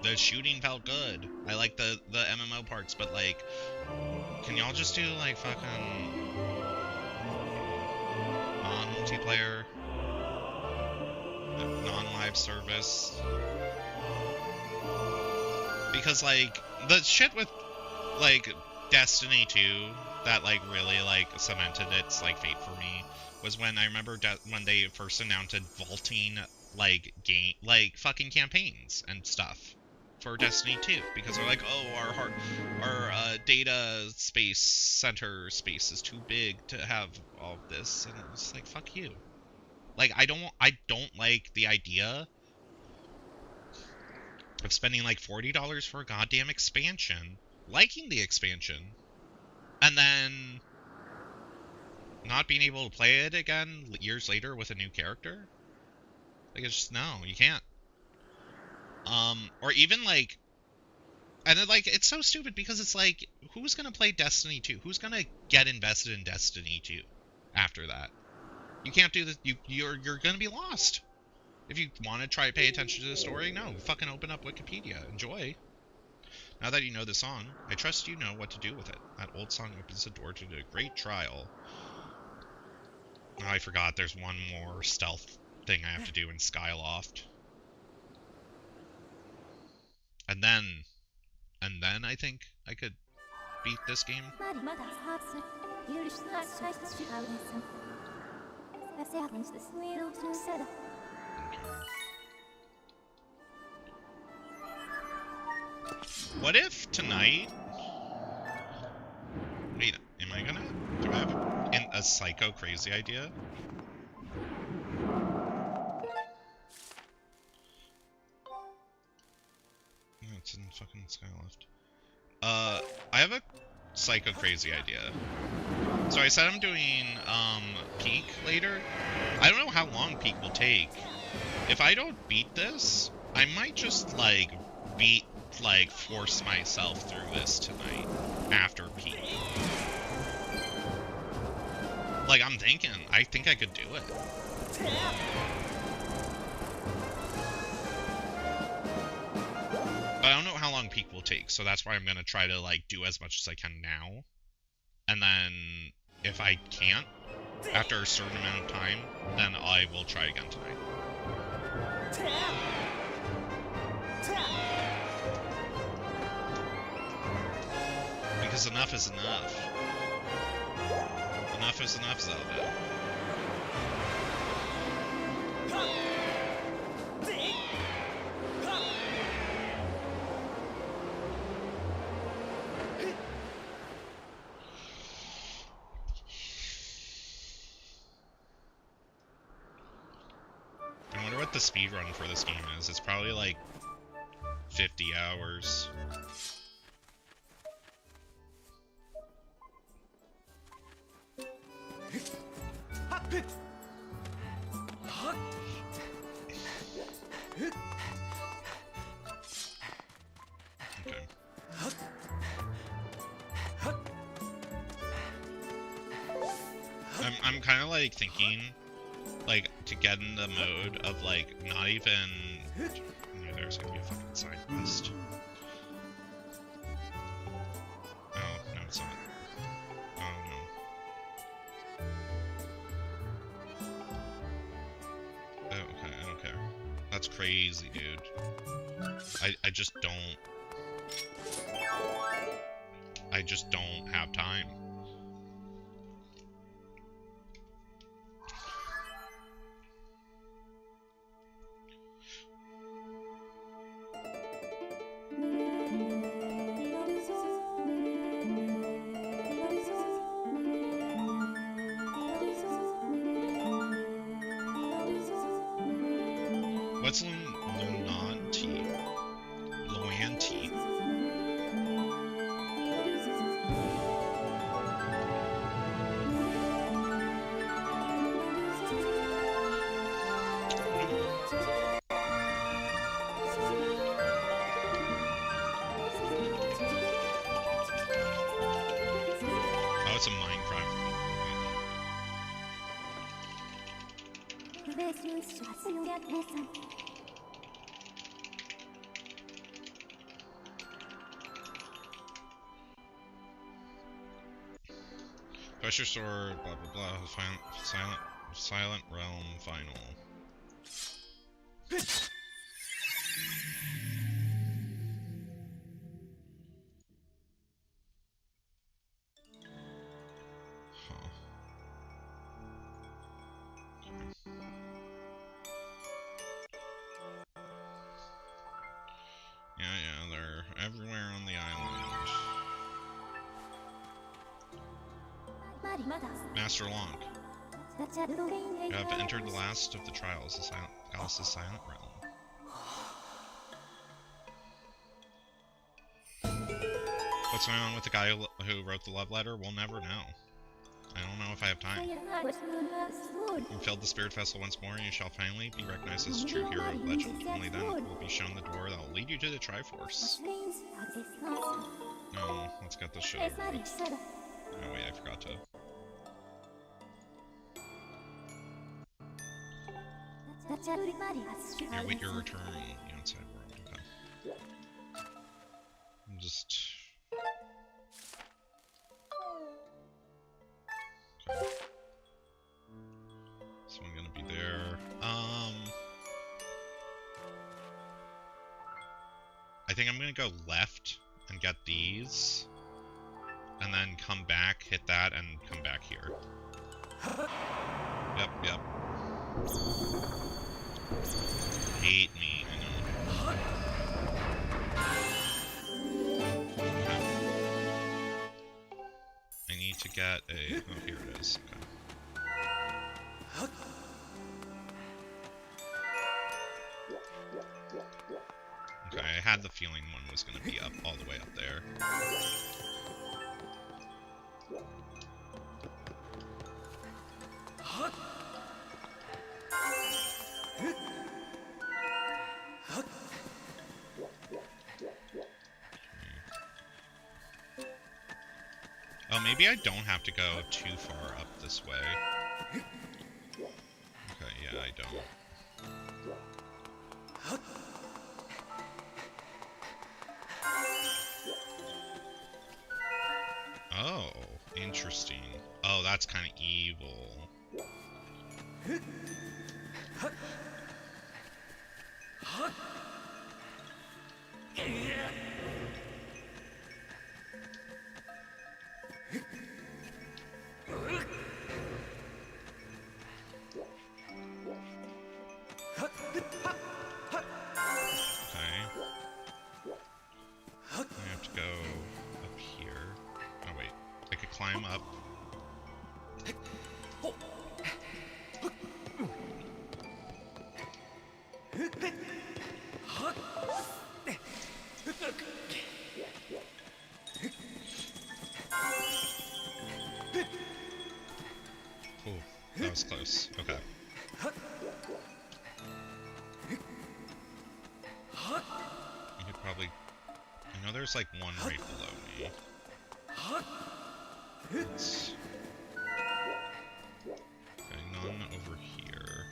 the shooting felt good. I like the MMO parts, but, like, can y'all just do, like, fucking non-multiplayer, non-live service? Because, like, the shit with, like, Destiny 2 that, like, really, like, cemented its, like, fate for me was when I remember when they first announced vaulting, like, fucking campaigns and stuff for Destiny 2, because they're like, oh, our data space center space is too big to have all of this, and it's like, fuck you. Like, I don't like the idea of spending, like, $40 for a goddamn expansion, liking the expansion, and then not being able to play it again years later with a new character. Like, it's just, no, you can't. Or even, like, and then, like, it's so stupid because it's like, who's gonna play Destiny 2? Who's gonna get invested in Destiny 2 after that? You can't do this. You're gonna be lost. If you want to try to pay attention to the story, no, fucking open up Wikipedia. Enjoy. Now that you know the song, I trust you know what to do with it. That old song opens the door to the great trial. Oh, I forgot there's one more stealth thing I have to do in Skyloft. And then I think I could beat this game. What if tonight... Wait, am I gonna... Do I have a psycho crazy idea? No, it's in fucking Skyloft. I have a psycho crazy idea. So I said I'm doing, Peak later. I don't know how long Peak will take. If I don't beat this, I might just, like, force myself through this tonight after Peak. Like, I think I could do it. week will take. So that's why I'm gonna try to like do as much as I can now, and then if I can't after a certain amount of time, then I will try again tonight. Because enough is enough. Enough is enough, Zelda. I wonder what the speedrun for this game is. It's probably like 50 hours. Okay. I'm kind of like thinking, like, to get in the mode of like not even. There's gonna be a fucking side quest. Oh no, it's not. Oh no. Oh, okay, I don't care. That's crazy, dude. I just don't. I just don't have time. What's Luanti? Luanti. Oh, it's a Minecraft. Pressure Sword, blah blah blah, Silent Realm Final. Huh. Yeah, they're everywhere on the island. Master Lonk. You have entered the last of the trials, Alice's Silent Realm. What's going on with the guy who wrote the love letter? We'll never know. I don't know if I have time. You filled the Spirit Vessel once more, and you shall finally be recognized as a true hero of legend. Only then will be shown the door that will lead you to the Triforce. No, let's get this shit over with. Oh wait, I forgot to... You await your return in the outside world. Okay. I'm just... Okay. This one gonna be there. I think I'm gonna go left and get these, and then come back, hit that, and come back here. Yep. Hate me, I know. I need to get a... Oh, here it is. Okay. Okay, I had the feeling one was going to be up all the way up there. Oh, maybe I don't have to go too far up this way. Okay, yeah, I don't. Oh, interesting. Oh, that's kind of evil. I have to go up here. Oh wait, I could climb up. Ooh, that was close. Okay. You could probably... I know there's like one right below me. It's... Okay, none over here.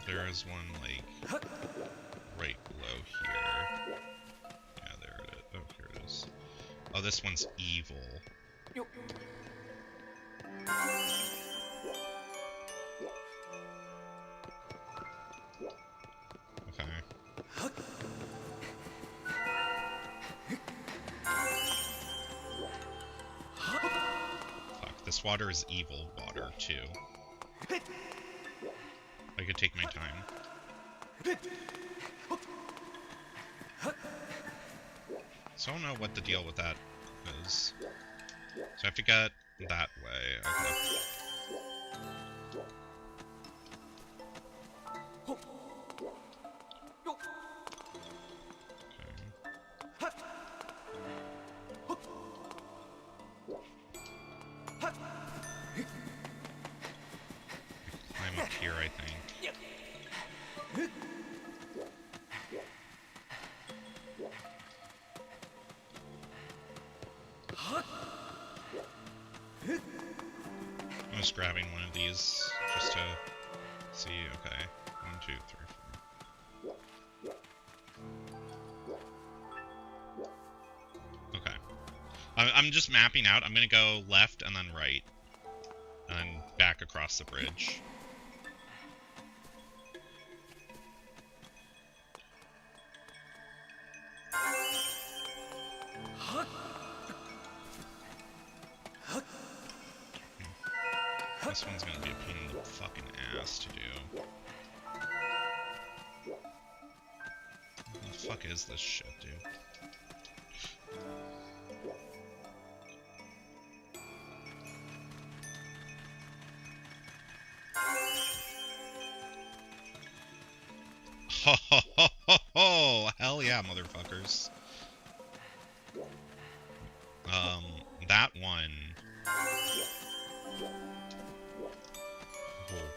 There is one like right below here. Yeah, there it is. Oh, here it is. Oh, this one's evil. Okay. Fuck, this water is evil water, too. I could take my time. So I don't know what the deal with that is. So I have to get that way. Okay. Climb up here, I think. I'm just grabbing one of these just to see. Okay. 1, 2, 3, 4. Okay. I'm just mapping out. I'm gonna go left and then right. And then back across the bridge. This one's gonna be a pain in the fucking ass to do. What the fuck is this shit, dude? Ho ho ho ho ho! Hell yeah, motherfuckers. That one... Oh,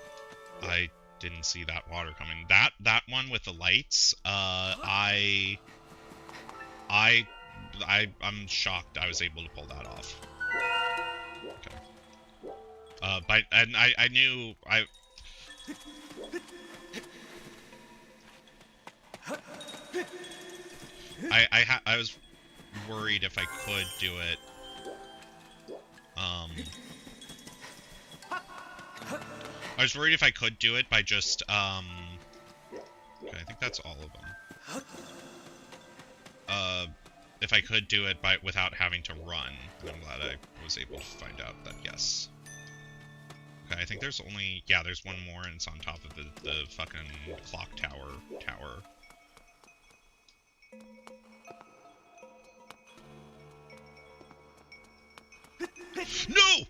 I didn't see that water coming. That one with the lights, I'm shocked I was able to pull that off. Okay. But I knew I was worried if I could do it. I was worried if I could do it by just, okay, I think that's all of them. If I could do it without having to run, and I'm glad I was able to find out that yes. Okay, I think there's only, yeah, there's one more, and it's on top of the fucking clock tower. No!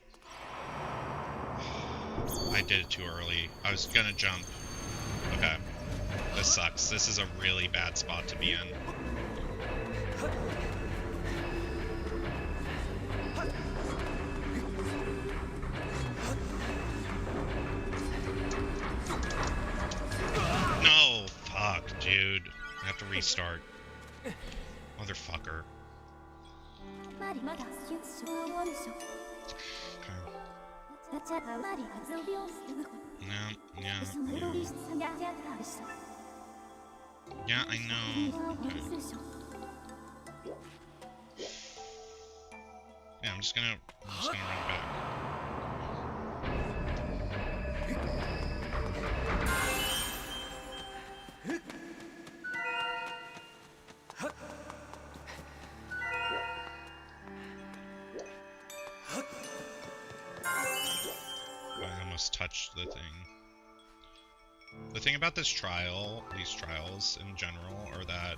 I did it too early. I was gonna jump. Okay. This sucks. This is a really bad spot to be in. No! Fuck, dude. I have to restart. Motherfucker. Yeah, I know. Okay. Yeah, I'm just gonna run back. I almost touched the thing. The thing about this trial, these trials in general, are that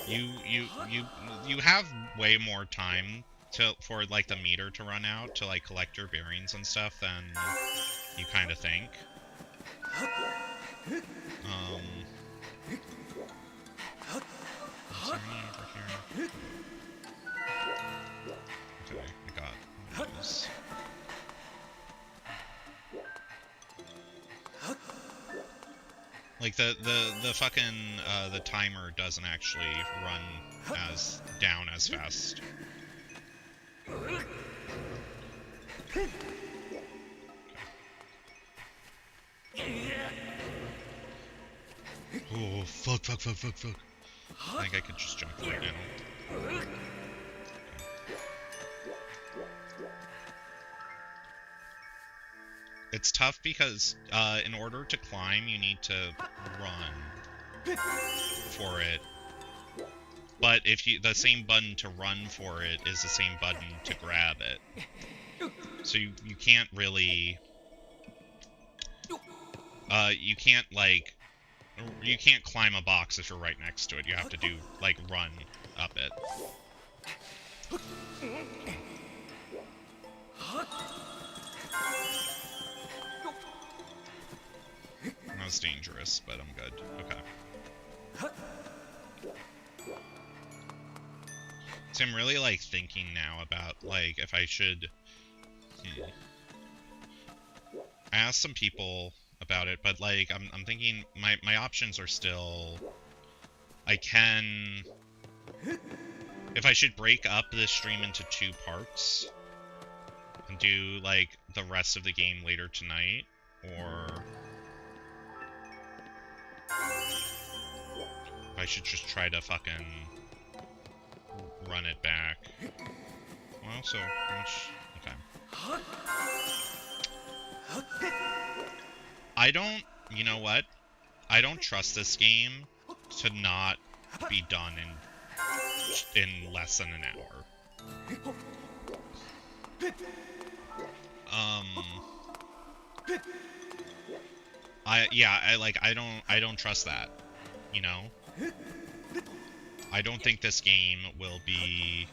you have way more time for like the meter to run out to like collect your bearings and stuff than you kind of think. Is there any over here? Okay, I got these. Like the fucking the timer doesn't actually run down as fast. Oh fuck. I think I could just jump right now. It's tough because in order to climb, you need to run for it. But if the same button to run for it is the same button to grab it. So you can't really... you can't, like... You can't climb a box if you're right next to it. You have to do, like, run up it. That was dangerous, but I'm good. Okay. So I'm really, like, thinking now about, like, if I should... I asked some people about it, but, like, I'm thinking my options are still... I can... If I should break up this stream into 2 parts and do, like, the rest of the game later tonight, or... if I should just try to fucking run it back. Well, so how much? Okay. I don't. You know what? I don't trust this game to not be done in less than an hour. I don't trust that. You know? I don't think this game will be,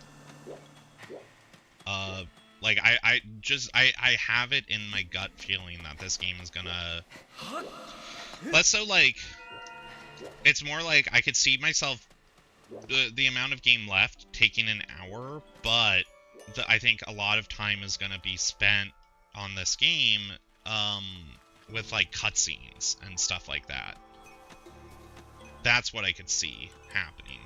like, I have it in my gut feeling that this game is gonna, less so, like, it's more like I could see myself, the amount of game left taking an hour, but I think a lot of time is gonna be spent on this game, with, like, cutscenes and stuff like that. That's what I could see happening.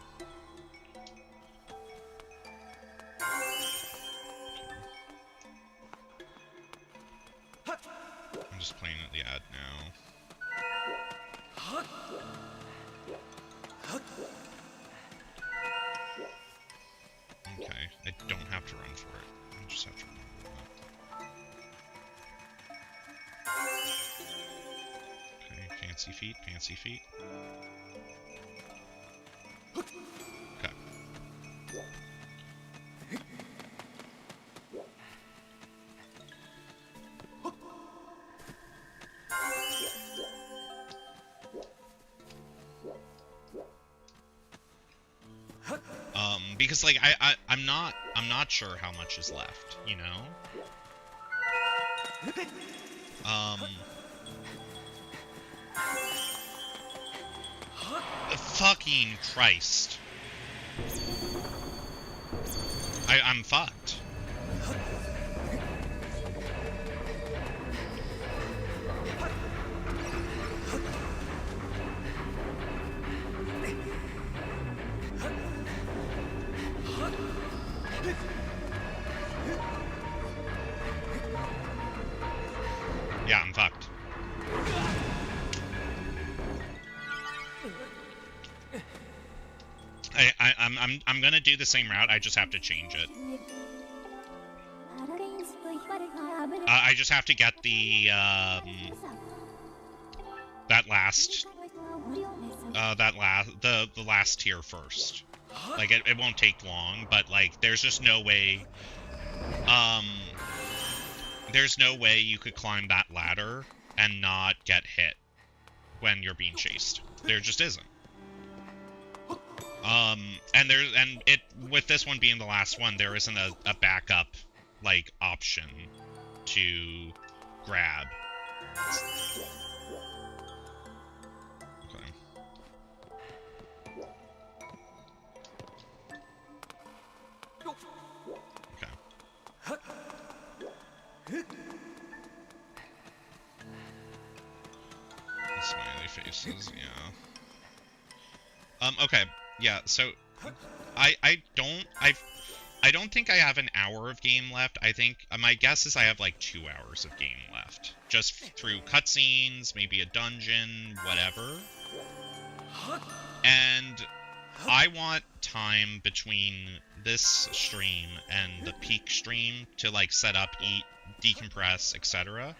I'm just playing at the ad now. Okay, I don't have to run for it. I just have to run for it. Okay, fancy feet, fancy feet. Okay. Because, like, I'm not sure how much is left, you know? Fucking Christ. I'm fucked. Yeah, I'm fucked. I'm gonna do the same route. I just have to change it. I just have to get the the last tier first. Like it won't take long, but like there's just no way. There's no way you could climb that ladder and not get hit when you're being chased. There just isn't. And with this one being the last one, there isn't a backup like option to grab. Okay. Okay. Smiley faces, yeah. Okay, yeah, so I don't think I have an hour of game left. I think my guess is I have like 2 hours of game left. Just through cutscenes, maybe a dungeon, whatever. And I want time between this stream and the peak stream to like set up, eat, decompress, etc.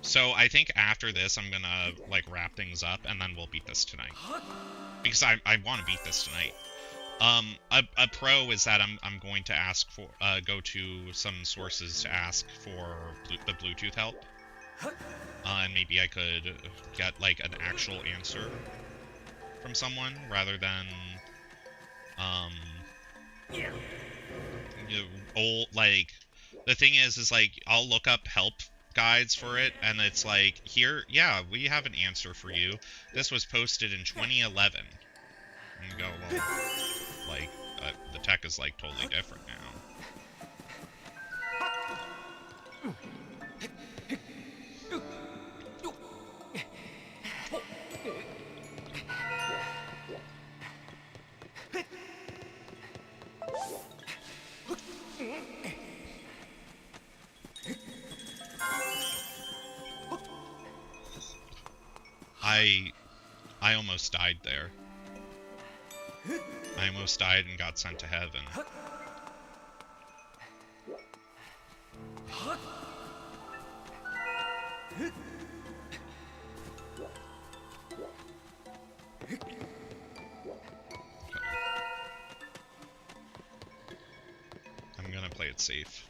So I think after this I'm gonna like wrap things up and then we'll beat this tonight. Because I want to beat this tonight. A pro is that I'm going to ask for go to some sources to ask for the Bluetooth help, and maybe I could get like an actual answer from someone rather than old like. The thing is like I'll look up help guides for it, and it's like, here, yeah, we have an answer for you. This was posted in 2011. And you go, well, like, the tech is, like, totally different now. I almost died there. I almost died and got sent to heaven. Okay. I'm gonna play it safe.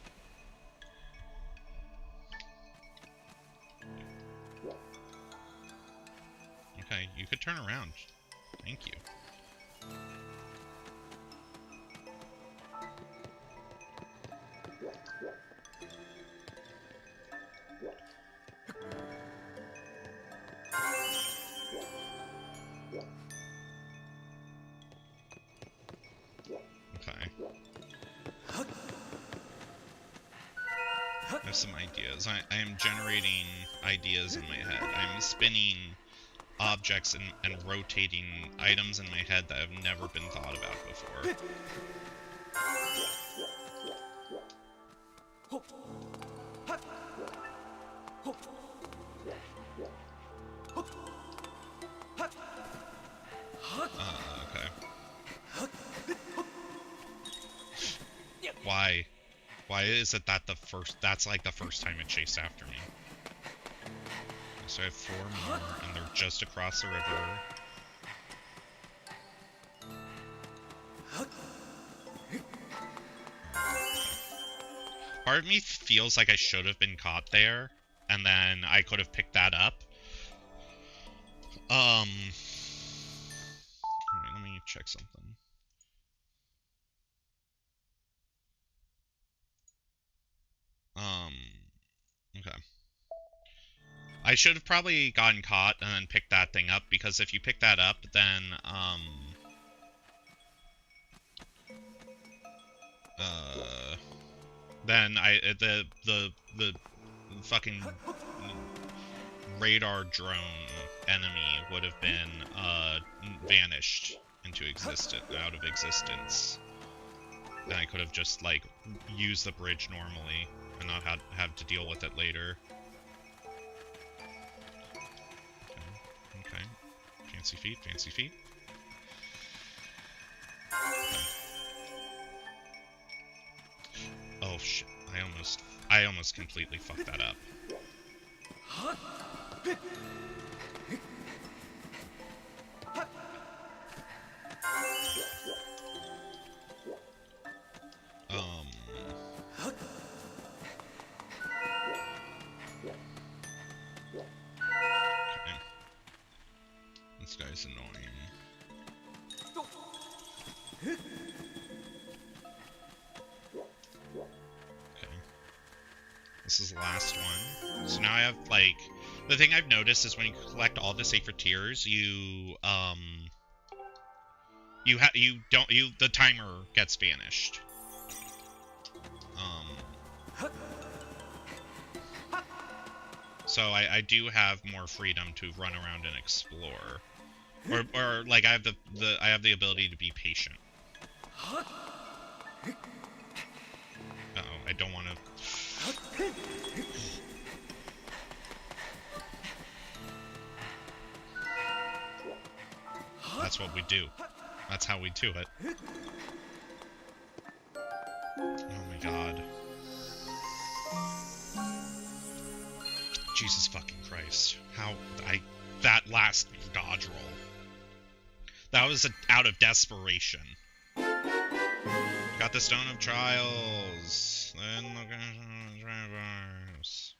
Okay, you could turn around. Thank you. Okay. I have some ideas. I am generating ideas in my head. I'm spinning objects and rotating items in my head that have never been thought about before. Okay. Why? Why is it that that's like the first time it chased after me? So I have 4 more, and they're just across the river. Part of me feels like I should have been caught there, and then I could have picked that up. Wait, let me check something. Okay. I should have probably gotten caught and then picked that thing up, because if you pick that up, then, the fucking radar drone enemy would have been, vanished into out of existence. Then I could have just, like, used the bridge normally and not have to deal with it later. Okay. Fancy feet, fancy feet. Oh shit, I almost completely fucked that up. Okay. This guy's annoying. Okay. This is the last one. So now I have, like... The thing I've noticed is when you collect all the sacred tears, the timer gets vanished. So I do have more freedom to run around and explore. Or like I have the ability to be patient. Uh-oh, I don't want to... That's what we do. That's how we do it. Oh my god. Jesus fucking Christ. That last dodge roll. That was out of desperation. Got the Stone of Trials. Then look at the drivers.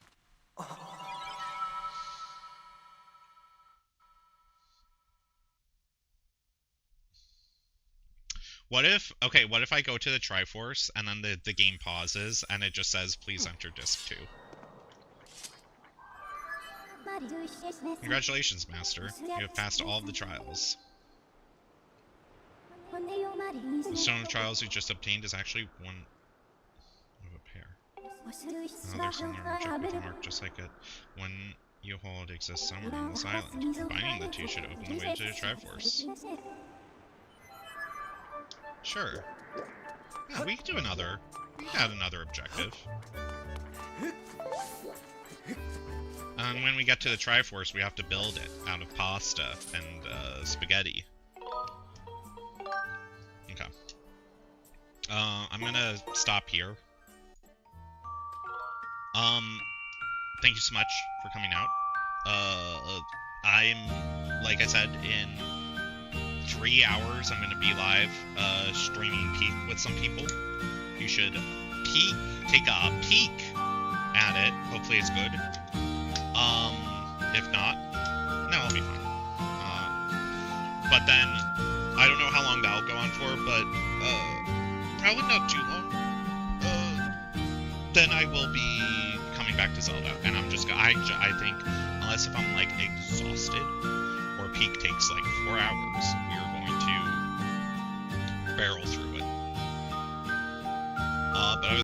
What if I go to the Triforce and then the game pauses and it just says, please enter disc 2. Congratulations, Master. You have passed all of the trials. The Stone of Trials you just obtained is actually one of a pair. There's another object with a mark just like it. When you hold exists somewhere on this island. Combining the two should open the way to the Triforce. Sure. Yeah, we can add another objective. And when we get to the Triforce, we have to build it out of pasta and spaghetti. Okay. I'm gonna stop here. Thank you so much for coming out. I'm, like I said, in 3 hours I'm gonna be live, streaming Peak with some people. You should take a peek at it. Hopefully it's good. If not, no, I'll be fine. But then, I don't know how long that'll go on for, but, probably not too long. Then I will be coming back to Zelda, and I'm just, I think, unless if I'm, like, exhausted, or Peak takes, like, 4 hours, we are going to barrel through